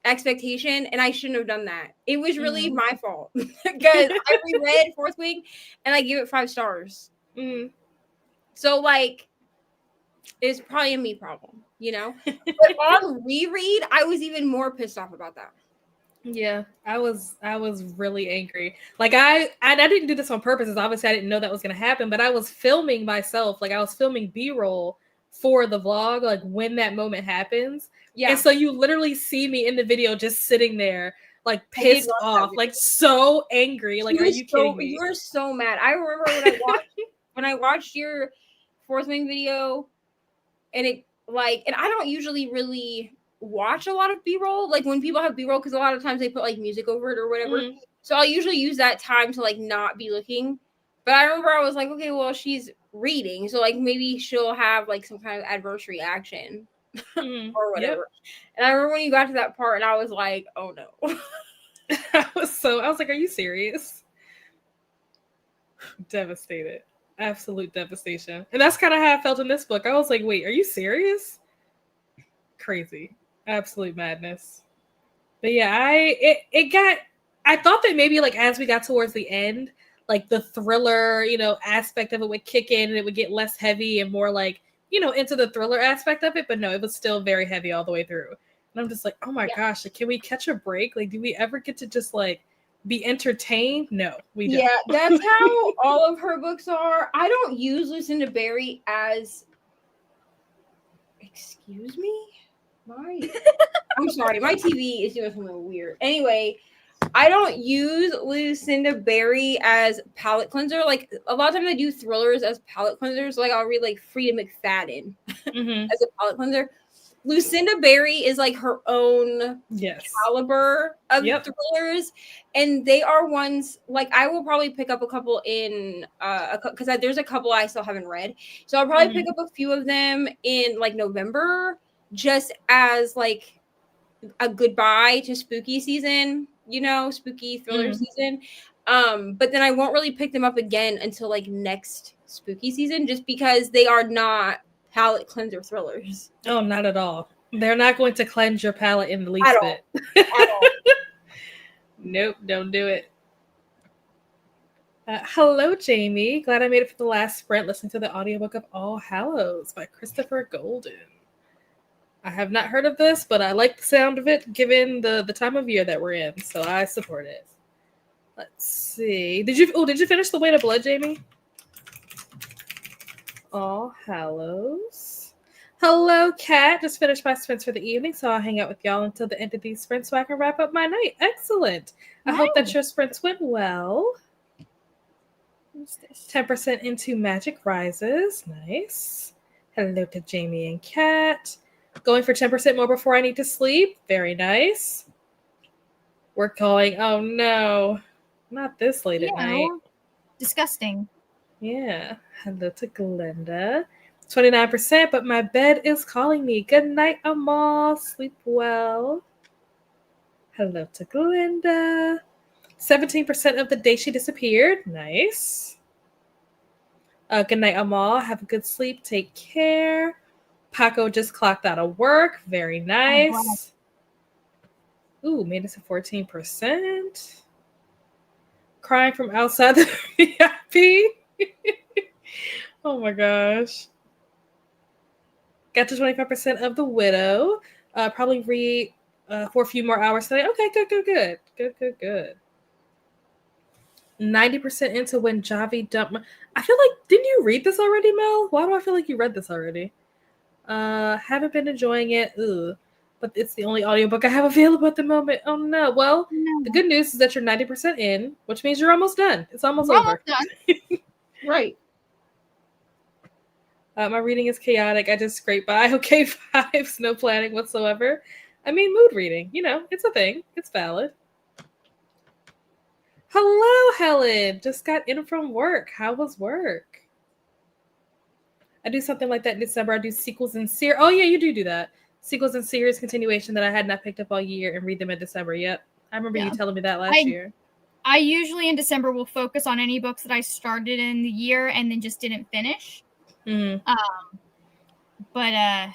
expectation, and I shouldn't have done that. It was really my fault because I reread Fourth Wing and I gave it 5 stars. So, like, it's probably a me problem, you know? But on reread, I was even more pissed off about that. Yeah, I was really angry. Like I didn't do this on purpose, because obviously I didn't know that was gonna happen, but I was filming myself, like I was filming B-roll for the vlog, like when that moment happens. Yeah. And so you literally see me in the video just sitting there, like pissed off, like so angry. Like, are you kidding me? You were so mad. I remember when I watched your Fourth Wing video, and it like, and I don't usually really watch a lot of B-roll, like when people have B-roll, because a lot of times they put like music over it or whatever. So I'll usually use that time to like not be looking. But I remember I was like, okay, well, she's reading, so like maybe she'll have like some kind of adverse reaction or whatever. Yep. And I remember when you got to that part, and I was like, oh no. I was like, are you serious? Devastated. Absolute devastation. And that's kind of how I felt in this book. I was like, wait, are you serious? Crazy. Absolute madness. But yeah, I thought that maybe like as we got towards the end, like the thriller, you know, aspect of it would kick in and it would get less heavy and more like, you know, into the thriller aspect of it. But no, it was still very heavy all the way through. And I'm just like, oh my gosh, like, can we catch a break? Like, do we ever get to just like be entertained? No, we don't. Yeah, that's how all of her books are. I don't use Lucinda Berry as, excuse me? I'm sorry, my TV is doing something weird. Anyway, I don't use Lucinda Berry as palate cleanser. Like, a lot of times I do thrillers as palate cleansers. Like, I'll read like Frida McFadden as a palate cleanser. Lucinda Berry is like her own caliber of thrillers, and they are ones like I will probably pick up a couple in because there's a couple I still haven't read, so I'll probably pick up a few of them in like November, just as like a goodbye to spooky season, you know, spooky thriller season. But then I won't really pick them up again until like next spooky season, just because they are not palate cleanser thrillers. Oh, not at all. They're not going to cleanse your palate in the least bit. At all. Nope, don't do it. Hello, Jamie. Glad I made it for the last sprint. Listening to the audiobook of All Hallows by Christopher Golden. I have not heard of this, but I like the sound of it given the time of year that we're in, so I support it. Let's see. Did you finish The Weight of Blood, Jamie? All Hallows. Hello, Kat. Just finished my sprints for the evening, so I'll hang out with y'all until the end of these sprints so I can wrap up my night. Excellent. I hope that your sprints went well. 10% into Magic Rises. Nice. Hello to Jamie and Kat. Going for 10% more before I need to sleep. Very nice. We're going, oh no, not this late at night. Disgusting. Yeah. Hello to Glenda. 29%, but my bed is calling me. Good night, Amal. Sleep well. Hello to Glenda. 17% of the day she disappeared. Nice. Good night, Amal. Have a good sleep. Take care. Paco just clocked out of work. Very nice. Ooh, made it to 14%. Crying from outside the VIP. Oh my gosh. Got to 25% of The Widow. Probably read for a few more hours today. Okay, good. 90% into When Javi Dumped. I feel like, didn't you read this already, Mel? Why do I feel like you read this already? Haven't been enjoying it. Ugh. But it's the only audiobook I have available at the moment. Oh no. Well, the good news is that you're 90% in, which means you're almost done. It's almost over. Right. My reading is chaotic. I just scrape by. Okay, 5s, no planning whatsoever. I mean, mood reading. You know, it's a thing. It's valid. Hello, Helen. Just got in from work. How was work? I do something like that in December. I do sequels and series. Oh, yeah, you do that. Sequels and series continuation that I had not picked up all year and read them in December. Yep. I remember you telling me that last year. I usually in December will focus on any books that I started in the year and then just didn't finish. But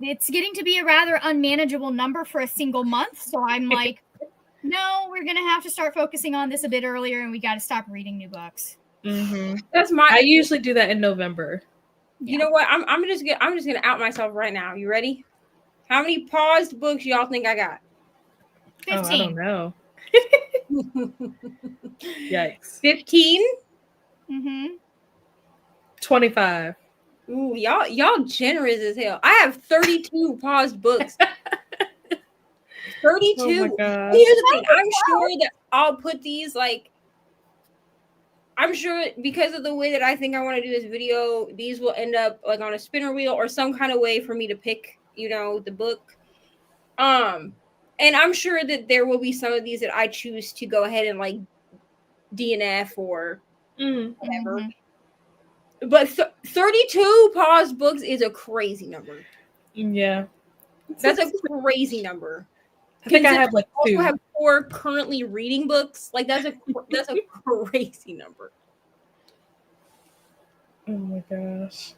it's getting to be a rather unmanageable number for a single month. So I'm like, no, we're gonna have to start focusing on this a bit earlier, and we got to stop reading new books. That's my. I usually do that in November. You know what? I'm just gonna out myself right now. You ready? How many paused books y'all think I got? 15. Oh, I don't know. Yikes. 15. 25. Ooh, y'all generous as hell. I have 32 paused books. 32. Oh my God. Here's the thing. I'm sure that I'll put these like. I'm sure because of the way that I think I want to do this video, these will end up like on a spinner wheel or some kind of way for me to pick, the book. And I'm sure that there will be some of these that I choose to go ahead and like DNF or whatever. But 32 paused books is a crazy number. Yeah. That's a crazy number. I think I have like 2. I have 4 currently reading books. Like that's a crazy number. Oh my gosh.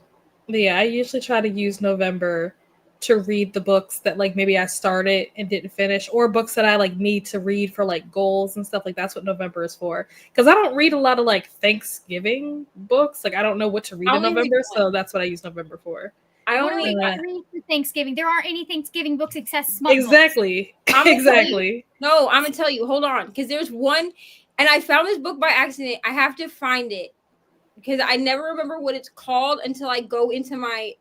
Yeah, I usually try to use November to read the books that like maybe I started and didn't finish, or books that I like need to read for like goals and stuff. Like that's what November is for. Because I don't read a lot of like Thanksgiving books. Like I don't know what to read in November, so that's what I use November for. I only read for Thanksgiving. There aren't any Thanksgiving books except small exactly. Exactly. No, I'm gonna tell you. Hold on, because there's one, and I found this book by accident. I have to find it because I never remember what it's called until I go into my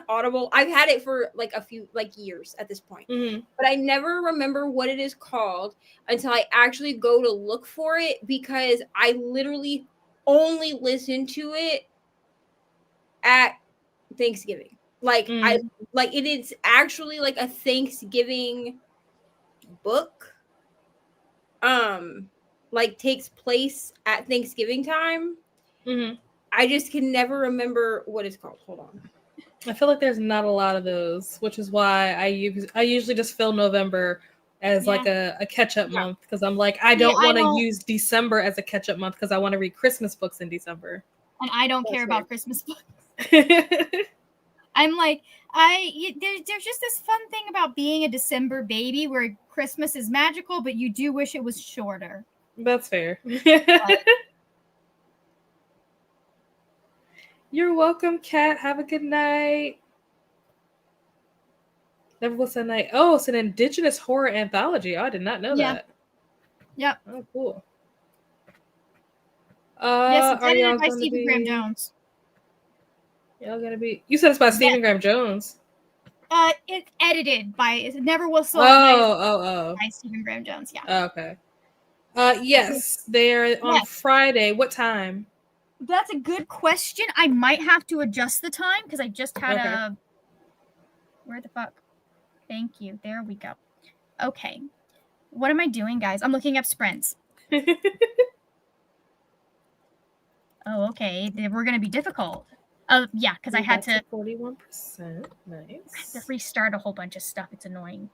Audible. I've had it for like a few years at this point, but I never remember what it is called until I actually go to look for it because I literally only listen to it at Thanksgiving. Like it is actually like a Thanksgiving book. Like takes place at Thanksgiving time. I just can never remember what it's called. Hold on. I feel like there's not a lot of those, which is why I usually just fill November as like a catch-up month because I'm like I don't want to use December as a catch-up month because I want to read Christmas books in December. And I don't care about Christmas books. I'm like there's just this fun thing about being a December baby where Christmas is magical, but you do wish it was shorter. That's fair. You're welcome, Kat. Have a good night. Never was a night. Oh, it's an Indigenous horror anthology. Oh, I did not know that. Yep. Oh, cool. Yes, it's edited by Stephen Graham Jones. Y'all gonna be? You said it's by Stephen Graham Jones. It's edited by. It never was sold. By Stephen Graham Jones. Yeah. Oh, okay. Yes, they're on Friday. What time? That's a good question. I might have to adjust the time because I just had a. Where the fuck? Thank you. There we go. Okay. What am I doing, guys? I'm looking up sprints. Oh, okay. We're going to be difficult. Yeah, because I had to 41%. Nice. I had to restart a whole bunch of stuff. It's annoying.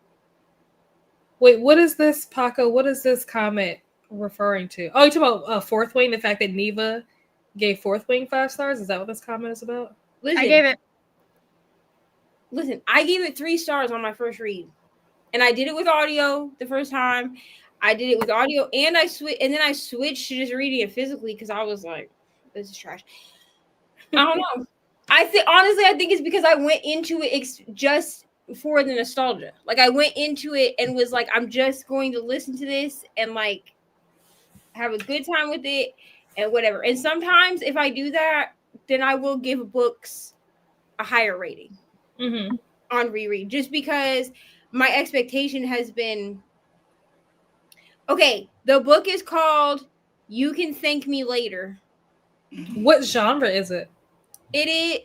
Wait, what is this, Paco? What is this comment referring to? Oh, you're talking about Fourth Wing, the fact that Neva gave Fourth Wing 5 stars? Is that what this comment is about? Listen, I gave it 3 stars on my first read. And I did it with audio the first time. I did it with audio and I switched to just reading it physically because I was like, this is trash. I don't know. I think it's because I went into it just for the nostalgia. Like I went into it and was like, I'm just going to listen to this and like have a good time with it and whatever. And sometimes if I do that, then I will give books a higher rating on reread just because my expectation has been okay. The book is called You Can Thank Me Later. What genre is it? It is.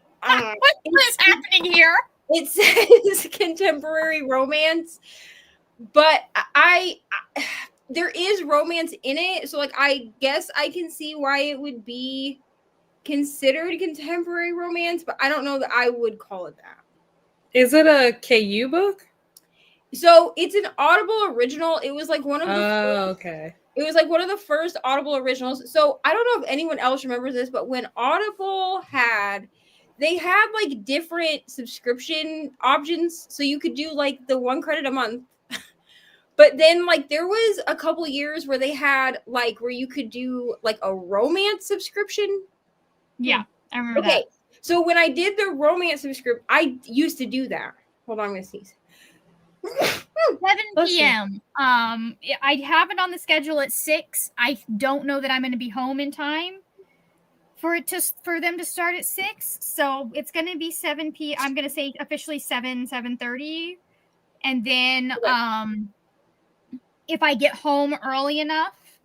What is happening here? It says contemporary romance, but there is romance in it, so like I guess I can see why it would be considered contemporary romance, but I don't know that I would call it that. Is it a KU book? So it's an Audible original. It was like one of the okay. It was like one of the first Audible originals. So I don't know if anyone else remembers this, but when Audible they had like different subscription options. So you could do like the $1 a month. But then like there was a couple years where they had like where you could do like a romance subscription. Yeah, I remember that. So when I did the romance subscription, I used to do that. Hold on, I'm gonna sneeze. 7 p.m. I have it on the schedule at 6. I don't know that I'm going to be home in time for them to start at 6. So it's going to be 7 p. I'm going to say officially 7:30, and then if I get home early enough,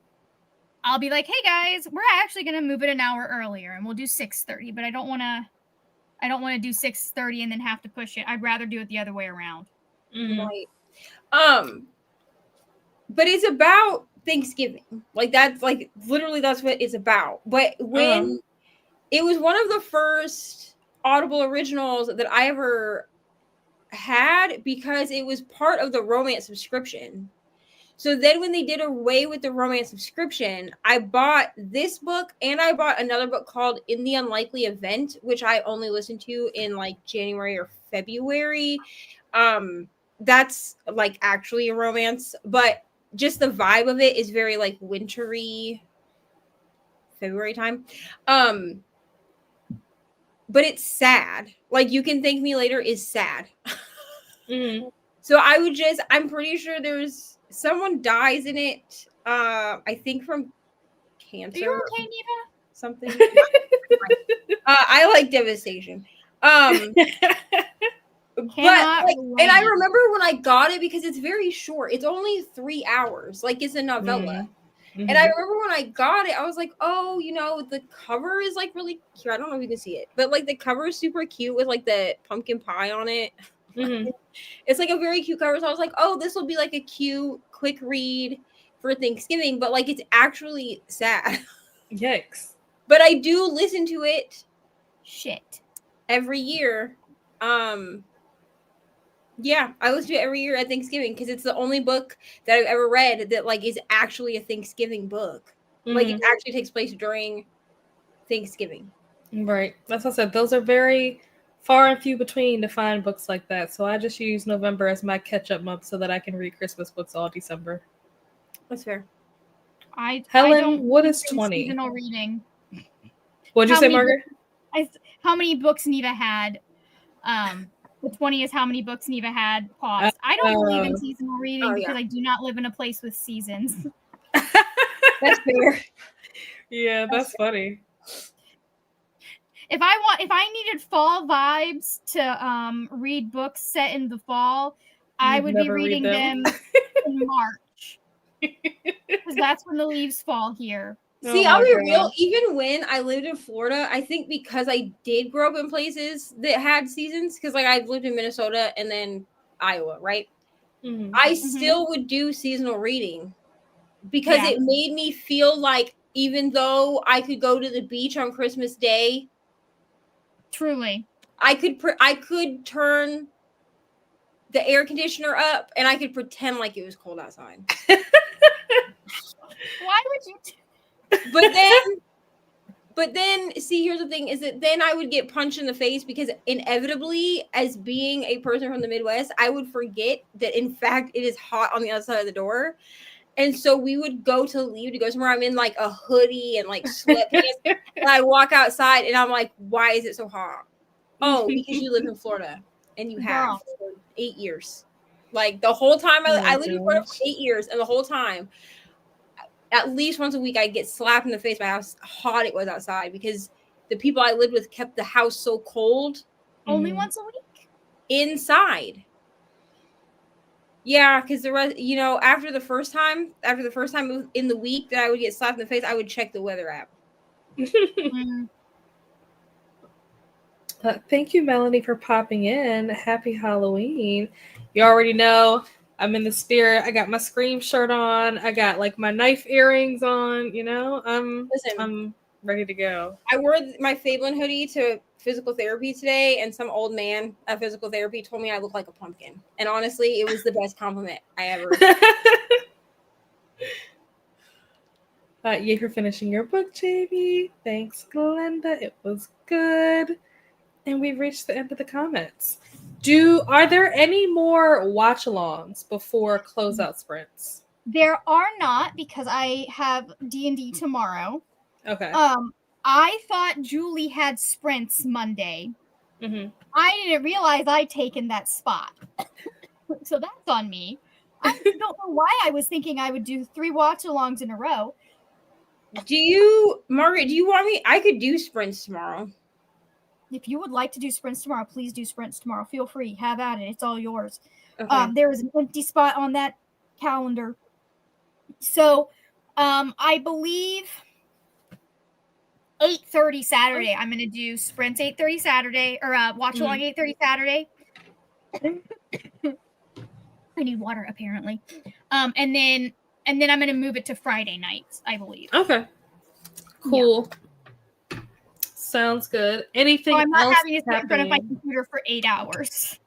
I'll be like, hey guys, we're actually going to move it an hour earlier, and we'll do 6:30. But I don't want to do 6:30 and then have to push it. I'd rather do it the other way around. Right. But it's about Thanksgiving. Like that's like literally that's what it's about. But when it was one of the first Audible originals that I ever had because it was part of the romance subscription. So then when they did away with the romance subscription, I bought this book and I bought another book called In the Unlikely Event, which I only listened to in like January or February. That's like actually a romance, but just the vibe of it is very like wintry February time. But it's sad. Like You Can Thank Me Later is sad. So I'm pretty sure there's someone dies in it. I think from cancer. Are you okay, Neva? Something. I like devastation. But like, and I remember when I got it because it's very short. It's only 3 hours. Like it's a novella. And I remember when I got it, I was like, oh, the cover is like really cute. I don't know if you can see it, but like the cover is super cute with like the pumpkin pie on it. It's like a very cute cover. So I was like, oh, this will be like a cute, quick read for Thanksgiving. But like, it's actually sad. Yikes. But I do listen to it. Shit. Every year. Yeah, I listen to it every year at Thanksgiving because it's the only book that I've ever read that like is actually a Thanksgiving book. Like it actually takes place during Thanksgiving. Right. That's what I said. Those are very far and few between to find books like that. So I just use November as my catch-up month so that I can read Christmas books all December. That's fair. Helen, what is 20? Seasonal reading. What'd you say, Margaret? How many books Neva had? The 20 is how many books Neva had paused. I don't believe in seasonal reading because I do not live in a place with seasons. That's fair. Yeah, that's funny. If I needed fall vibes to read books set in the fall, I would be reading them in March. Because that's when the leaves fall here. See, I'll be real. Even when I lived in Florida, I think because I did grow up in places that had seasons, because like I've lived in Minnesota and then Iowa, right? I still would do seasonal reading because it made me feel like even though I could go to the beach on Christmas Day, truly, I could turn the air conditioner up and I could pretend like it was cold outside. Why would you? But then, see, here's the thing: is that then I would get punched in the face because inevitably, as being a person from the Midwest, I would forget that in fact it is hot on the other side of the door, and so we would leave to go somewhere. I'm in like a hoodie and like sweatpants, and I walk outside and I'm like, "Why is it so hot?" Oh, because you live in Florida and you have for 8 years. Like the whole time I lived in Florida for 8 years, and the whole time. At least once a week, I get slapped in the face by how hot it was outside because the people I lived with kept the house so cold. Only once a week? Inside. Yeah, because the rest, after the first time in the week that I would get slapped in the face, I would check the weather app. Thank you, Melanie, for popping in. Happy Halloween. You already know I'm in the spirit. I got my Scream shirt on. I got like my knife earrings on, I'm ready to go. I wore my Fablen hoodie to physical therapy today, and some old man at physical therapy told me I look like a pumpkin. And honestly, it was the best compliment I ever. You for finishing your book, Jamie. Thanks, Glenda. It was good. And we've reached the end of the comments. Are there any more watch-alongs before closeout sprints? There are not, because I have D&D tomorrow. Okay. I thought Julie had sprints Monday. Mm-hmm. I didn't realize I'd taken that spot. So that's on me. I don't know why I was thinking I would do 3 watch-alongs in a row. Margaret, do you want me? I could do sprints tomorrow. If you would like to do sprints tomorrow, please do sprints tomorrow. Feel free. Have at it. It's all yours. Okay. There is an empty spot on that calendar. So I believe 8:30 Saturday. I'm going to do sprints 8:30 Saturday, or watch along 8:30 Saturday. I need water, apparently. And then I'm going to move it to Friday nights, I believe. Okay. Cool. Yeah. Sounds good. Anything else? I'm not having to sit in front of my computer for 8 hours.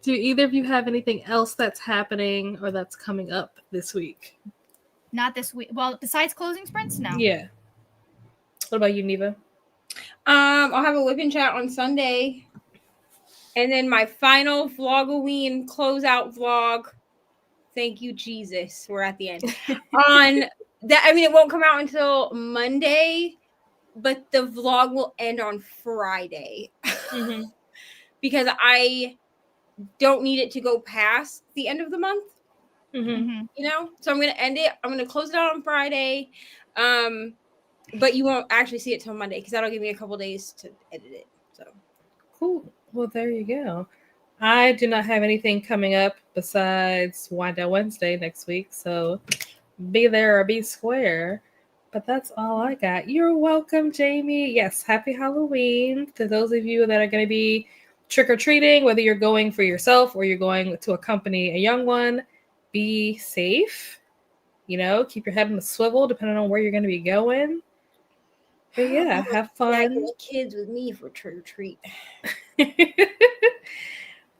Do either of you have anything else that's happening or that's coming up this week? Not this week. Well, besides closing sprints, no. Yeah. What about you, Neva? I'll have a whip and chat on Sunday. And then my final Vlogoween closeout vlog. Thank you, Jesus. We're at the end. It won't come out until Monday, but the vlog will end on Friday. Mm-hmm. Because I don't need it to go past the end of the month. Mm-hmm. You know? So I'm going to end it. I'm going to close it out on Friday. But you won't actually see it till Monday because that'll give me a couple days to edit it. So cool. Well, there you go. I do not have anything coming up besides Wind Down Wednesday next week. So be there or be square. But that's all I got. You're welcome, Jamie. Yes, happy Halloween to those of you that are going to be trick-or-treating, whether you're going for yourself or you're going to accompany a young one. Be safe. You know, keep your head on the swivel depending on where you're going to be going. But yeah, have fun. Kids with me for trick-or-treat.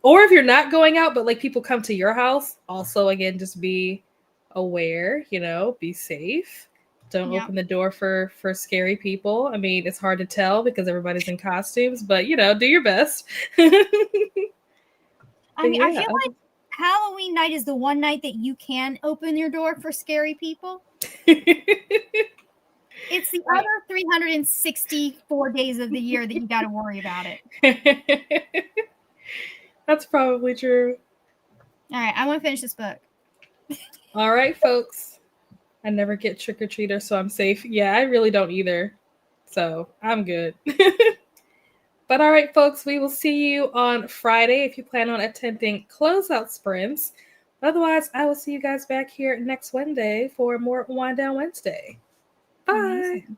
Or if you're not going out, but like people come to your house, also, again, just be aware, you know, be safe. Don't open the door for scary people. I mean, it's hard to tell because everybody's in costumes, but, you know, do your best. I feel like Halloween night is the one night that you can open your door for scary people. It's the other 364 days of the year that you got to worry about it. That's probably true. All right, I want to finish this book. All right, folks. I never get trick-or-treater, so I'm safe. Yeah, I really don't either. So I'm good. But all right, folks, we will see you on Friday if you plan on attending closeout sprints. Otherwise, I will see you guys back here next Wednesday for more Wind Down Wednesday. Bye. Amazing.